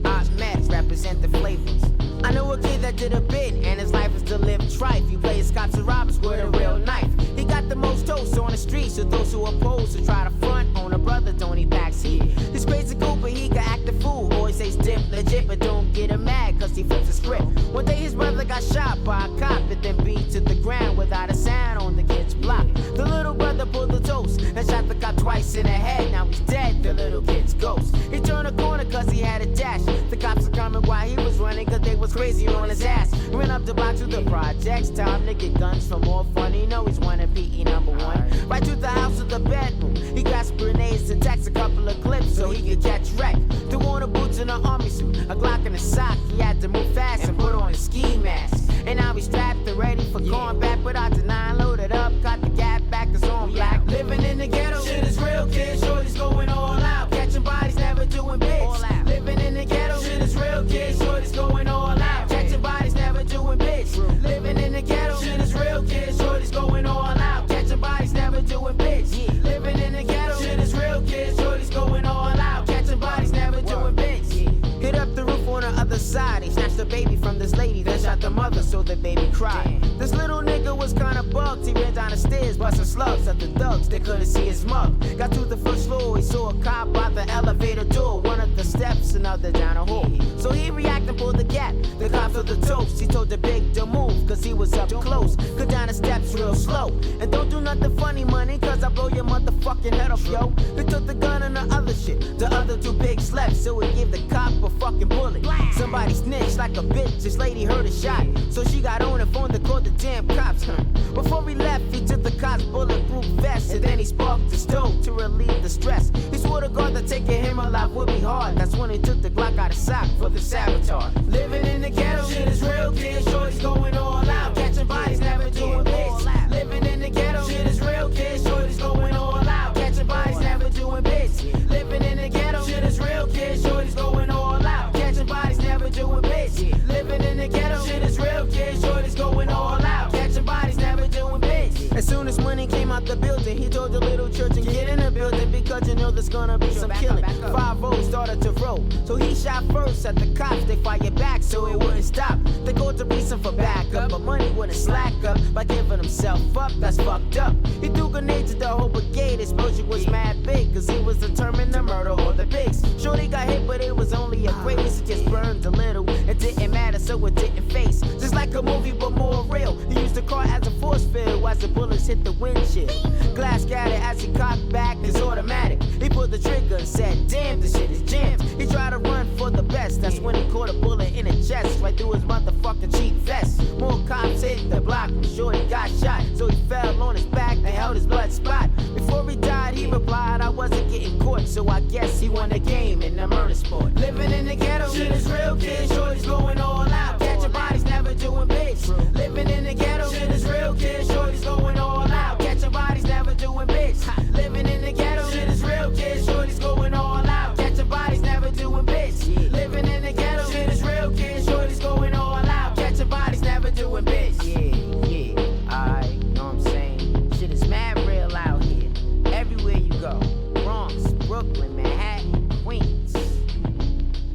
Speaker 1: Optimist represent the flavors. I know a kid that did a bit, and his life was to live trife. He plays cops and robbers with a real knife. He got the most toast on the streets, so those who oppose to try to front on a brother don't he backs here. He's crazy cool, but he can act a fool. Always says dip legit, but don't get him mad, cause he flips the script. One day his brother got shot by a cop, and then beat to the ground without a sound on the kid's block. The little brother pulled the toast and shot the cop twice in the head. Now he's dead, the little kid's ghost. He turned a corner cause he had a dash. The cops are coming while he was running, cause they was crazy on his ass. Ran up the block to the projects. Time to get guns for more fun. He know he's wanna be number one. Right to the house to the bedroom. He got grenades and tacks a couple of clips so he could catch wreck. Threw on the boots in an army suit, a Glock in a sock. He had to move fast and put on a ski mask. And now he's strapped and ready for combat. Without the 9 loaded up, got the gap back, it's on black. Living in the ghetto, shit is real, kid. Shorty's going all out. Catching bodies, never doing bitch. Living in the ghetto, shit is real, kid. Shorty's going all out. Catching bodies, never doing bitch. Living in the ghetto, shit is real, kid. Shorty's going all out. Catching bodies, never doing bitch. Living in the ghetto, shit is real, kid. Shorty's going all out. Catching bodies, never doing bitch. Hit up the roof on the other side. He snatched the baby from this lady, then shot the mother so the baby cried. This little nigga was kinda bugged. He ran down the stairs, busting slugs at the thugs. They couldn't see his mug. Got to the first floor, he saw a cop by the elevator door. One of the steps, another down the hall. So he reacted and pulled the gap. The cops told the toast. He told the big to move, cause he was up close. Cut down the steps real slow. And don't do nothing funny, money, cause I blow your motherfucking head off, yo. He took the gun and the other shit. The other two big slept, so he gave the cop a fucking bullet. Somebody snitched like a bitch. This lady heard a shot, so she got on the phone to call the damn cops. Before we left, he took the cop's bulletproof vest, and then he sparked the stove to relieve the stress. He swore to God that taking him alive would be hard. That's when he took the Glock out of sock for the sabotage. Living in the ghetto, shit is real, kid. Shorty's going all out. Catching bodies, never doing bitch. Living in the ghetto, shit is real, kid. Shorty's going all out. Catching bodies, never doing bitch. Living in the ghetto, shit is real, kid. Shorty's going all out. Catching bodies, never doing bitch. Living in the ghetto, shit is real, kid. Shorty's going all out. Catching bodies, never doing bitch. As soon as money came out the building, he told the little church and get in the building, because you know there's gonna be some killing. 5-0 started to roll, so he shot first at the cops. They fired back so it wouldn't stop. They called the reason for backup, but money wouldn't slack up by giving himself up. That's fucked up. He threw grenades at the whole brigade. Explosion was mad big, cause he was determined to murder all the pigs. Shorty got hit, but it was only a grace. It just burned a little. It didn't matter, so it didn't face. Just like a movie, but more real. He used the car as a force field as the bullets hit the windshield. Glass scattered as he cocked back his automatic. He pulled the trigger and said, damn, this shit is jammed. He tried to run for the best. That's when he caught a bullet in the chest, right through his motherfucking cheap vest. More cops hit the block, sure he got shot, so he fell on his back. They held his blood spot. Before he died, he replied, I wasn't getting caught, so I guess he won the game in the murder sport. Living in the ghetto, shit is real, kid. Shorty's going all out. Catching bodies, never doing bitch. Living in the ghetto, shit is real, kid. Shorty's going all out. Catching bodies, never doing bitch. Living in the ghetto, shit is real, kid. Shorty's going all out. Catching bodies, never doing bitch. Living in the ghetto, shit is real, kid. Shorty's going all out. Catching bodies, never doing bitch. Yeah, alright, know what I'm saying? Shit is mad real out here. Everywhere you go. Bronx, Brooklyn, Manhattan, Queens.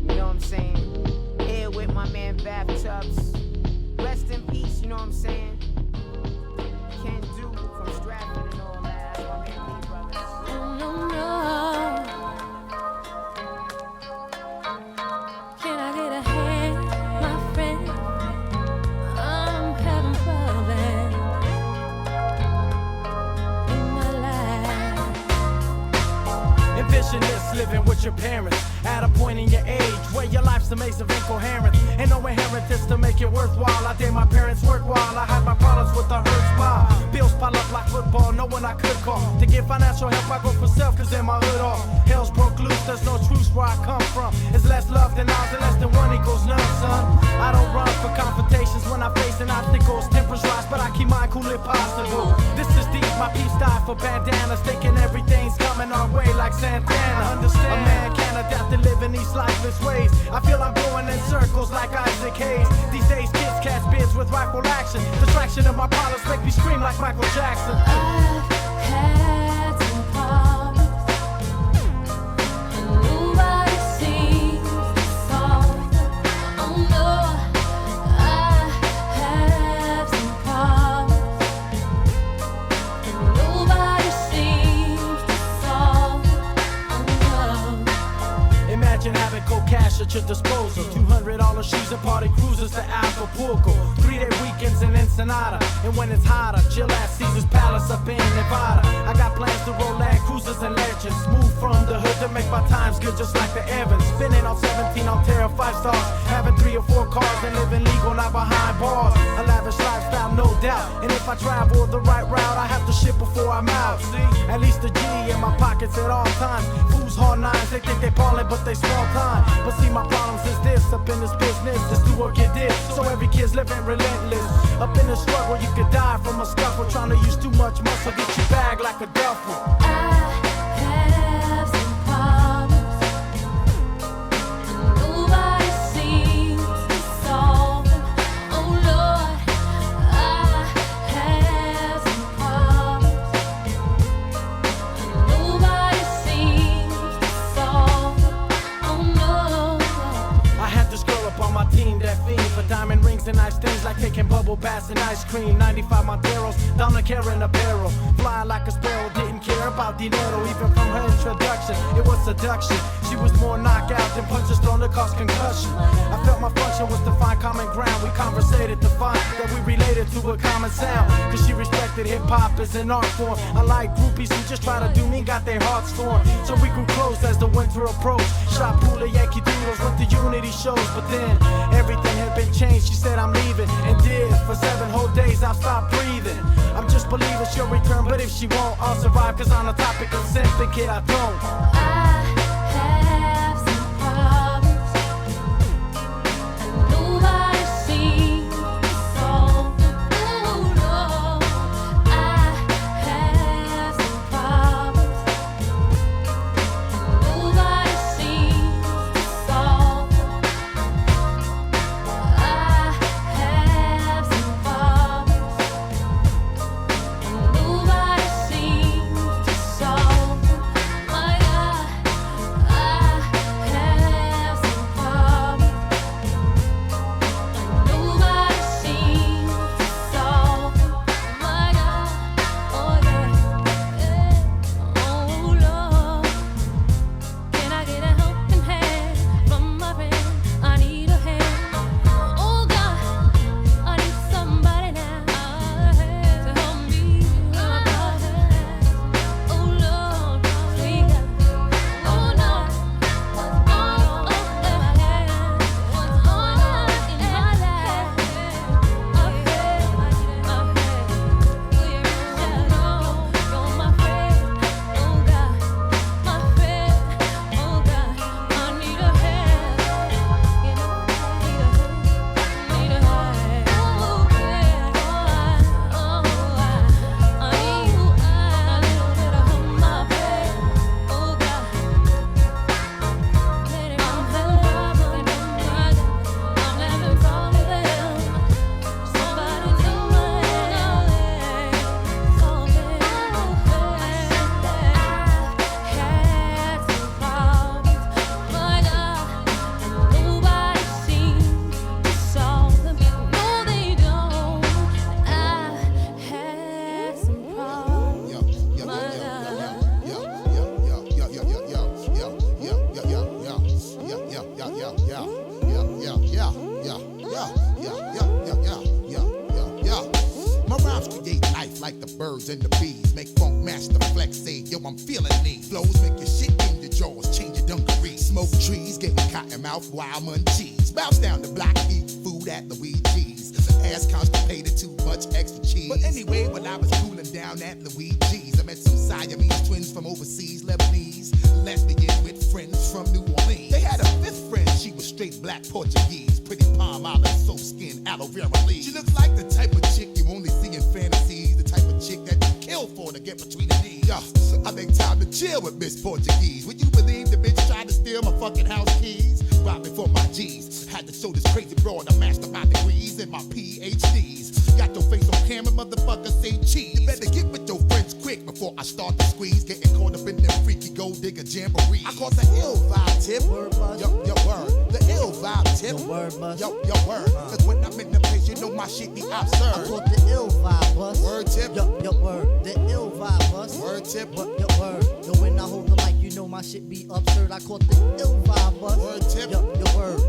Speaker 1: You know what I'm saying? Here with my man
Speaker 5: maze of incoherence. Ain't no inheritance to make it worthwhile. I did my parents work while I had my problems with the hurt spot. Bills pile up like football, no one I could call. To get financial help, I go for self, cause in my hood all hell's broke loose. There's no truce where I come from. It's less love than ours, and less than one equals none, son. I don't run for confrontations when I'm facing obstacles. Tempers rise, but I keep mine cool if possible. This is deep, my peace die for bandanas. Thinking everything's coming our way like Santana. Understand? A man can't adapt to live in these lifeless ways. I feel I'm going in circles like Isaac Hayes. These days kids cast bids with rifle action. Distraction of my problems make me scream like Michael Jackson.
Speaker 9: I've had some problems, and nobody seems to solve them. Oh no, I have some problems, and nobody seems to solve them. Oh no.
Speaker 5: Imagine having cold cash at your disposal. $200 shoes and party cruises to Acapulco. 3-day weekends in Ensenada. And when it's hotter, chill at Caesar's Palace up in Nevada. I got plans to roll land cruisers and legends. Move from the hood to make my times good just like the Evans. Spinning on 17 on Terra 5 stars. Having 3 or 4 cars and living legal, not behind bars. A lavish lifestyle, no doubt. And if I travel the right route, I have to ship before I'm out. See, at least a G in my pockets at all times. Fools hard nines, they think they ballin', but they small time. But see, my problems is this, up in this business, just do what you did. So every kid's living relentless. Up in the struggle, you could die from a scuffle. Trying to use too much muscle, get you bagged like a duffel.
Speaker 9: Have some problems, and nobody seems to solve them. Oh Lord, I have some problems, and nobody seems to solve them. Oh no.
Speaker 5: I had this girl up on my team that fiend for diamond rings and nice things like taking bubble baths and ice cream. 95 Monteros, down the carrying a barrel. Flying like a sparrow, didn't care about dinero. Even from her introduction, it was seduction. She was more knockout than punches thrown to cause concussion. I felt my function was to find common ground. We conversated to find that we related to a common sound. Cause she respected hip-hop as an art form. Unlike groupies who just try to do me, got their hearts torn. So we grew close as the winter approached. Shot pool of Yankee Doodles, went to Unity shows. But then, everything had been changed. She said I'm leaving, and did. For 7 whole days I stopped breathing. I'm just believing she'll return, but if she won't, I'll survive. Cause on the topic of sin, the kid I don't.
Speaker 9: Have some problems, and nobody seems to solve them. Oh Lord, I have some problems, and nobody seems to solve them. I have some problems, and nobody seems to solve them. My God, I have some problems, and nobody seems to solve them. My God, oh yeah, oh Lord, can I get a helping hand from my friend? I need a hand. Oh God, I need somebody now to help me with my problems. Oh Lord, please God. Oh no, what's on in my head? What's on in my life? I feel will you reach out? You're my friend. Oh God, my friend. Oh God, I need a hand. You know, need a hand. Oh yeah, I need you. A little bit of my friend. Oh God, I'm having problems with them. Somebody do my head, solve it. Had some problems, my God, and nobody seems to solve them. No, they don't. I had some problems, my God.
Speaker 13: My rhymes create life like the birds and the bees. Make funk master flex say, yo, I'm feeling these flows. Make your shit in the jaws, change your dungarees. smoke trees, getting cotton mouth, wild munchies. Bounce down the block, eat food at Luigi's. Ass constipated, too much extra cheese. But anyway, when I was cooling down at Luigi's, I met some Siamese twins from overseas, Lebanese, lesbian with friends from New Orleans. They had a fifth friend, she was straight black Portuguese, pretty palm olive, soap skin, aloe vera leaves. She looks like the type of chick you only see in fantasies, the type of chick that you kill for to get between the knees. I make time to chill with Miss Portuguese. Would you believe the bitch tried to steal my fucking house keys? Robbed me for my G's. Had to show this crazy broad I mastered my degrees and my PhDs. Got your face on camera, motherfucker, say cheese. You better get with your friends quick before I start to squeeze. Getting caught up in them freaky gold digger jamboree. I caught the ill vibe tip. Yo, word. The ill vibe tip. Yo, word. Cause when I'm in the place, you know my shit be absurd.
Speaker 6: I caught the ill vibe bus.
Speaker 13: Word tip.
Speaker 6: Yo, word. The ill vibe bus.
Speaker 13: Word tip.
Speaker 6: Yo, word. Yo, when I hold the mic, you know my shit be absurd. I caught the ill vibe bus.
Speaker 13: Word tip.
Speaker 6: Yo, word.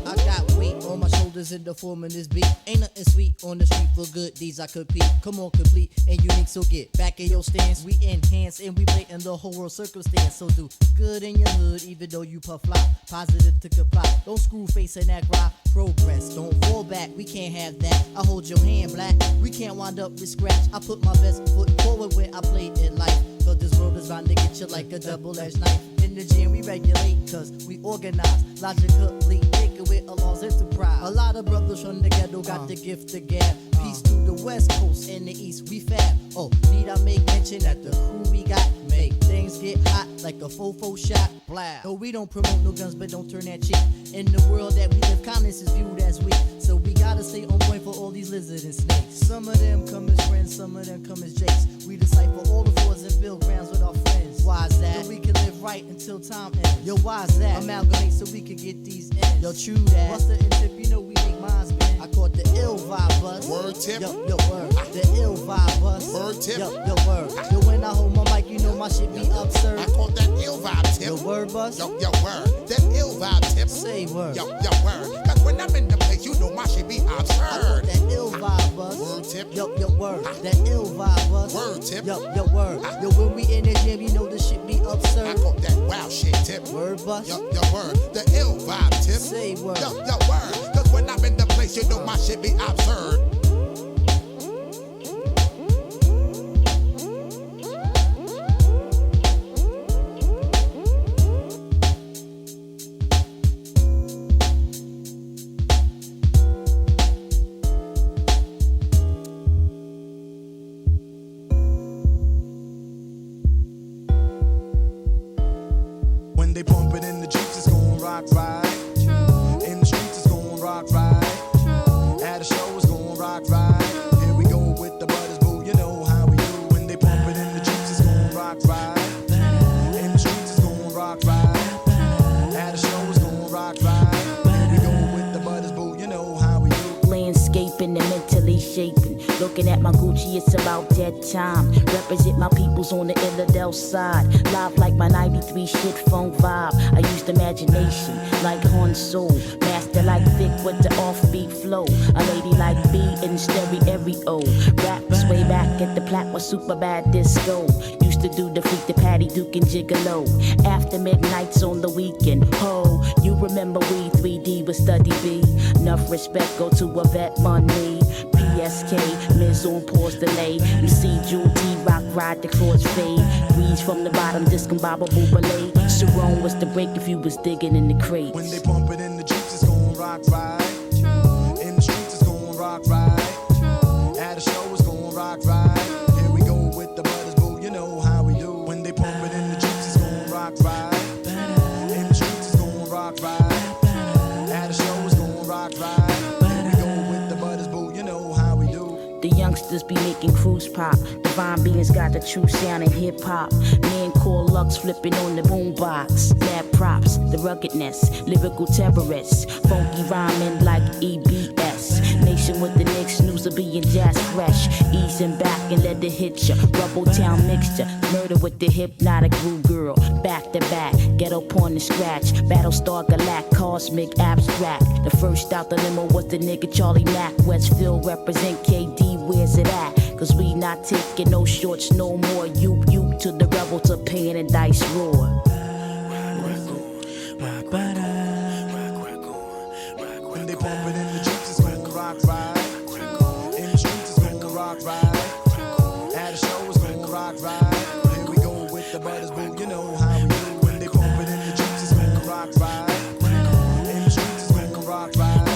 Speaker 6: I got weight on my shoulders in the form of this beat. Ain't nothing sweet on the street for good deeds I compete. Come on, complete and unique, so get back in your stance. We enhance and we play in the whole world circumstance. So do good in your hood, even though you puff flop. Positive to comply. Don't screw face and act right. Progress, don't fall back. We can't have that. I hold your hand, black. We can't wind up with scratch. I put my best foot forward when I play in life. Cause this world is bound to get you like a double-edged knife. In the gym we regulate, cause we organize. Logically, thinking with a law's enterprise. A lot of brothers from the ghetto got the gift of gab. Peace to the west coast and the east, we fab. Oh, need I make mention that the crew we got make things get hot like a fofo shot. Blah. No, we don't promote no guns, but don't turn that cheek. In the world that we live, kindness is viewed as weak. So we gotta stay on point for all these lizards and snakes. Some of them come as friends, some of them come as jakes. We decipher all the frauds and build grounds with our friends. Why's that? So we can live right until time ends. Yo, why's that? Amalgamate so we can get these ends. Yo, true that. Buster and Tip, you know we make minds bend. I caught the ill vibe bus.
Speaker 13: Word tip.
Speaker 6: Yo, word. The ill vibe bus.
Speaker 13: Word tip.
Speaker 6: Yo, word. Yo, when I hold my mic, you know my shit be absurd.
Speaker 13: I caught that ill vibe tip.
Speaker 6: Yo, word bus.
Speaker 13: Yo, word. That ill vibe tip.
Speaker 6: Say word.
Speaker 13: Yo, word. Cause when I'm in the place, you know my shit be absurd.
Speaker 6: I caught that ill vibe bus.
Speaker 13: Word tip.
Speaker 6: Yo, word. That ill vibe bus.
Speaker 13: Word tip.
Speaker 6: Yo, word. Yo, when we in the gym, you know the shit be absurd.
Speaker 13: I caught that wow shit tip.
Speaker 6: Word bus.
Speaker 13: Yo, word. The ill vibe tip.
Speaker 6: Say word.
Speaker 13: Yo, word. Cause when I'm in the place, you know my shit be absurd.
Speaker 14: When they bump it in the Jeeps, it's gon' rock right. True. In the streets, it's gon' rock right. True. At a show, it's gon' rock right. True. Here we go with the butters, boo, you know how we do. When they bump it in the Jeeps, it's gon' rock right. In the streets, it's gon' rock right. At a show, it's gon' rock right. Here we go with the butters, boo, you know how we do.
Speaker 15: Landscaping and mentally shaping. Looking at my Gucci, it's about that time. Represent my peoples on the Illadel side. Live like my 93 shit phone vibe. I used imagination like Han Solo. Master like Vic with the offbeat flow. A lady like B in stereo. Raps way back at the plat was super bad disco. Used to do the freak, the Patty Duke and Gigolo. After midnights on the weekend. Ho, you remember we 3D with Study B. Enough respect go to a vet money. PSK, Miz on pause delay. You see Jewel T-Rock ride the cross fade. Breeze from the bottom, discombobable ballet. Sharon was the break if you was digging in the crates.
Speaker 14: When they bump it in the Jeeps, it's gon' rock right. True. In the streets, it's gon' rock right. True. At a show, it's gon' rock right. Here we go with the butters, boo, you know how we do. When they bump it in the Jeeps, it's gon' rock right. In the streets, it's gon' rock right. At a show, it's gon' rock right.
Speaker 15: The youngsters be making cruise pop. Divine beings got the true sound in hip hop. Man called Lux flipping on the boombox. Bad props, the ruggedness, lyrical terrorists. Funky rhyming like EBS. Nation with the Knicks, news of being jazz fresh. Easing back and let it hit ya. Rubble town mixture, murder with the hypnotic groove girl. Back to back, ghetto porn and scratch. Battlestar Galact, cosmic abstract. The first out the limo was the nigga Charlie Mack. Westfield represent KD, where's it at? Cause we not taking no shorts no more. You to the rebel to pain and dice roar.
Speaker 14: When they pump it in the Jeeps, it's gonna rock ride. In the streets, it's gonna rock ride. At a show, it's gonna rock ride. Here we go with the butters, boo. You know how we do. When they pump it in the Jeeps, it's gonna rock ride. In the streets, it's gonna rock ride.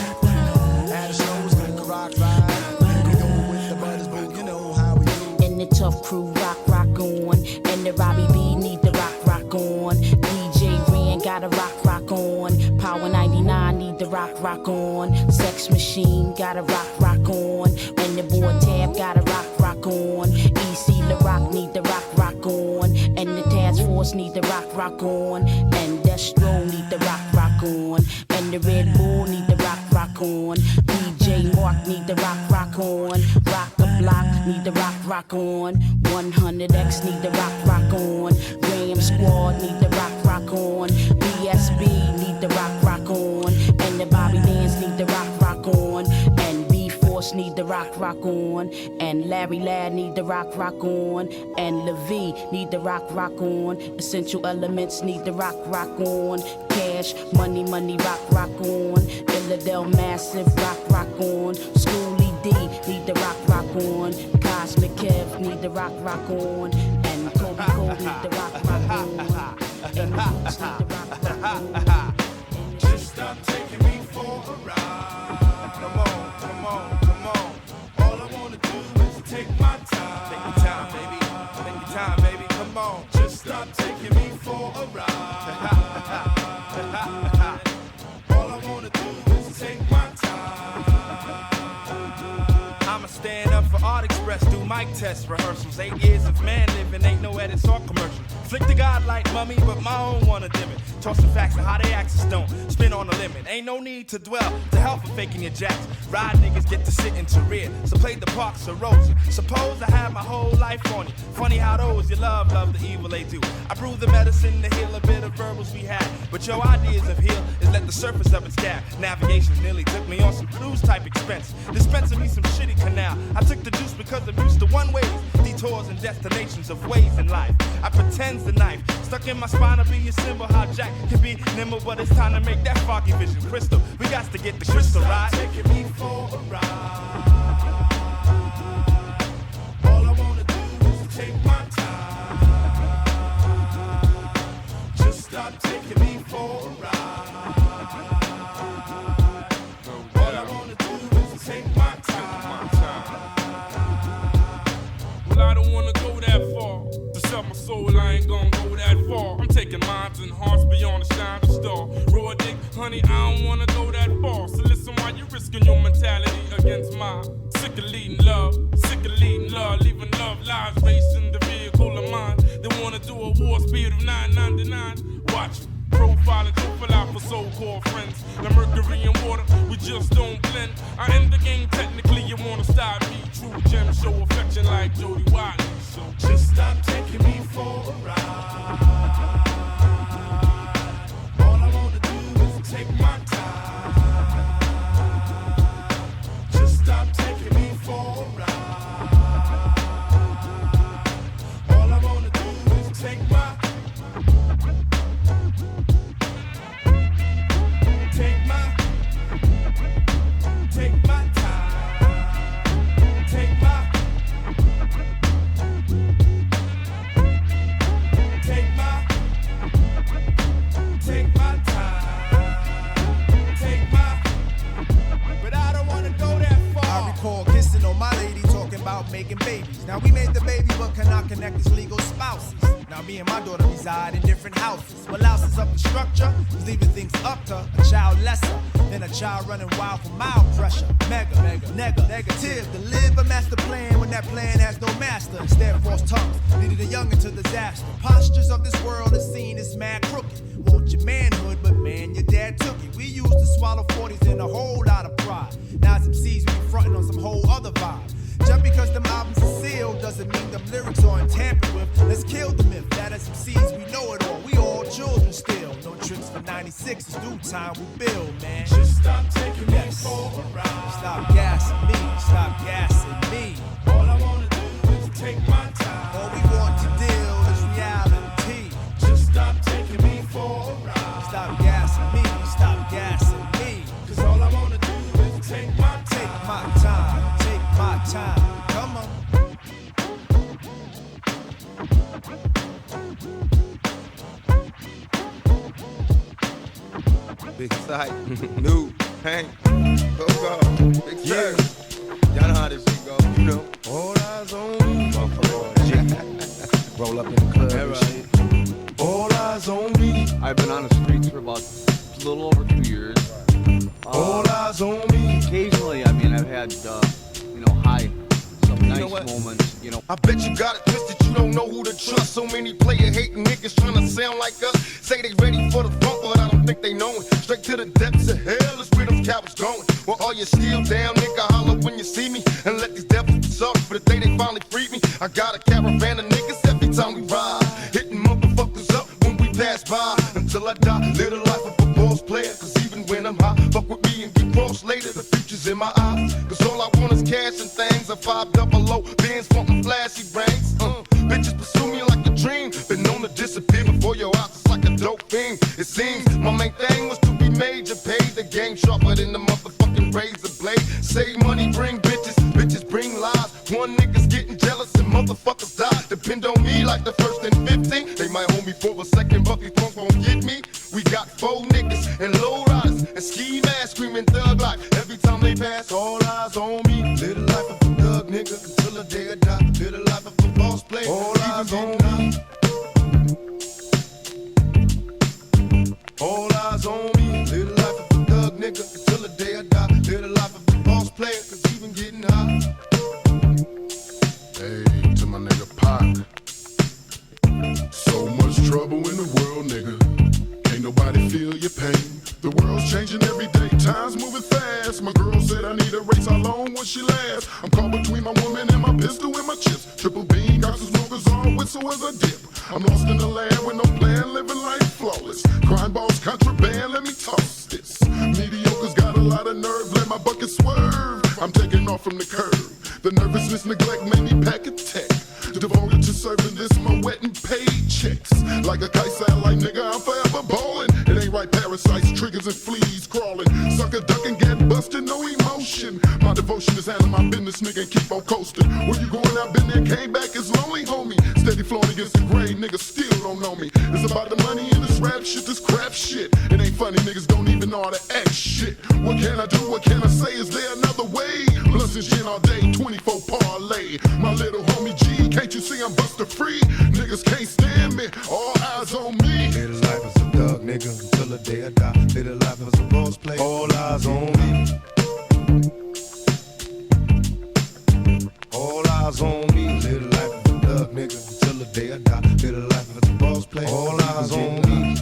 Speaker 14: At a show, it's gonna rock ride. Here we go with the butters, boo. You know how we do.
Speaker 15: And the tough crew rock on. And the Robbie B need the rock on. DJ Ren got a rock on. Power 99 need the rock on. Sex Machine got a rock on. And the boy Tab got a rock on. EC LaRock need the rock on. And the Task Force need the rock on. And Destro need the rock on. And the Red Bull need the rock on. DJ Mark need the rock on. Rock the Block need the rock on. 100X need the rock on. Graham Squad need the rock on. BSB need the rock on. And the Bobby Dance need the rock on. And B-Force need the rock on. And Larry Ladd need the rock on. And LeVee need the rock on. Essential Elements need the rock on. Cash, money, rock on. Illidale Massive rock on. Schoolie D need the rock on. Cosmic Kev need the rock on. And Kobe Cole need the rock on. And the Roots need the rock on.
Speaker 12: Just stop taking me for a ride. Come on. All I wanna do is take my time. Take your time, baby. Take your time, baby. Come on. Just stop taking me for a ride. All I wanna do is take my time.
Speaker 7: I'ma stand up for Art Express, do mic test rehearsals. 8 years of man living, ain't no edits or commercials. Flick the godlight mummy, but my own wanna dim it. Toss some facts and how they axes don't spin on the limit. Ain't no need to dwell to hell for faking your jacks. Ride niggas get to sit into rear, so play the parks of Rosa. Suppose I had my whole life on you. Funny how those you love the evil they do. I brew the medicine to heal a bit of verbals we had, but your ideas of heal is let the surface of it stab. Navigation nearly took me on some cruise type expense, dispensing me some shitty canal. I took the juice because I'm used to one ways, detours and destinations of ways in life. I pretend's the knife stuck in my spine to be a symbol how Jack can be nimble, but it's time to make that foggy vision crystal. We got to get the crystal right.
Speaker 12: Taking me for a ride. All I wanna do is take my time. Just stop taking me for a ride. All I wanna do is take my time.
Speaker 11: Well, I don't wanna go that far. To sell my soul, I ain't gonna go that far. I'm taking minds and hearts beyond the shining star. Raw dick, honey, I don't wanna go that far. So listen while you're risking your mentality against mine. Sick of leading love, leaving love lives racing the vehicle of mine. They wanna do a war speed of 999. Watch it. Profiling, profile out for so-called friends. The mercury and water, we just don't blend. I end the game technically, you wanna stop me. True gem, show affection like Jody Wiley. So
Speaker 12: just stop taking me for a ride. All I wanna do is take my time. Just stop taking me for a ride. All I wanna do is take my time. Take my
Speaker 8: making babies. Now we made the baby, but cannot connect as legal spouses. Now me and my daughter reside in different houses. What louses up the structure is leaving things up to a child lesser than a child running wild for mild pressure. Negative to live a master plan when that plan has no master. Instead, false tongues leading a young into disaster. Postures of this world is seen as mad crooked. Want your manhood, but man, your dad took it. We used to swallow 40s in a whole lot of pride. Now some C's we be fronting on some whole other vibe. Just because them albums are sealed doesn't mean them lyrics aren't tampered with. Let's kill the myth that as MCs we know it all. We all children still. No tricks for 96 is due time we build, man.
Speaker 12: Just stop taking me for a ride.
Speaker 8: Stop gassing me. Stop gassing me.
Speaker 12: All I wanna do
Speaker 11: take my time.
Speaker 8: All we want to deal is reality.
Speaker 11: Just stop taking me for a ride.
Speaker 8: Stop gassing me, stop gassing me.
Speaker 11: 'Cause all I wanna do is take my time.
Speaker 8: Take my time, take my time. Come on.
Speaker 3: Big sight, new, Hank, go, big yeah. Y'all know how this shit go, you know. All eyes on me.
Speaker 10: Roll up in the club and shit.
Speaker 3: All eyes on me.
Speaker 10: I've been on the streets for about a little over 2 years.
Speaker 3: All eyes on me.
Speaker 10: Occasionally, I mean, I've had, high, some nice moments,
Speaker 3: I bet you got it twisted, you don't know who to trust. So many player hating niggas trying to sound like us. Say they ready for the funk, but I don't think they know it. Straight to the depths of hell is where them cowards going. Well, all you still down, nigga, holler when you see me. And let these devils be sorry for the day they finally freed me. I got a caravan of niggas every time we ride. Hitting motherfuckers up when we pass by. Until I die, live the life of a boss player. Cause even when I'm high, fuck with me and get crossed later. The future's in my eyes. Cause all I want is cash and things. A 500 Benz funkin' flashy brains. Bitches pursue me like a dream. Been known to disappear before your eyes. It's like a dope thing. It seems my main thing was to be major. Paid the game sharper than the motherfucking razor blade. Save money, bring bitches. Bitches bring lies. One nigga's getting jealous and motherfuckers die. Depend on me like the first and 15. They might hold me for a second, but these punks won't get me. We got 4 niggas and low riders and ski masks screaming thug life. Every time they pass, all eyes on me. Live the life of a thug nigga until the day I die. Live the life of a boss player. All eyes on me. All eyes on me. Live the life of a thug nigga until the day I die. Live the life of a boss player, cause even getting high.
Speaker 16: Hey, to my nigga Pac. So much trouble in the world, nigga. Can't nobody feel your pain. The world's changing every day, time's moving fast. My girl said I need a race, how long will she last? I'm caught between my woman and my pistol and my chips. Triple beam, got some smokers on, whistle as I dip. I'm lost in the land with no plan, living life flawless. Crime balls, contraband, let me toss this. Mediocre's got a lot of nerve, let my bucket swerve. I'm taking off from the curb. The nervousness, neglect made me pack a tech. Devoted to serving this, my wet and paid checks. Like a kite satellite, nigga, I'm forever ballin'. It ain't right, parasites, triggers and fleas crawling. Sucker ducking, get busted, no emotion. My devotion is handling my business, nigga, and keep on coasting. Where you going, I've been there, came back, it's lonely, homie. Steady flowing against the grade, niggas still don't know me. It's about the money and this rap shit, this crap shit. It ain't funny, niggas don't even know how to act shit. What can I do, what can I say, is there another way? Blunts and gin all day, 24 parlay. My little homie G, can't you see I'm buster free? Niggas can't stand me, all eyes on me.
Speaker 3: Live the life as a thug nigga until the day I die. Live the life as a boss player, all eyes on me. All eyes on me. Live the life as a thug nigga until the day I die. Live the life as a boss player, all eyes on me.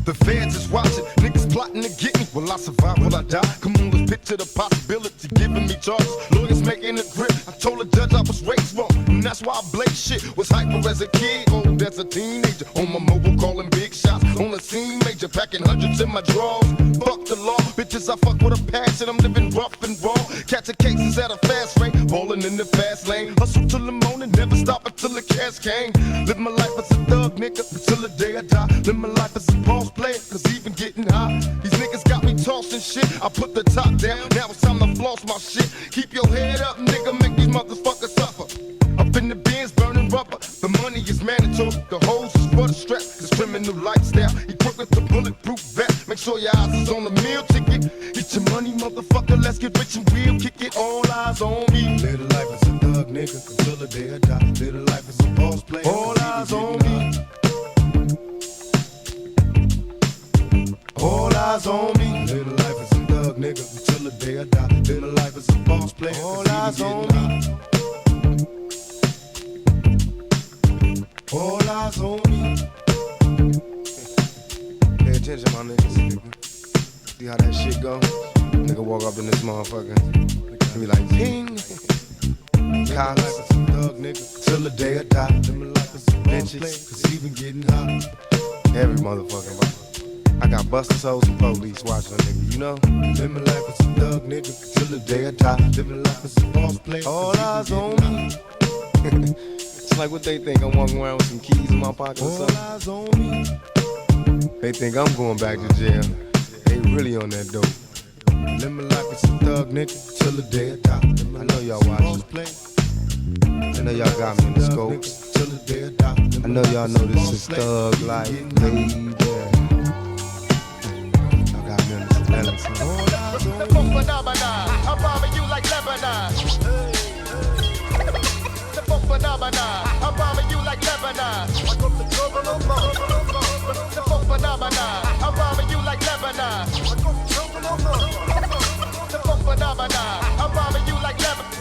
Speaker 3: The feds is watching, niggas plotting to get me. Will I survive, will I die? Come on, let's picture the possibility, giving me charges. Lawyers making a grip, I told the judge I was raised wrong. And that's why I blaze shit, was hyper as a kid, old as a teenager. On my mobile calling big shots, on the scene major, packing hundreds in my drawers. Fuck the law, bitches I fuck with a passion, I'm living rough and raw. Catching cases at a fast rate, balling in the fast lane. Hustle till the morning, never stop until the cash came. Live my life as a thug nigga, until the day I die. Live my life as a boss player, cause even getting high. These niggas got me tossing shit. I put the top down, now it's time to floss my shit. Keep your head up, nigga, make these motherfuckers suffer. Up in the bins, burning rubber. The money is mandatory, the hose is for the strap. This criminal lifestyle, equipped with the bulletproof vest. Make sure your eyes is on the meal ticket. Get your money, motherfucker, let's get rich and real. Kick it, all eyes on me. Live the life as a thug nigga, until the day I die. Live the life as a boss player, all eyes on me. All eyes on me. Live the life as a thug nigga until the day I die. Live the life as a boss player. All eyes on me. All eyes on me. Pay attention, my niggas. See how that shit go? Nigga walk up in this motherfucker. Be like, ping. College, thug nigga till the day I die. Live my life as a bitches, cause even getting hot. Every motherfucking body. I
Speaker 17: I got busters, hoes, and police watching a nigga, you know? Living life as a thug nigga till the day I die. Living life as a boss player. All eyes on me. It's like what they think, I'm walking around with some keys in my pocket or something. All eyes on me. They think I'm going back to jail. They really on that dope. Living life as a thug nigga till the day I die. I know y'all watching. I know y'all got me in the scopes. Till the day I die. I know y'all know this is thug life, baby. Y'all got me on the balance.
Speaker 3: The funk phenomena, I'm bombing you like Lebanon. The funk phenomena, I'm bombing you like Lebanon. I got the trouble on my. The funk phenomena, I'm bombing you like Lebanon. I got the trouble on my. The funk phenomena, I'm bombing you like Lebanon.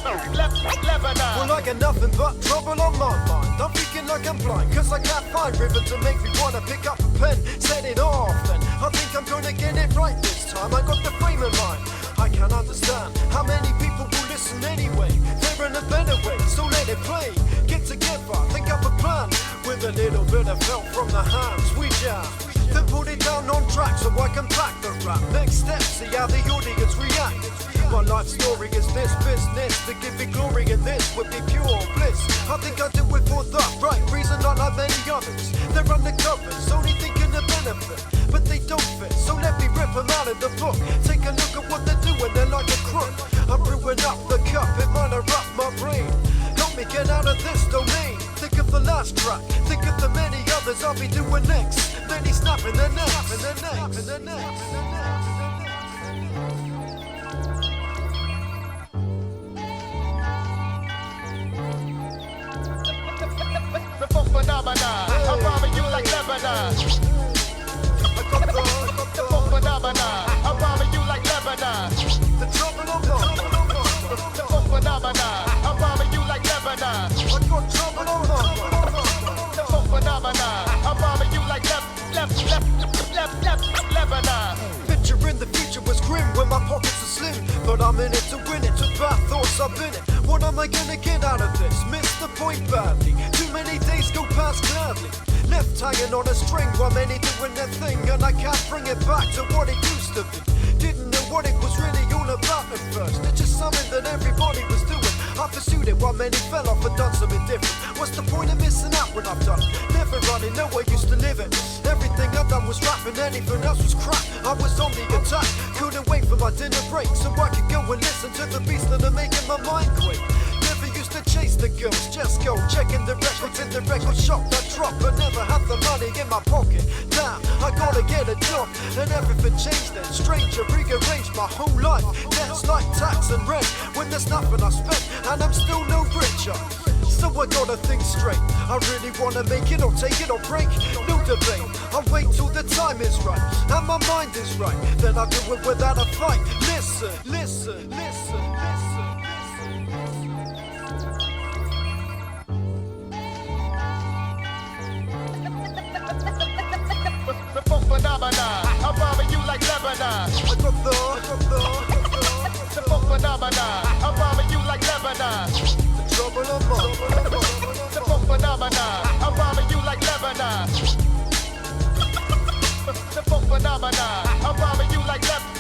Speaker 18: Well, I got nothing but trouble on my mind. I'm thinking like I'm blind, cause I can't find rhythm to make me wanna pick up a pen, set it off, and I think I'm gonna get it right this time. I got the frame of mind. I can't understand how many people will listen anyway. They're in a better way, so let it play. Get together, think up a plan. With a little bit of help from the hands, we jam. Then put it down on track so I can pack the rap. Next step, see how the audience react. My life story is this business. To give it glory and this would be pure bliss. I think I do it for the right reason, not like many others. They're undercovers, only thinking of benefit, but they don't fit, so let me rip them out of the book. Take a look at what they're doing, they're like a crook. I'm brewing up the cup, it might erupt my brain. Help me get out of this domain. Think of the last track, think of the many others I'll be doing next. Many snapping their necks, and their necks, and their necks, and their necks.
Speaker 3: The funk phenomena, I'm bombing you like Lebanon. The funk phenomena, I'm bombing you like Lebanon.
Speaker 18: The trouble on my.
Speaker 3: The funk phenomena, I'm bombing you like Lebanon.
Speaker 18: I got trouble on my.
Speaker 3: The funk phenomena, I'm bombing you like Lebanon.
Speaker 18: Picture in the future was grim when my pockets are slim, but I'm in it to win it. Took bad thoughts, I've been it. What am I gonna get out of this? Missed the point badly. Too many days go past gladly. Left hanging on a string while many doing their thing, and I can't bring it back to what it used to be. Didn't know what it was really all about at first. It's just something that everybody was doing. I pursued it while many fell off and done something different. What's the point of missing out when I've done it? Never running, nowhere used to live it. Everything I done was rapping, anything else was crap. I was on the attack, couldn't wait for my dinner break so I could go and listen to the beats that are making my mind quake. Never used to chase the girls, just go checking the records in the record shop. I drop, but never had the money in my pocket. Damn, I gotta get a job, and everything changed then. Stranger rearranged my whole life. Debts like tax and rent, when there's nothing I spent, and I'm still no richer. So I gotta think straight. I really wanna make it or take it or break. No debate. I'll wait till the time is right and my mind is right. Then I'll do it without a fight. Listen, listen, listen, listen.
Speaker 3: The funk phenomena, I'm bombing you like Lebanon.
Speaker 18: I got
Speaker 3: the funk phenomena, I'm bombing you like Lebanon.
Speaker 18: The trouble on my.
Speaker 3: The funk phenomena, I'm bombing you like Lebanon. The funk phenomena, I'm bombing you like Lebanon.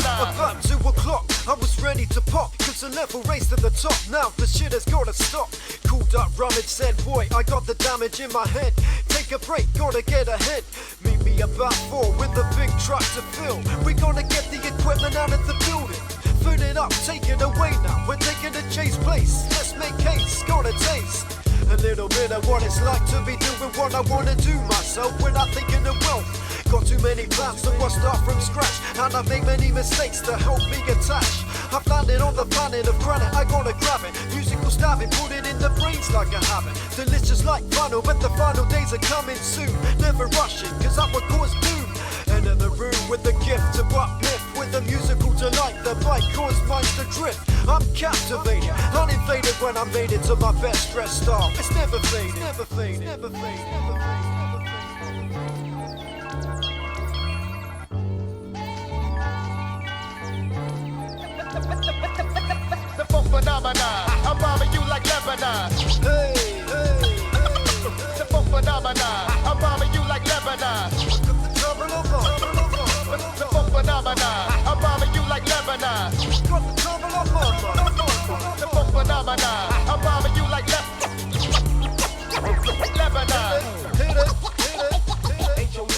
Speaker 18: About 2 o'clock, I was ready to pop, cause the level raised to the top. Now the shit has gotta stop. Cooled up rummage, said boy, I got the damage in my head. Take a break, gotta get ahead. Meet me about 4 with a big truck to fill. We gonna get the equipment out of the building. Fill it up, take it away now. We're taking the chase place. Let's make haste, gotta taste a little bit of what it's like to be doing what I wanna do myself without thinking of wealth. Got too many plans, so I start from scratch, and I make many mistakes to help me attach. I've landed on the planet of granite, I gotta grab it. Musical stabbing, put it in the brains like a habit. Delicious like vinyl, but the final days are coming soon. Never rushing, cause that would cause doom. Enter the room with the gift to uplift, with the musical delight that might cause minds to drift. I'm captivated, uninvaded when I made it to my best dressed style. It's never faded, never faded, never faded, never faded.
Speaker 3: The funk phenomena, I'm bombing you like Lebanon.
Speaker 18: Hey, hey, hey.
Speaker 3: The funk phenomena, I'm bombing you Lebanon. Got the trouble on mama. The funk phenomenon. I'm bombing you like Lebanon. Hit it. H.O.D.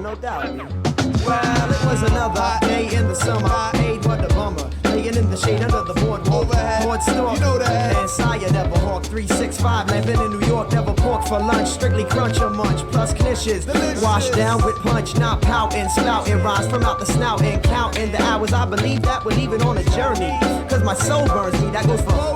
Speaker 1: No doubt. Well, it was another day in the summer. Aid, what a bummer. Laying in the shade under the boardwalk. Board store. You know that. And Sire never hawk. 365. Living in New York. Never pork for lunch. Strictly crunch or munch. Plus knishes. Washed down with punch. Not pouting. Spouting rhymes from out the snout. And counting the hours. I believe that we're leaving on a journey. Cause my soul burns me. That goes for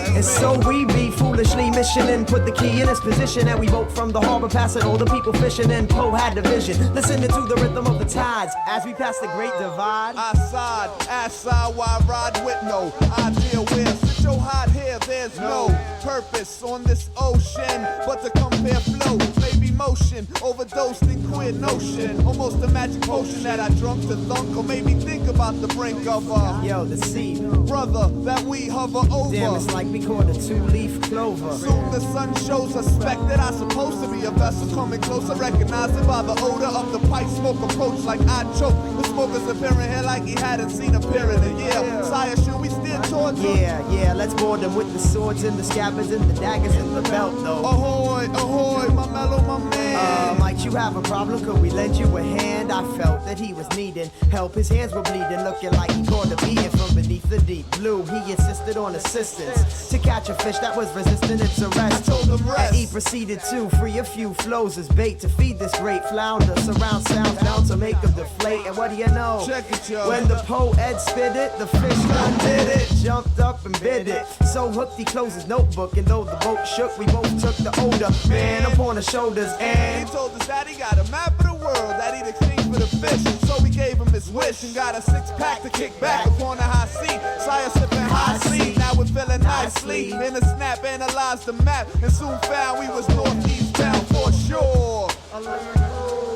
Speaker 1: and so we be foolishly missioning, put the key in its position, and we vote from the harbor, passing all the people fishing, and Poe had the vision, listening to the rhythm of the tides, as we pass the great divide.
Speaker 19: I side, while I ride with no idea where. Sit your hot hair, there's no purpose on this ocean, but to compare flow, maybe motion, overdosed in queer notion, almost a magic potion that I drunk to thunk, or maybe think about the brink of
Speaker 1: the sea,
Speaker 19: brother, that we hover over.
Speaker 1: Damn, it's like we caught a two-leaf clover.
Speaker 19: Soon the sun shows suspect that I'm supposed to be a vessel coming closer, recognizing by the odor of the pipe smoke approach like I choke. The smoker's appearing here like he hadn't seen a pair in a year. Sire, should we steer towards him?
Speaker 1: Yeah, let's board them with the swords and the scabbards and the daggers and the belt though.
Speaker 19: Ahoy, my mellow, my man.
Speaker 1: Might you have a problem? Could we lend you a hand? I felt that he was needing help. His hands were bleeding, looking like he caught a beating from beneath the deep blue. He insisted on assistance to catch a fish that was resisting its arrest.
Speaker 19: I told him rest.
Speaker 1: And he proceeded to free a few flows as bait to feed this great flounder. Surround sounds down to make him deflate. And what do you know?
Speaker 19: Check it, yo.
Speaker 1: When the poet spit it, the fish done did it. Jumped up and bit it. So hooked he closed his notebook. And though the boat shook, we both took the older man upon the shoulders. And
Speaker 19: he told us that he got a map of the world that he'd exchange for the fish. So we gave him his wish and got a 6-pack to kick back upon the high seat. Sire sipping high seat. Now we're feeling nicely. In a snap, analyzed the map, and soon found we was northeast bound for sure.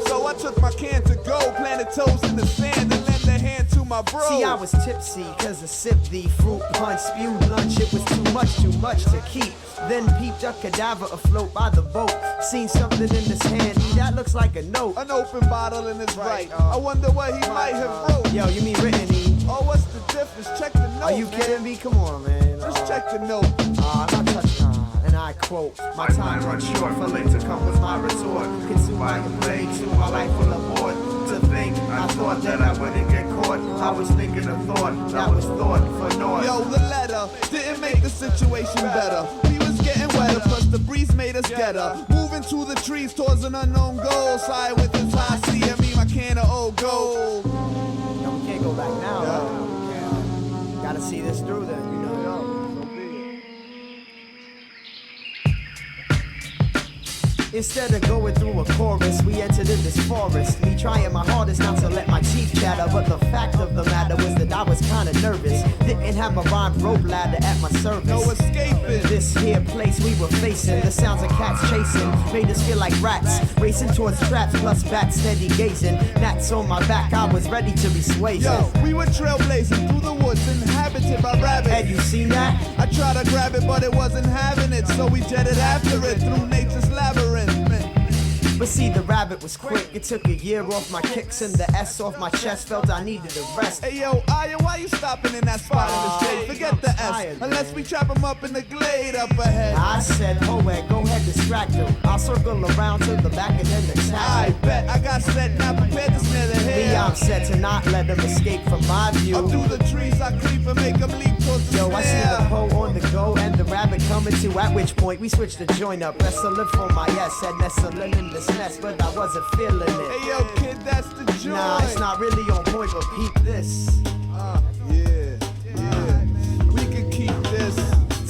Speaker 19: So I took my can to go, planted toes in the sand, and lent a hand to my bro.
Speaker 1: See, I was tipsy, cause I sipped the fruit punch, spewed lunch, it was too much to keep. Then peeped a cadaver afloat by the boat. Seen something in his hand, that looks like a note.
Speaker 19: An open bottle in his right. I wonder what he might have wrote.
Speaker 1: Yo, you mean written, E?
Speaker 19: Oh, what's the difference? Check the note.
Speaker 1: Are you kidding me? Come on, man.
Speaker 19: Just check the note.
Speaker 1: I'm not touching. And I quote, my time runs short, for late to come with my retort. Consume my play to my life full of board. To think, I thought that I wouldn't get caught. I was thinking a thought, that was thought for naught.
Speaker 19: Yo, the letter didn't make the situation better. We was getting wetter, plus the breeze made us getter. Moving to the trees towards an unknown goal. Side with his high C, I mean my can of old gold.
Speaker 1: No, we can't go back now, though. Gotta see this through then, you know. Instead of going through a chorus, we entered in this forest. Me trying my hardest not to let my teeth chatter, but the fact of the matter was that I was kinda nervous. Didn't have my rhyme rope ladder at my service.
Speaker 19: No escaping.
Speaker 1: This here place we were facing, the sounds of cats chasing made us feel like rats, racing towards traps, plus bats steady gazing. Gnats on my back, I was ready to be swayed.
Speaker 19: Yo, we were trailblazing through the woods, inhabited by rabbits.
Speaker 1: Had you seen that?
Speaker 19: I tried to grab it, but it wasn't having it, so we jetted after it through nature's labyrinth.
Speaker 1: But see, the rabbit was quick. It took a year off my kicks and the S off my chest. Felt I needed a rest.
Speaker 19: Hey yo, Aya, why you stopping in that spot in the shade? Forget the S, unless we trap him up in the glade up ahead.
Speaker 1: I said, poet, go ahead, distract him. I'll circle around to the back and then attack.
Speaker 19: I bet I got set, now prepared to snare the head.
Speaker 1: Me, I'm set to not let him escape from my view.
Speaker 19: Up through the trees I creep and make him leap towards the
Speaker 1: Yo,
Speaker 19: snare.
Speaker 1: I see the pole on the go and the rabbit coming to, at which point we switched the joint up. Wrestling for my yes, said nestling in this nest, but I wasn't feeling it.
Speaker 19: Hey yo, kid, that's the joint.
Speaker 1: Nah, it's not really on point, but peep this.
Speaker 19: We can keep this.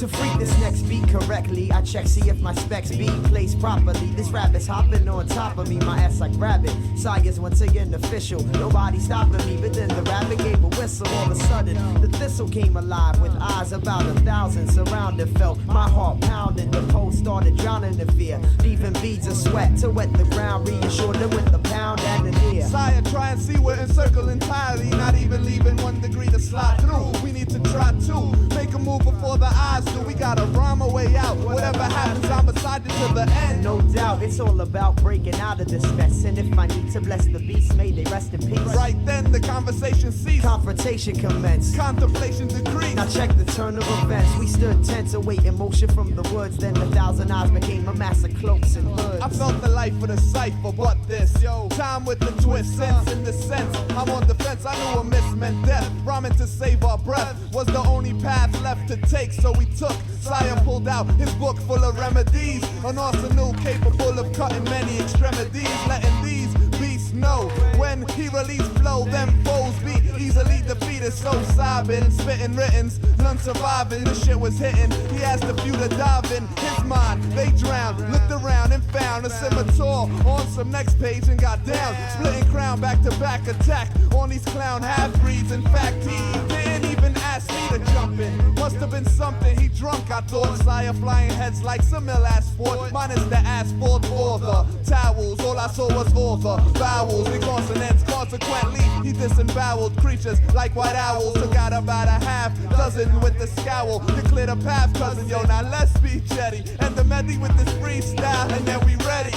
Speaker 1: To freak this next beat correctly, I check, see if my specs be placed properly. This rabbit's hopping on top of me, my ass like rabbit. Science once again official, nobody stopping me. But then the rabbit gave a whistle. All of a sudden, the thistle came alive with eyes about 1,000 surrounded. Felt my heart pounding, the pole started drowning in fear. Leaving beads of sweat to wet the ground, reassured them with the pound and the near.
Speaker 19: Sire, try and see we're encircled entirely, not even leaving 1 degree to slide through. We need to try to make a move before the eyes do. We gotta rhyme our way out. Whatever happens, I'm beside you to the end.
Speaker 1: No doubt, it's all about breaking out of this mess. And if I need to bless the beast, may they rest in peace.
Speaker 19: Right then, the conversation ceased.
Speaker 1: Confrontation commenced.
Speaker 19: Contemplation decreased.
Speaker 1: Now check the turn of events. We stood tense, awaiting motion from the woods. Then 1,000 eyes became a mass of cloaks and hoods.
Speaker 19: I felt the life of the cipher, what this? Yo, time with the twist, sense in the sense. I'm on defense, I knew a miss meant death. Rhyming to save our breath was the only path left to take, so we took. Sire pulled out his book full of remedies, an arsenal capable of cutting many extremities, letting these beasts know when he released flow, them foes be easily defeated. So sobbing, spitting writtens, none surviving. The shit was hitting. He asked a few to dive in his mind. They drowned, looked around and found a scimitar on some next page and got down. Splitting crown, back to back attack on these clown half breeds. In fact, he didn't even ask me to jump in. Must have been something he drunk. I thought Sire flying heads like some ill asphalt, minus the asphalt or the towels. All I saw was author vowels and consonants. Consequently, he disemboweled creatures like white owls. Took out about a half dozen with the scowl to clear the path, cousin. Yo, now let's be jetty and the medley with this freestyle, and then we ready.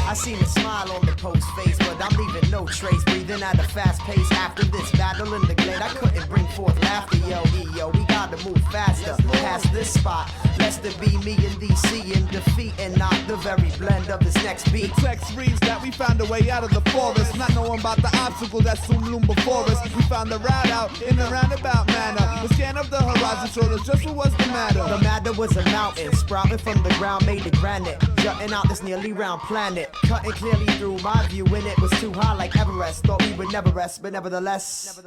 Speaker 1: I seen a smile on the post face, but I'm leaving no trace. Breathing at a fast pace after this battle in the glade. I couldn't bring forth laughter, yo, we gotta move faster past this spot. Lest it be me and DC in defeat and not the very blend of this next beat.
Speaker 19: The text reads that we found a way out of the forest, not knowing about the obstacle that soon loomed before us. We found the route out in a roundabout manner. The scan of the horizon showed us just what was the matter.
Speaker 1: The matter was a mountain sprouting from the ground made of granite, jutting out this nearly round planet, cutting clearly through my view when it was too high like Everest. Thought we would never rest, but nevertheless.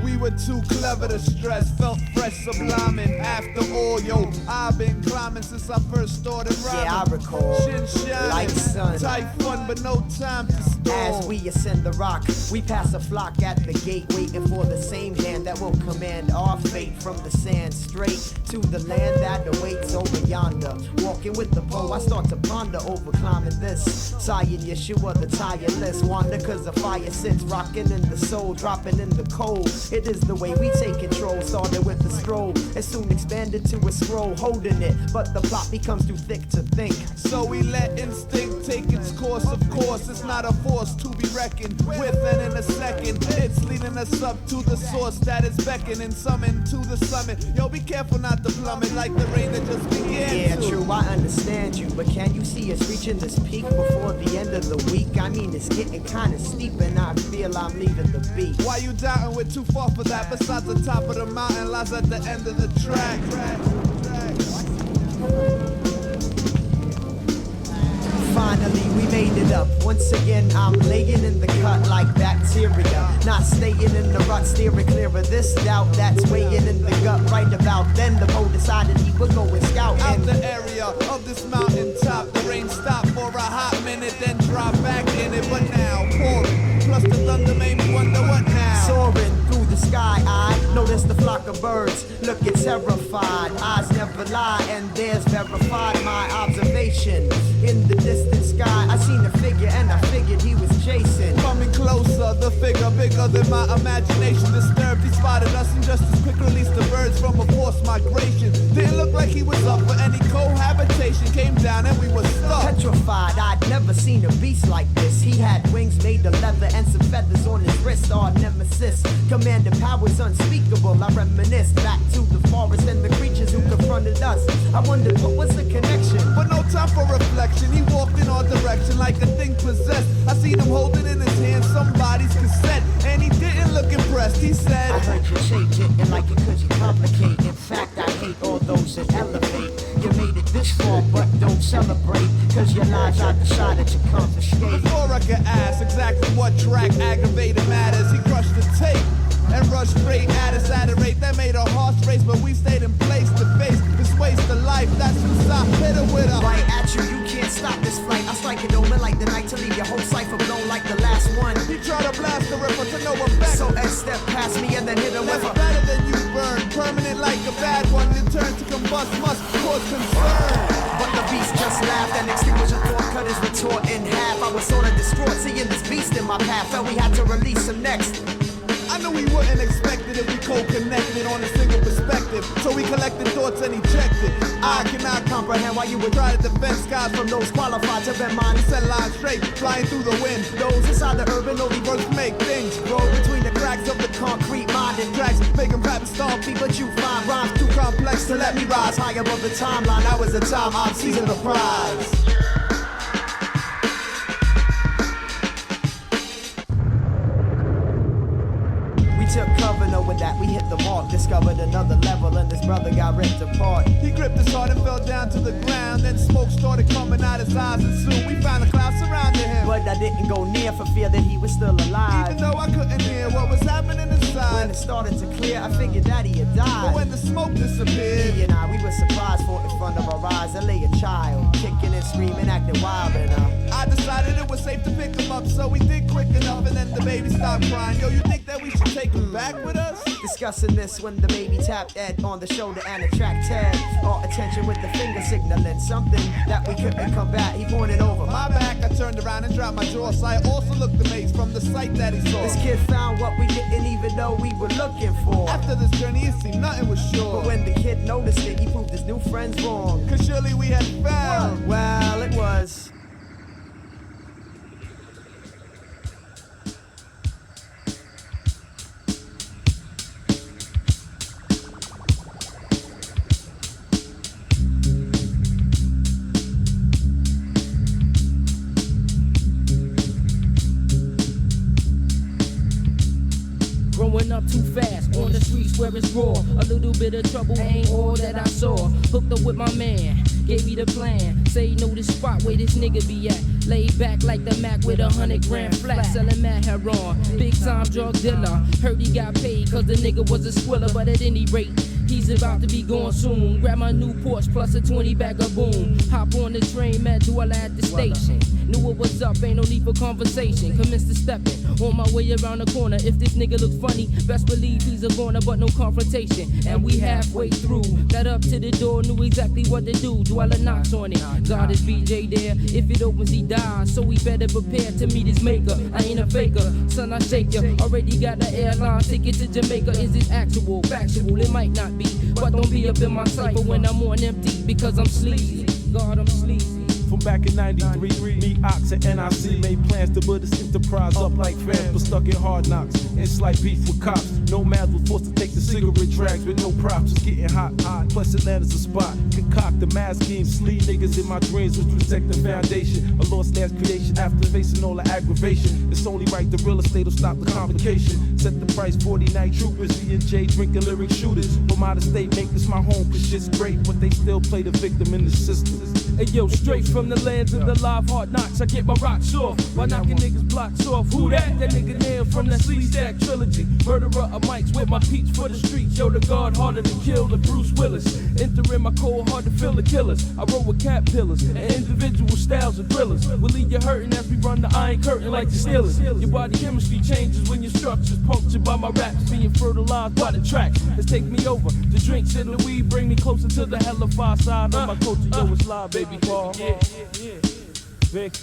Speaker 19: We were too clever to stress, felt fresh, sublime, and after all, yo, I've been climbing since I first started rhyming.
Speaker 1: Yeah, I recall.
Speaker 19: Shin shining,
Speaker 1: like sun.
Speaker 19: tight fun, but no time to stall.
Speaker 1: As we ascend the rock, we pass a flock at the gate, waiting for the same hand that will command our fate from the sand straight to the land that awaits over yonder. Walking with the pole, I start to ponder over climbing this. Sighing Yeshua, the tireless wander, cause the fire sits rocking in the soul, dropping in the cold. It is the way we take control, started with the stroll, and soon expanded to a scroll, holding it, but the plot becomes too thick to think.
Speaker 19: So we let instinct take its course, of course, it's not a force to be reckoned with, and in a second, it's leading us up to the source that is beckoning, summoned to the summit. Yo, be careful not to plummet like the rain that just began.
Speaker 1: Yeah, true, I understand you, but can you see us reaching this peak before the end of the week? I mean, it's getting kinda steep, and I feel I'm leaving the beat.
Speaker 19: Why you doubting? We're too far for that. Besides, the top of the mountain lies at the end of the track.
Speaker 1: Finally, we made it up. Once again, I'm laying in the cut like bacteria. Not staying in the rut, steering clear of this doubt that's weighing in the gut. Right about then, the pole decided he would go and scout.
Speaker 19: Out the area of this mountain top, the rain stopped for a hot minute, then dropped back in it. But now, pouring, plus the thunder made me wonder what now.
Speaker 1: Soaring through the sky, I noticed the flock of birds looking terrified. Eyes never lie, and there's verified my observation. In the distant sky, I seen a figure, and I figured he was chasing.
Speaker 19: Coming closer, the figure bigger than my imagination. Disturbed, he spotted us and just as quick released the birds from a forced migration. Didn't look like he was up for any cohabitation. station came down and we were stuck.
Speaker 1: Petrified, I'd never seen a beast like this. He had wings made of leather and some feathers on his wrist. Our nemesis, commanding powers unspeakable. I reminisce back to the forest and the creatures who confronted us. I wondered what was the connection.
Speaker 19: But no time for reflection. He walked in our direction like a thing possessed. I seen him holding in his hand somebody's cassette, and he didn't look impressed. He said,
Speaker 1: I heard you change it and like it cause you complicate. In fact, I hate all those that elevate. You made it this far, but don't celebrate, cause your lives I decided to confiscate.
Speaker 19: Before I could ask exactly what track aggravated matters, he crushed the tape and rushed straight at us at a rate that made our hearts race, but we stayed in place to face this waste of life. That's suicide. Hit it with a
Speaker 1: right at you, you can't stop this flight. I strike it open like the night to leave your whole cipher blown like the last one.
Speaker 19: He tried to blast the river to no effect.
Speaker 1: So Ed stepped past me and then hit him with a
Speaker 19: better than you burn, permanent like a bad one. In turn to combust must cause concern.
Speaker 1: But the beast just laughed and extinguished a thought, cut his retort in half. I was sort of distraught seeing this beast in my path. Felt we had to release him next.
Speaker 19: I knew we wouldn't expect it if we co-connected on a single perspective. So we collected thoughts and ejected. I cannot comprehend why you would try to defend skies from those qualified to bend mine and set lines straight, flying through the wind. Those inside the urban only words make things grow between the cracks of the concrete mind and tracks, making rap and stompy, but you find rhymes too complex to let me rise high above the timeline. That was the time I'm seizing the prize. Took cover knowing that we hit the mark, discovered another level and this brother got ripped apart. He gripped his heart and fell down to the ground, then smoke started coming out his eyes and soon we found a cloud surrounding him.
Speaker 1: But I didn't go near for fear that he was still alive.
Speaker 19: Even though I couldn't hear what was happening inside.
Speaker 1: When it started to clear, I figured that he had died.
Speaker 19: But when the smoke disappeared,
Speaker 1: he and I, we were surprised for in front of our eyes. There lay a child, kicking and screaming, acting wild and
Speaker 19: I decided it was safe to pick him up, so we did quick enough and then the baby stopped crying. Yo, you think that we should take him back with us?
Speaker 1: Discussing this when the baby tapped Ed on the shoulder and attract Ted. Our attention with the finger signaling something that we couldn't combat. He pointed over
Speaker 19: my back. I turned around and dropped my jaw, so I also looked amazed from the sight that he saw.
Speaker 1: This kid found what we didn't even know we were looking for.
Speaker 19: After this journey, it seemed nothing was sure.
Speaker 1: But when the kid noticed it, he proved his new friends wrong.
Speaker 19: Cause surely we had found.
Speaker 1: Well, it was.
Speaker 20: Growing up too fast on the streets where it's raw. A little bit of trouble ain't all that I saw. Hooked up with my man, gave me the plan. Say no this spot where this nigga be at. Laid back like the Mac with 100 grand flat. Selling mad heroin, big time drug dealer. Heard he got paid cause the nigga was a squiller. But at any rate, he's about to be gone soon. Grab my new Porsche plus a 20 bag of boom. Hop on the train, met Dwella at the station. Knew it was up, ain't no need for conversation. Commenced to stepping on my way around the corner. If this nigga looks funny, best believe he's a goner, but no confrontation. And we halfway through. Got up to the door, knew exactly what to do. Dwella knocks on it. God is BJ there. If it opens, he dies. So we better prepare to meet his maker. I ain't a faker, son, I shake ya. Already got the airline ticket to Jamaica. Is it actual, factual? It might not be, but don't be up in my sight. But when I'm on empty, because I'm sleazy. God, I'm sleazy.
Speaker 21: From back in 93, me, Ox, and NIC made plans to build this enterprise up like fans, but stuck in hard knocks and slight beef with cops. Nomads were forced to take the cigarette drags with no props, just getting hot. Plus Atlanta's a spot. Concoct the mass scheme, sleep niggas in my dreams, which protect the foundation. A lost man's creation after facing all the aggravation. It's only right the real estate will stop the complication. Set the price, 40 night troopers, V&J drinking lyric shooters. From out of state, make this my home, cause shit's great, but they still play the victim in the system.
Speaker 22: Hey yo, straight from the lands of the live hard knocks, I get my rocks off while knocking niggas blocks off. Who that? That nigga nailed from the Sleep Stack trilogy. Murderer of mics with my peach for the streets. Yo, the guard harder to kill than Bruce Willis. Entering my cold hard to feel the killers. I roll with cat pillars and individual styles of thrillers. We'll leave you hurting as we run the iron curtain like the Steelers. Your body chemistry changes when your structure's punctured by my raps being fertilized by the tracks. Let's take me over. The drinks and the weed bring me closer to the hella far side of my culture. Yo, it's live, baby. Paul. Yeah. Vic.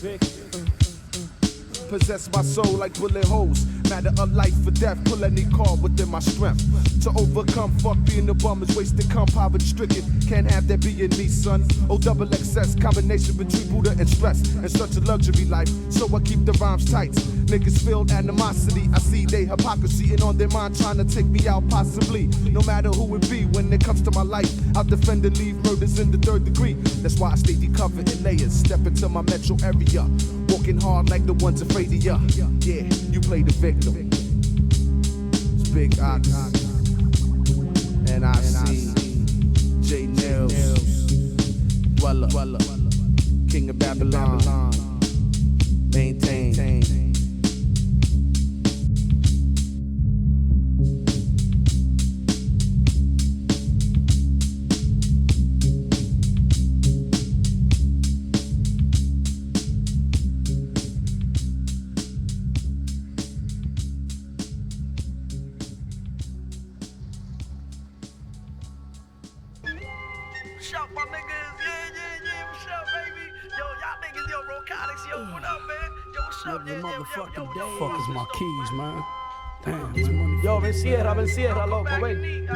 Speaker 2: possess my soul like bullet holes. Matter of life or death, pull any card within my strength. To overcome, fuck being a bum is wasted, come poverty stricken. Can't have that be in me, son. Oh, double excess, combination between Buddha and stress. And such a luxury life, so I keep the rhymes tight. Niggas feel animosity, I see they hypocrisy and on their mind trying to take me out possibly. No matter who it be, when it comes to my life, I'll defend and leave murders in the 3rd degree. That's why I stay decovered in layers, step into my metro area, walking hard like the ones afraid of ya. Yeah, you play the victim. It's Big Ox, and I see J Nails, Dweller, King of Babylon, Maintain.
Speaker 21: Fuck is my keys, man. Damn, this money. Yo, ven cierra, loco, ven.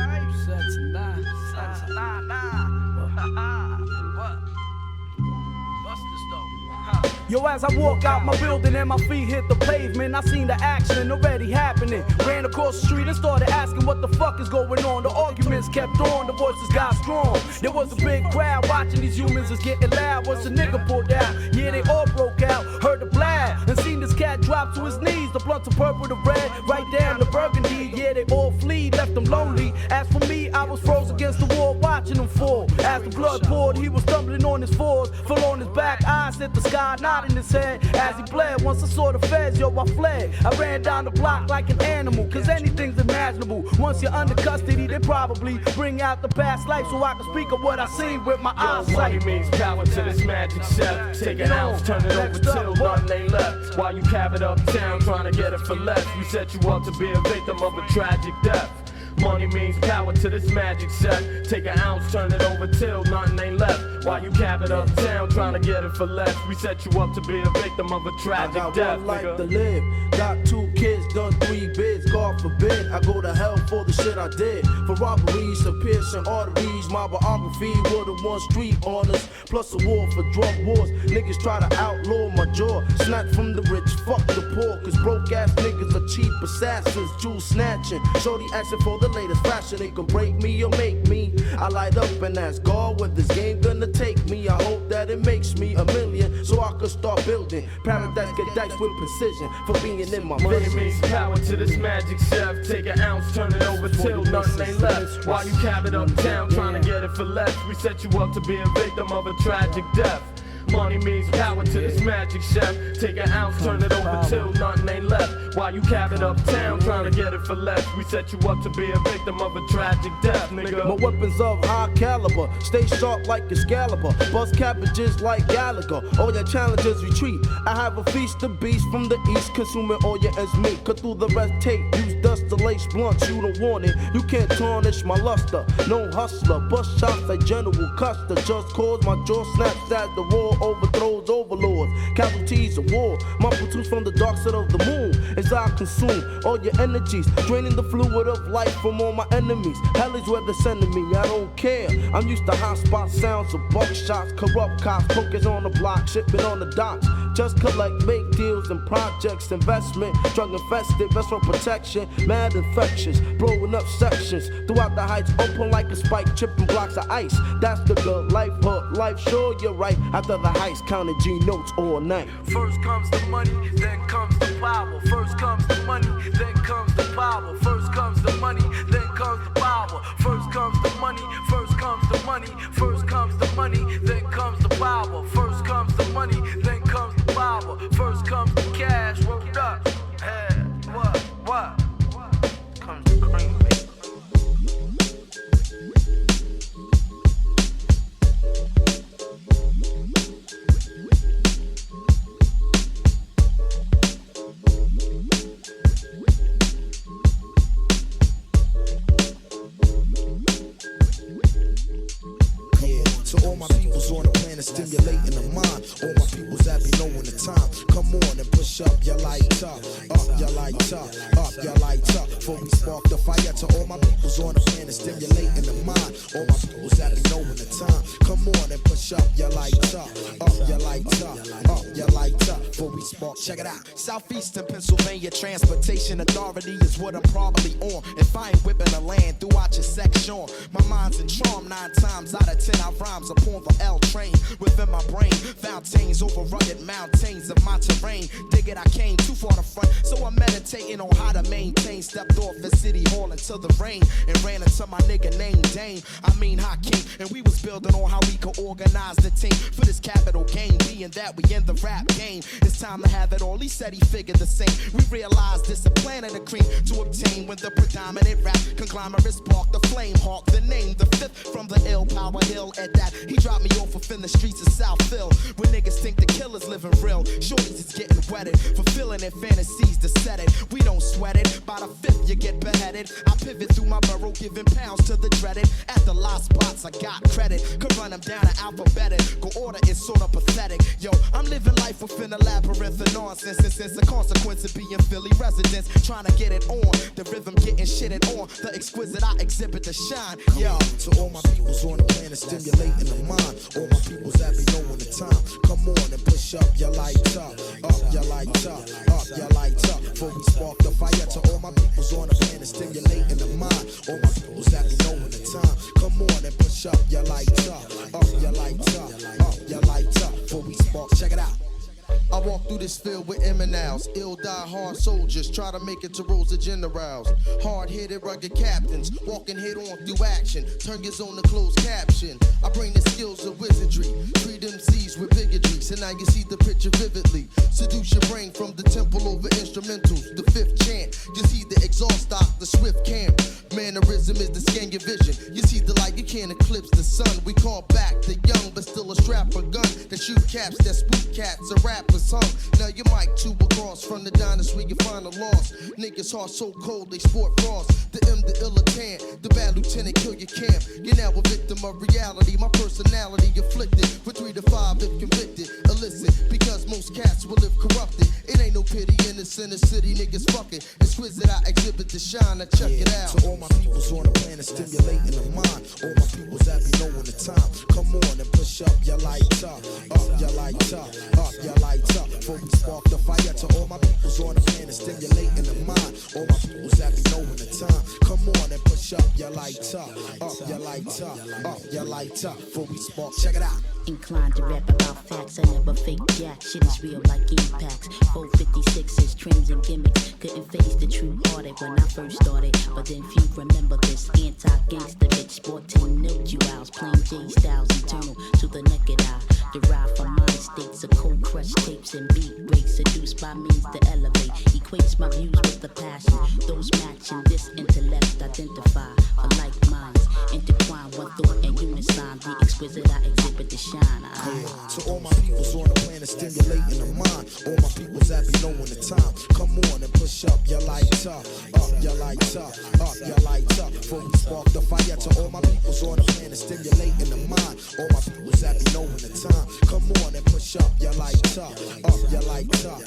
Speaker 21: Yo, as I walk out my building and my feet hit the pavement, I seen the action already happening. Ran across the street and started asking what the fuck is going on. The arguments kept on, the voices got strong. There was a big crowd watching these humans is getting loud. Once a nigga pulled out, yeah, they all broke out. Heard the blast and seen this cat drop to his knees. The blunts of purple to red, right down to burgundy. Yeah, they all flee, left them lonely. As for me, I was froze against the wall watching them fall. As the blood poured, he was stumbling on his fours. Fell on his back, eyes hit the sky, nodding his head as he bled. Once I saw the feds, yo, I fled. I ran down the block like an animal, cause anything's imaginable. Once you're under custody, they probably bring out the past life so I can speak of what I seen with my eyesight.
Speaker 22: Money means power to this magic chef. Take an ounce, turn it over till nothing ain't left. While you cap it uptown, trying to get it for less. We set you up to be a victim of a tragic death. Money means power to this magic set. Take an ounce, turn it over till nothing ain't left. While you cap it uptown, trying to get it for less. We set you up to be a victim of a tragic
Speaker 2: I got
Speaker 22: death.
Speaker 2: one life to live. Got 2 kids, done 3 bids. God forbid I go to hell for the shit I did. For robberies, to piercing arteries. My biography would've won street honors. Plus a war for drug wars. Niggas try to outlaw my jaw. Snatch from the rich, fuck the poor. Cause broke ass niggas are cheap assassins. Jewels snatching. Shorty asking for the latest fashion. They can break me or make me. I light up and ask God where this game gonna take me. I hope that it makes me a million so I can start building. Paradise get diced with precision for being in my
Speaker 22: Money
Speaker 2: vision.
Speaker 22: means power to this magic chef. Take an ounce, turn it over till nothing ain't left. While you cap it uptown, trying to get it for less. We set you up to be a victim of a tragic death. Money means power to this magic chef. Take an ounce, turn it over till nothing ain't left. While you cap it uptown, trying to get it for less. We set you up to be a victim of a tragic death, nigga.
Speaker 2: My weapons of high caliber, stay sharp like Excalibur, bust cabbages like Gallagher. All your challenges retreat. I have a feast of beasts from the east, consuming all your ends meat. Cut through the red tape, use dust to lace blunts. You don't want it, you can't tarnish my luster. No hustler, bust shots like General Custer. Just cause my jaw snaps as the war overthrows overlords. Casualties of war, my platoons from the dark side of the moon. As I consume all your energies, draining the fluid of life from all my enemies. Hell is where they're sending me, I don't care. I'm used to hot spot sounds of buckshots, corrupt cops, pokers on the block, shipping on the docks. Just collect, make deals and projects, investment, drug infested, vest for protection, mad infections, blowing up sections throughout the heights, open like a spike, chipping blocks of ice. That's the good life, but life, sure you're right. After the heist, counting G notes all night.
Speaker 22: First comes the money, then comes the power. First comes the money, then comes the power. First comes the money, then comes the power. First comes the money, first comes the money. First comes the money, then comes the power. First comes the money, then comes the power. First comes the cash, worked up. Hey, what? Comes the cream, baby.
Speaker 13: To all my peoples
Speaker 14: and stimulating the mind. All my peoples that be knowing the time. Come on and push up your light up your light up your light up. Before we spark the fire to all my peoples on the planet, stimulating the mind. All my peoples that be knowing the time. Come on and push up your light up your light up your light up. Before we spark, check it out.
Speaker 4: Southeastern Pennsylvania Transportation Authority is what I'm probably on. If I ain't whipping the land throughout your section, my mind's in charm 9 times out of 10. I rhymes upon the L train within my brain. Fountains over rugged mountains of my terrain. Dig it, I came too far to front, so I'm meditating on how to maintain. Stepped off the city hall into the rain and ran into my nigga named Dame. I mean Hakeem, and we was building on how we could organize the team for this capital game. Being that we in the rap game, it's time to have it all. He said he figured the same. We realized this a plan of the cream to obtain when the predominant rap conglomerate sparked the flame hawk. The name, the fifth from the ill power hill. At that, he dropped me off within the streets of Southville, where niggas think the killer's living real. Shorties is getting wetted, fulfilling their fantasies to set it. We don't sweat it. By the fifth, you get beheaded. I pivot through my borough, giving pounds to the dreaded. At the lost spots, I got credit. Could run them down in alphabetical order, it's sort of pathetic. Yo, I'm living life within a labyrinth of nonsense. And since the consequence of being Philly residents, trying to get it on, the rhythm getting shitted on, the exquisite I exhibit to shine. Yo,
Speaker 14: to all my peoples on the planet, stimulating the mind. All my peoples that be knowing the time. Come on and push up your light up your light up your light up. Before we spark the fire to all my peoples on the planet, stimulating the mind. All my peoples that be knowing the time. Come on and push up your light up your light up your light up. Before we spark, check it out.
Speaker 5: I walk through this field with M&Ls, ill die hard soldiers, try to make it to rows of generals. Hard-headed rugged captains, walking head on through action, turn your zone to closed caption. I bring the skills of wizardry, treat MCs with bigotry, so now you see the picture vividly. Seduce your brain from the temple over instrumentals, the fifth chant. You see the exhaust stock, the swift camp. Mannerism is to scan your vision. You see the light, you can't eclipse the sun. We call back the young, but still a strap a gun that shoot caps, that spook cats, a rapper's hung. Now your mic two across from the diners where you find a loss. Niggas heart so cold they sport bras. The M, the illitant, the bad lieutenant kill your camp. You're now a victim of reality. My personality afflicted for 3 to 5 if convicted. Illicit because most cats will live corrupted. It ain't no pity in the center city, niggas fucking. Exquisite, I exhibit the shine. Now check it out.
Speaker 14: To all my peoples on the planet, stimulating the mind. All my peoples that be knowing the time. Come on and push up your light up your light up your light up. Before we spark the fire to all my peoples on the planet, stimulating the mind. All my peoples that be knowing the time. Come on and push up your light up your light up your light up. Before we spark, check it out.
Speaker 15: Inclined to rap about facts, I never fake jack. Shit is real like impacts. 456s, trims and gimmicks. Couldn't face the true hearted when I first started. But then few remember this anti-gangster bitch. Sporting no jewels, plain J styles, eternal to the naked eye. Derived from mind states of cold crushed tapes and beat breaks. Seduced by means to elevate. Equates my views with the passion. Those matching this intellect identify for like minds. Intertwine one thought and unison. The exquisite I exhibit the shine.
Speaker 14: To all my peoples on the planet, stimulating the mind. All my peoples that be knowing the time. Come on and push up your light up your light up your light up. Before we spark the fire to all my peoples on the planet, stimulating the mind. All my peoples that be knowing the time. Come on and push up your light up your light up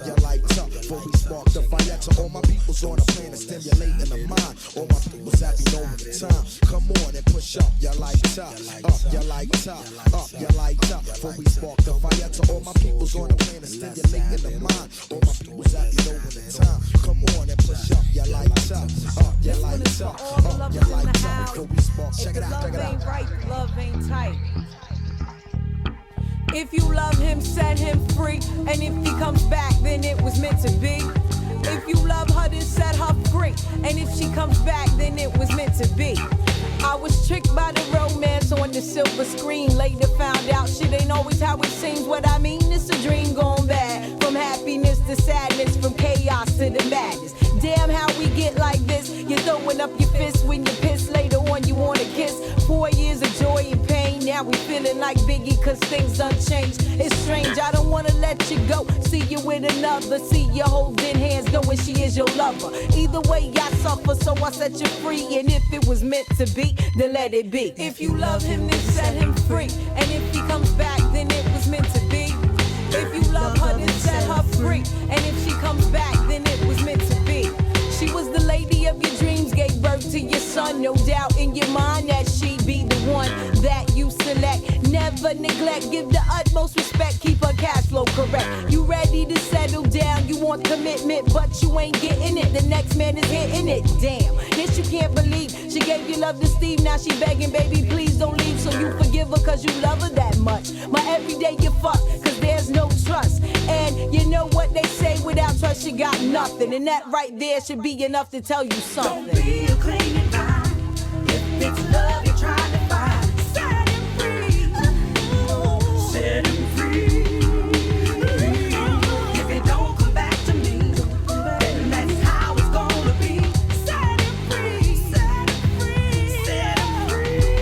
Speaker 14: your light up. Before we spark the fire to all my peoples on the planet, stimulating the mind. All my peoples that be knowing the time. Come on and push up your light up your light up your light up. Before we spark the fire to all my peoples on the planet, stimulating the mind. All my peoples that be knowing the time. Come on and push up your light up your light up your light up. Before we spark, check it out, check it out.
Speaker 23: Love ain't right, love ain't tight. If you love him, set him free. And if he comes back, then it was meant to be. If you love her, then set her free. And if she comes back, then it was meant to be. I was tricked by the romance on the silver screen. Later found out shit ain't always how it seems. What I mean, it's a dream gone bad. From happiness to sadness, from chaos to the madness. Damn how we get like this. You're throwing up your fists when you piss. Later on you wanna kiss. 4 years of joy and pain. Now we feeling like Biggie cause things done changed. It's strange, I don't wanna let you go. See you with another. See you holding hands knowing she is your lover. Either way I suffer, so I set you free. And if it was meant to be, then let it be. If you love him, then set him free. And if he comes back, collect, give the utmost respect, keep her cash flow correct. You ready to settle down, you want commitment, but you ain't getting it. The next man is hitting it, damn. This you can't believe. She gave you love to Steve, now she begging, baby, please don't leave. So you forgive her cause you love her that much. My everyday you fuck, cause there's no trust. And you know what they say, without trust you got nothing. And that right there should be enough to tell you something.
Speaker 6: Don't be a clinging vine. If it's love you're trying to find, set him free. Set him free. If it don't come back to me, then that's how it's gonna be. Set him free. Set him free. Set him free.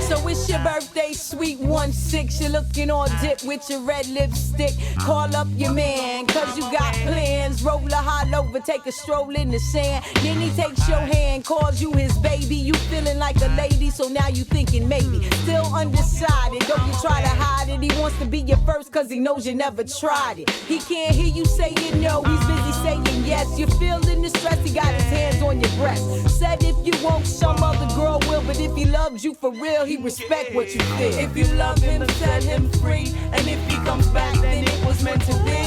Speaker 23: So it's your birthday, sweet 1-6. You're looking all dip with your red lipstick. Call up your man, cause you got plans. Roll a hot over, take a stroll in the sand. Then he takes your hand, calls you his baby. You feeling like a lady, so now you thinking maybe. Still undecided, don't you try to hide it. He wants to be your first cause he knows you never tried it. He can't hear you saying no, he's busy saying yes. You're feeling the stress, he got his hands on your breast. Said if you won't, some other girl will. But if he loves you for real, he respect what you feel.
Speaker 6: If you love him, set him free. And if he comes back, then it was meant to be.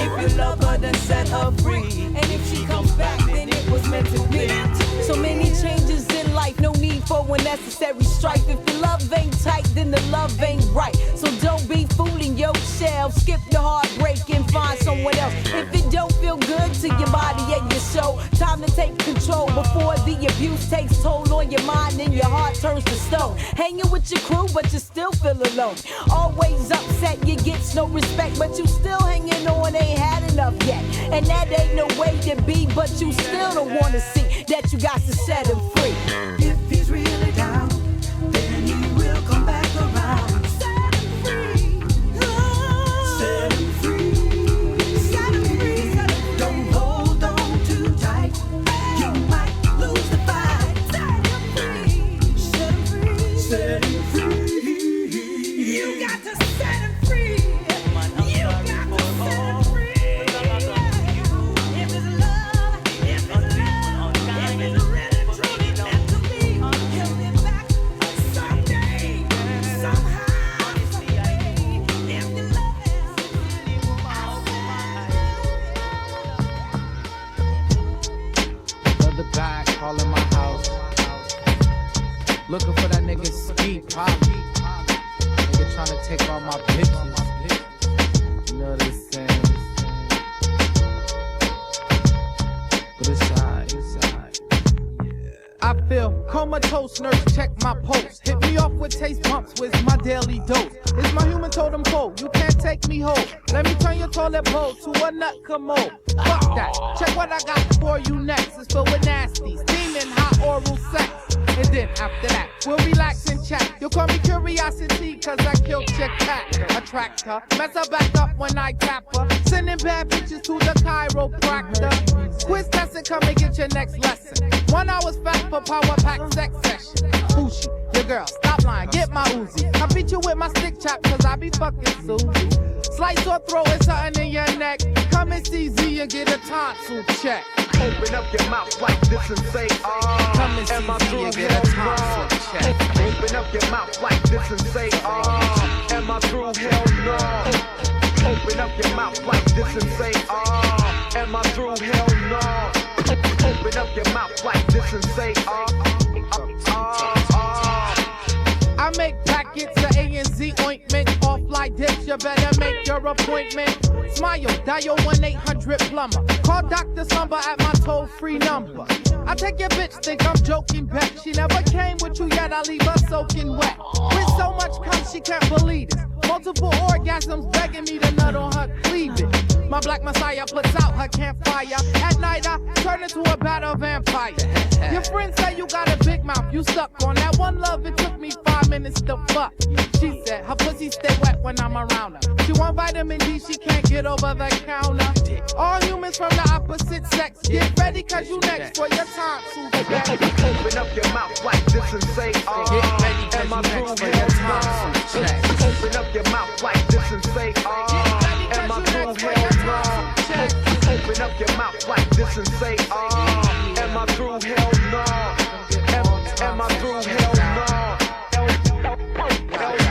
Speaker 6: If you love her, then set her free.
Speaker 23: And if she comes back, then it was meant to be. So many changes in life, no need for unnecessary strife. If the love ain't tight, then the love ain't right. So don't be fooling yourself. Skip the heartbreak and find someone else. If it don't feel good to your body and your soul, time to take control before the abuse takes toll on your mind and your heart turns to stone. Hanging with your crew, but you still feel alone. Always upset, you get no respect, but you still hanging on, ain't had enough yet. And that ain't no way to be, but you still don't wanna see that you got to set him free.
Speaker 6: If he's really down, then he will come back around. Set him free. Set him free. Set him free. Don't hold on too tight. You might lose the fight. Set him free. Set him free. Set him free. You got to set him free. You got to set him free. If it's love, if it's love, if it's really truly meant to be, he'll be back someday, somehow, someday. If you love
Speaker 7: Another bag calling my house. Looking for that nigga Ski Polly. Nigga trying to take all my bitches. You know what I'm saying? But it's alright, it's alright. I feel comatose, nurse, check my pulse. Hit me off with taste bumps, with my daily dose. It's my human totem pole, you can't take me home. Let me turn your toilet bowl to a nut commode. Fuck that, check what I got for you next. It's filled with nasty, steaming hot oral sex. And then after that, we'll relax and chat. You'll call me curiosity, cause I killed your cat. Attract her, mess her back up when I tap her. Sending bad bitches to the chiropractor. Quiz test and come and get your next lesson. 1 hour's fat for power pack sex session. Who she? Your girl, stop lying, get my Uzi. I beat you with my stick chop, cause I be fucking Susie. Slice or throw it something in your neck. Come and see Z and get a tonsil check.
Speaker 9: Open up your mouth like this and say,
Speaker 7: Come and see
Speaker 9: am I
Speaker 7: Z
Speaker 9: through?
Speaker 7: and get a
Speaker 9: Hell
Speaker 7: tonsil check.
Speaker 9: no. Open up your mouth like this and say, am I through? Hell no. Open up your mouth like this and say, am I through? Hell no. Open up your mouth like this and say,
Speaker 7: I make packets of A and Z ointment, off like this, you better make your appointment. Smile, dial 1-800-plumber. Call Dr. Slumber at my toll-free number. I take your bitch, think I'm joking, bet. She never came with you yet, I leave her soaking wet. With so much cum, she can't believe it. Multiple orgasms begging me to nut on her cleavage. My black messiah puts out her campfire. At night I turn into a battle vampire. Your friends say you got a big mouth, you stuck on that one love. It took me 5 minutes to fuck. She said her pussy stay wet when I'm around her. She want vitamin D, she can't get over the counter. All humans from the opposite sex, get ready cause you next for your tonsils.
Speaker 9: open up your mouth like this and say,
Speaker 7: Get ready cause
Speaker 9: am I
Speaker 7: you next
Speaker 9: through?
Speaker 7: for your tonsils check.
Speaker 9: Open up your mouth like this and say, am I through? Hell no. Open up your mouth like this and say, am I through? Hell no. Am I through? Hell no.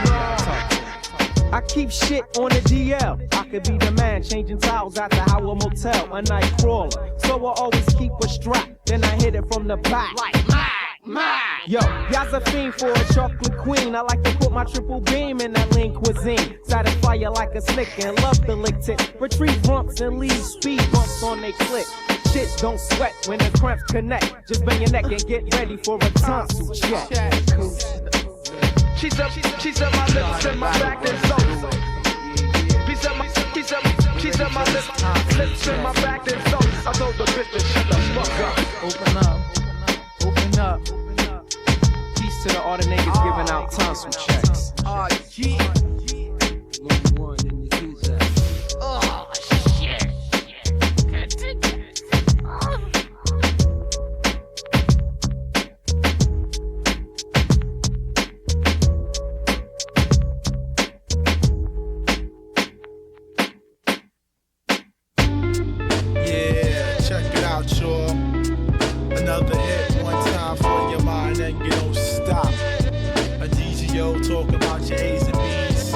Speaker 7: keep shit on the DL. I could be the man changing towels at the Howard Motel, a night crawler. So I always keep a strap, then I hit it from the back. Like Yo, y'all's a fiend for a chocolate queen. I like to put my triple beam in that lean cuisine. Satisfy you like a slick and love the lick tip. Retrieve rumps and leave speed bumps on they clip. Shit don't sweat when the cramps connect. Just bend your neck and get ready for a tonsil check.
Speaker 9: She's up my lips and my back and so. She's up my lips and my back and so. I told the bitch to shut the fuck up.
Speaker 7: Open up. Peace to the all the niggas giving out tonsil checks.
Speaker 9: Oh yeah.
Speaker 1: Oh shit. Can't take it.
Speaker 14: Yeah, check it out, y'all. Another hit, one time for your mind, and you don't stop. A DGO talking about your A's and B's.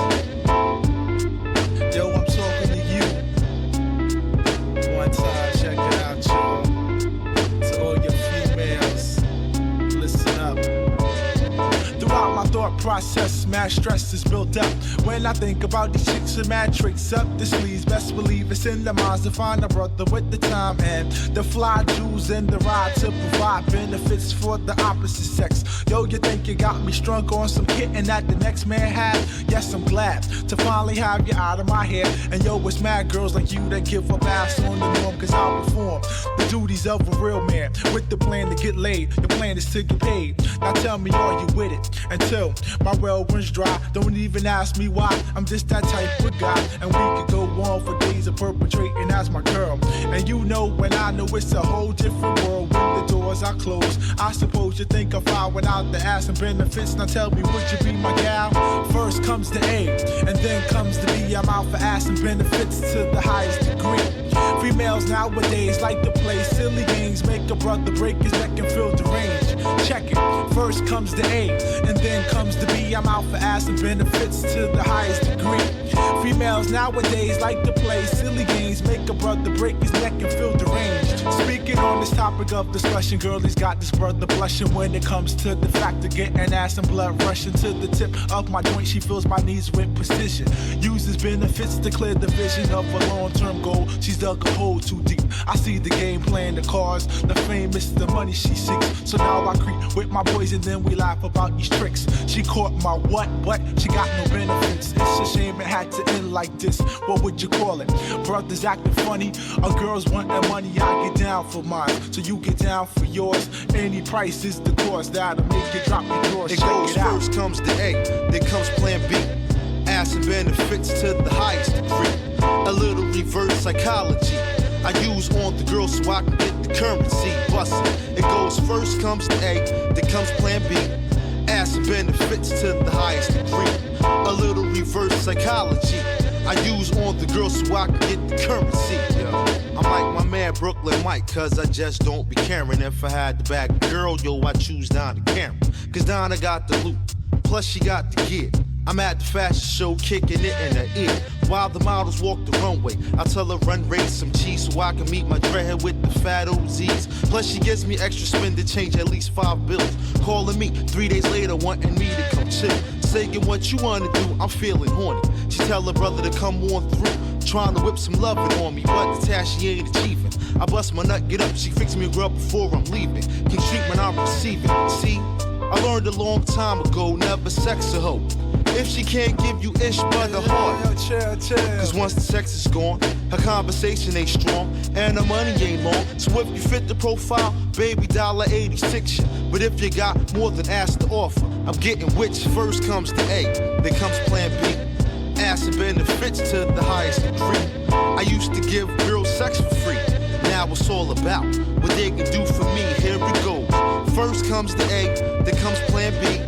Speaker 14: Yo, I'm talking to you. One time, check it out, y'all. To all your females, listen up. Throughout my thought process, mad stress is built up. When I think about these chicks with mad tricks up the sleeves, best believe it's in the minds to find a brother with the time and the fly jewels and the ride to provide benefits for the opposite sex. Yo, you think you got me strung on some kitten that the next man had? Yes, I'm glad to finally have you out of my head. And yo, it's mad girls like you that give up ass on the norm, cause I'll perform the duties of a real man with the plan to get laid. The plan is to get paid. Now tell me, are you with it? Until my well runs dry, don't even ask me why. I'm just that type of guy, and we could go on for days of perpetrating as my girl. And you know when I know it's a whole different world when the doors are closed. I suppose you think I'm fine without the ass and benefits. Now tell me, would you be my gal? First comes the A, and then comes the B. I'm out for ass and benefits to the highest degree. Females nowadays like to play silly games, make a brother break his neck and feel deranged. Check it. First comes the A, and then comes the B. I'm out for ass and benefits to the highest degree. Females nowadays like to play silly games, make a brother break his neck and feel deranged. Speaking on this topic of discussion, girlie's got this brother blushing when it comes to the fact of getting ass and blood rushing to the tip of my joint. She fills my needs with precision, uses benefits to clear the vision of a long-term goal. She's dug a hole too deep. I see the game plan, the cars, the fame, it's the money she seeks. So now I creep with my boys and then we laugh about these tricks. She caught my what? She got no benefits. It's a shame it had to end like this. What would you call it? Brothers acting funny, or girls want that money. I get down for mine, so you get down for yours. Any price is the cost that'll make you drop your drawers.
Speaker 8: It goes first comes the A, then comes plan B. Ass and benefits to the highest degree. A little reverse psychology I use on the girl so I can get the currency bustin'. It goes first comes the A, then comes plan B. Ass and benefits to the highest degree. A little reverse psychology I use on the girl so I can get the currency. Yo, I'm like my man Brooklyn Mike, cause I just don't be caring. If I had the bag girl, yo, I choose Donna Cameron. Cause Donna got the loot, plus she got the gear. I'm at the fashion show kicking it in her ear. While the models walk the runway, I tell her run raise some cheese so I can meet my dreadhead with the fat OZs. Plus she gives me extra spin to change at least 5 bills. Calling me 3 days later wanting me to come chill. Saying what you wanna do, I'm feeling horny. She tell her brother to come on through, trying to whip some loving on me, but the task she ain't achieving. I bust my nut, get up, she fix me a grub before I'm leaving. King treatment I'm receiving. See, I learned a long time ago, never sex a hoe if she can't give you ish by the heart. Cause once the sex is gone, her conversation ain't strong and her money ain't long. So if you fit the profile, baby $86 ya. But if you got more than ass to offer, I'm getting which. First comes the A, then comes plan B. Ass and benefits to the highest degree. I used to give girls sex for free. Now it's all about what they can do for me. Here we go. First comes the A, then comes plan B.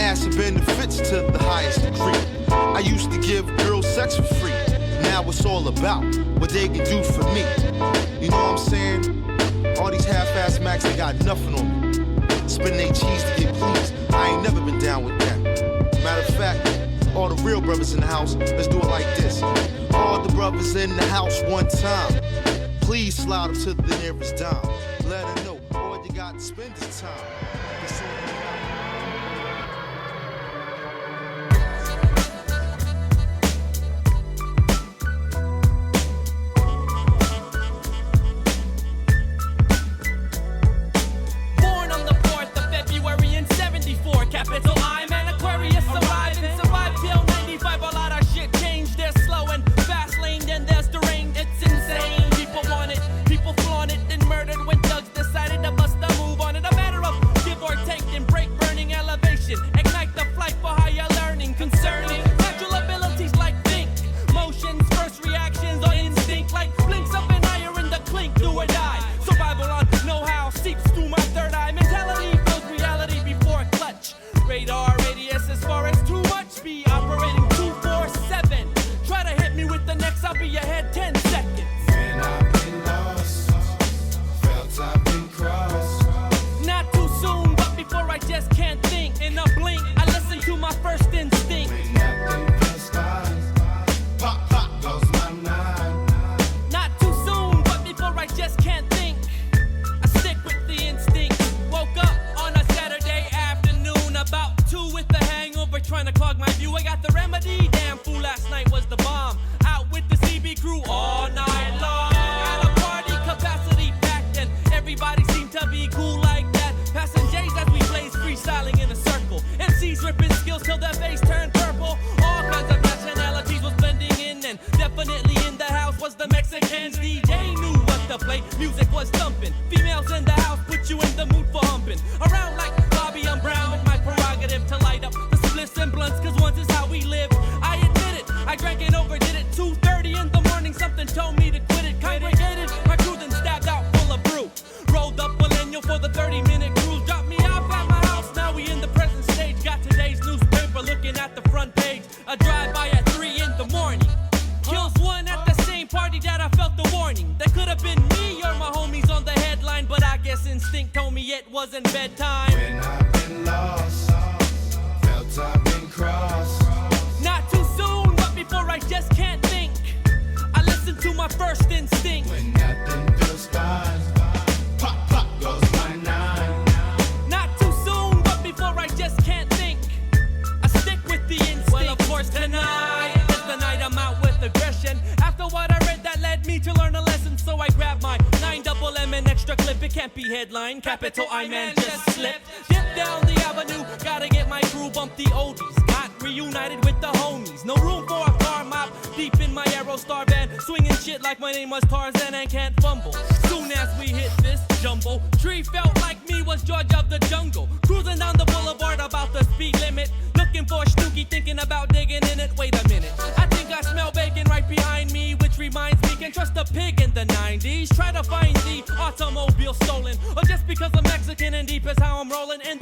Speaker 8: Ass and benefits to the highest degree. I used to give girls sex for free. Now it's all about what they can do for me. You know what I'm saying? All these half-ass Macs, they got nothing on me. Spin they cheese to get pleased. I ain't never been down with that. Matter of fact, all the Real brothers in the house, let's do it like this. All the brothers in the house one time. Please slide up to the nearest dime. Let her know all you got to spend is time.
Speaker 22: Born on the 4th of February in 74. Capital I'm an Aquarius arriving. Survived till 95. A lot of shit changed. There's slow and fast lane, then there's the rain. It's insane. People want it, people flaunt it, then murdered when thugs decided to bust a move on it. A matter of give or take, then break burning elevation. Ignite the flight for higher learning concerning natural abilities like think, motions, first reactions, or instinct like blinks up and higher in the clink, do or die. Survival on know-how seeps through my third eye. Mentality builds reality before clutch. Radar radius as far as too much. Be operating 247. Try to hit me with the next, I'll be ahead 10 seconds.
Speaker 10: When I've been lost, felt I've been crossed.
Speaker 22: Not too soon, but before I just can't think. In a blink, I listen to my first instinct.
Speaker 10: When nothing feels fine, pop, pop goes my mind.
Speaker 22: Not too soon, but before I just can't think. I stick with the instinct. Woke up on a Saturday afternoon, about 2 with the hangover, trying to clog my view. I got the remedy. Damn fool, last night was the bomb. Out with the CB crew all night long. At a party, capacity packed, and everybody seemed to be cool like that. Passing J's as we blaze, freestyling in a circle. MCs ripping skills till their face turned purple. All kinds of nationalities was blending in, and definitely in the house was the Mexicans. DJ knew what to play, music was thumping. Females in the house put you in the mood for humping. Around like Bobby, I'm brown with my prerogative to light up the spliffs and blunts, cause once is how we live. I admit it, I drank and overdid it. 2:30 in the morning, something told me to quit it. Congregated, my crew then stabbed out full of brew. Rolled up millennial for the 30-minute cruise. Dropped me off at my house, now we in the present stage. Got today's newspaper looking at the front page. A drive-by at 3 in the morning. Kills one at the same party that I felt the warning. That could have been me or my homies on the headline, but I guess instinct told me it wasn't bedtime.
Speaker 10: When I've been lost, felt I've been crossed.
Speaker 22: Not too soon, but before I just can't think. I listen to my first instinct.
Speaker 10: When nothing feels fine, pop, pop goes my nine.
Speaker 22: Not too soon, but before I just can't think. I stick with the instinct. Well, of course, tonight is the night I'm out with aggression. After what I read, that led me to learn a lesson. So I grabbed my 9MM and extra clip. It can't be headline. Capital I man just slipped. Dip down the avenue. Gotta get my crew, bump the oldies. Got reunited with the homies. No room for a car mop. Deep in my Aerostar van. Swinging shit like my name was Tarzan and can't fumble. Soon as we hit this jumbo, tree felt like me was George of the jungle. Cruising down the boulevard about the speed limit. Looking for a Snooki, thinking about digging in it. Wait a minute, I think I smell bacon right behind me, which reminds me, can't trust a pig in the 90s. Try to find the automobile stolen, or just because I'm Mexican and deep is how I'm rolling. In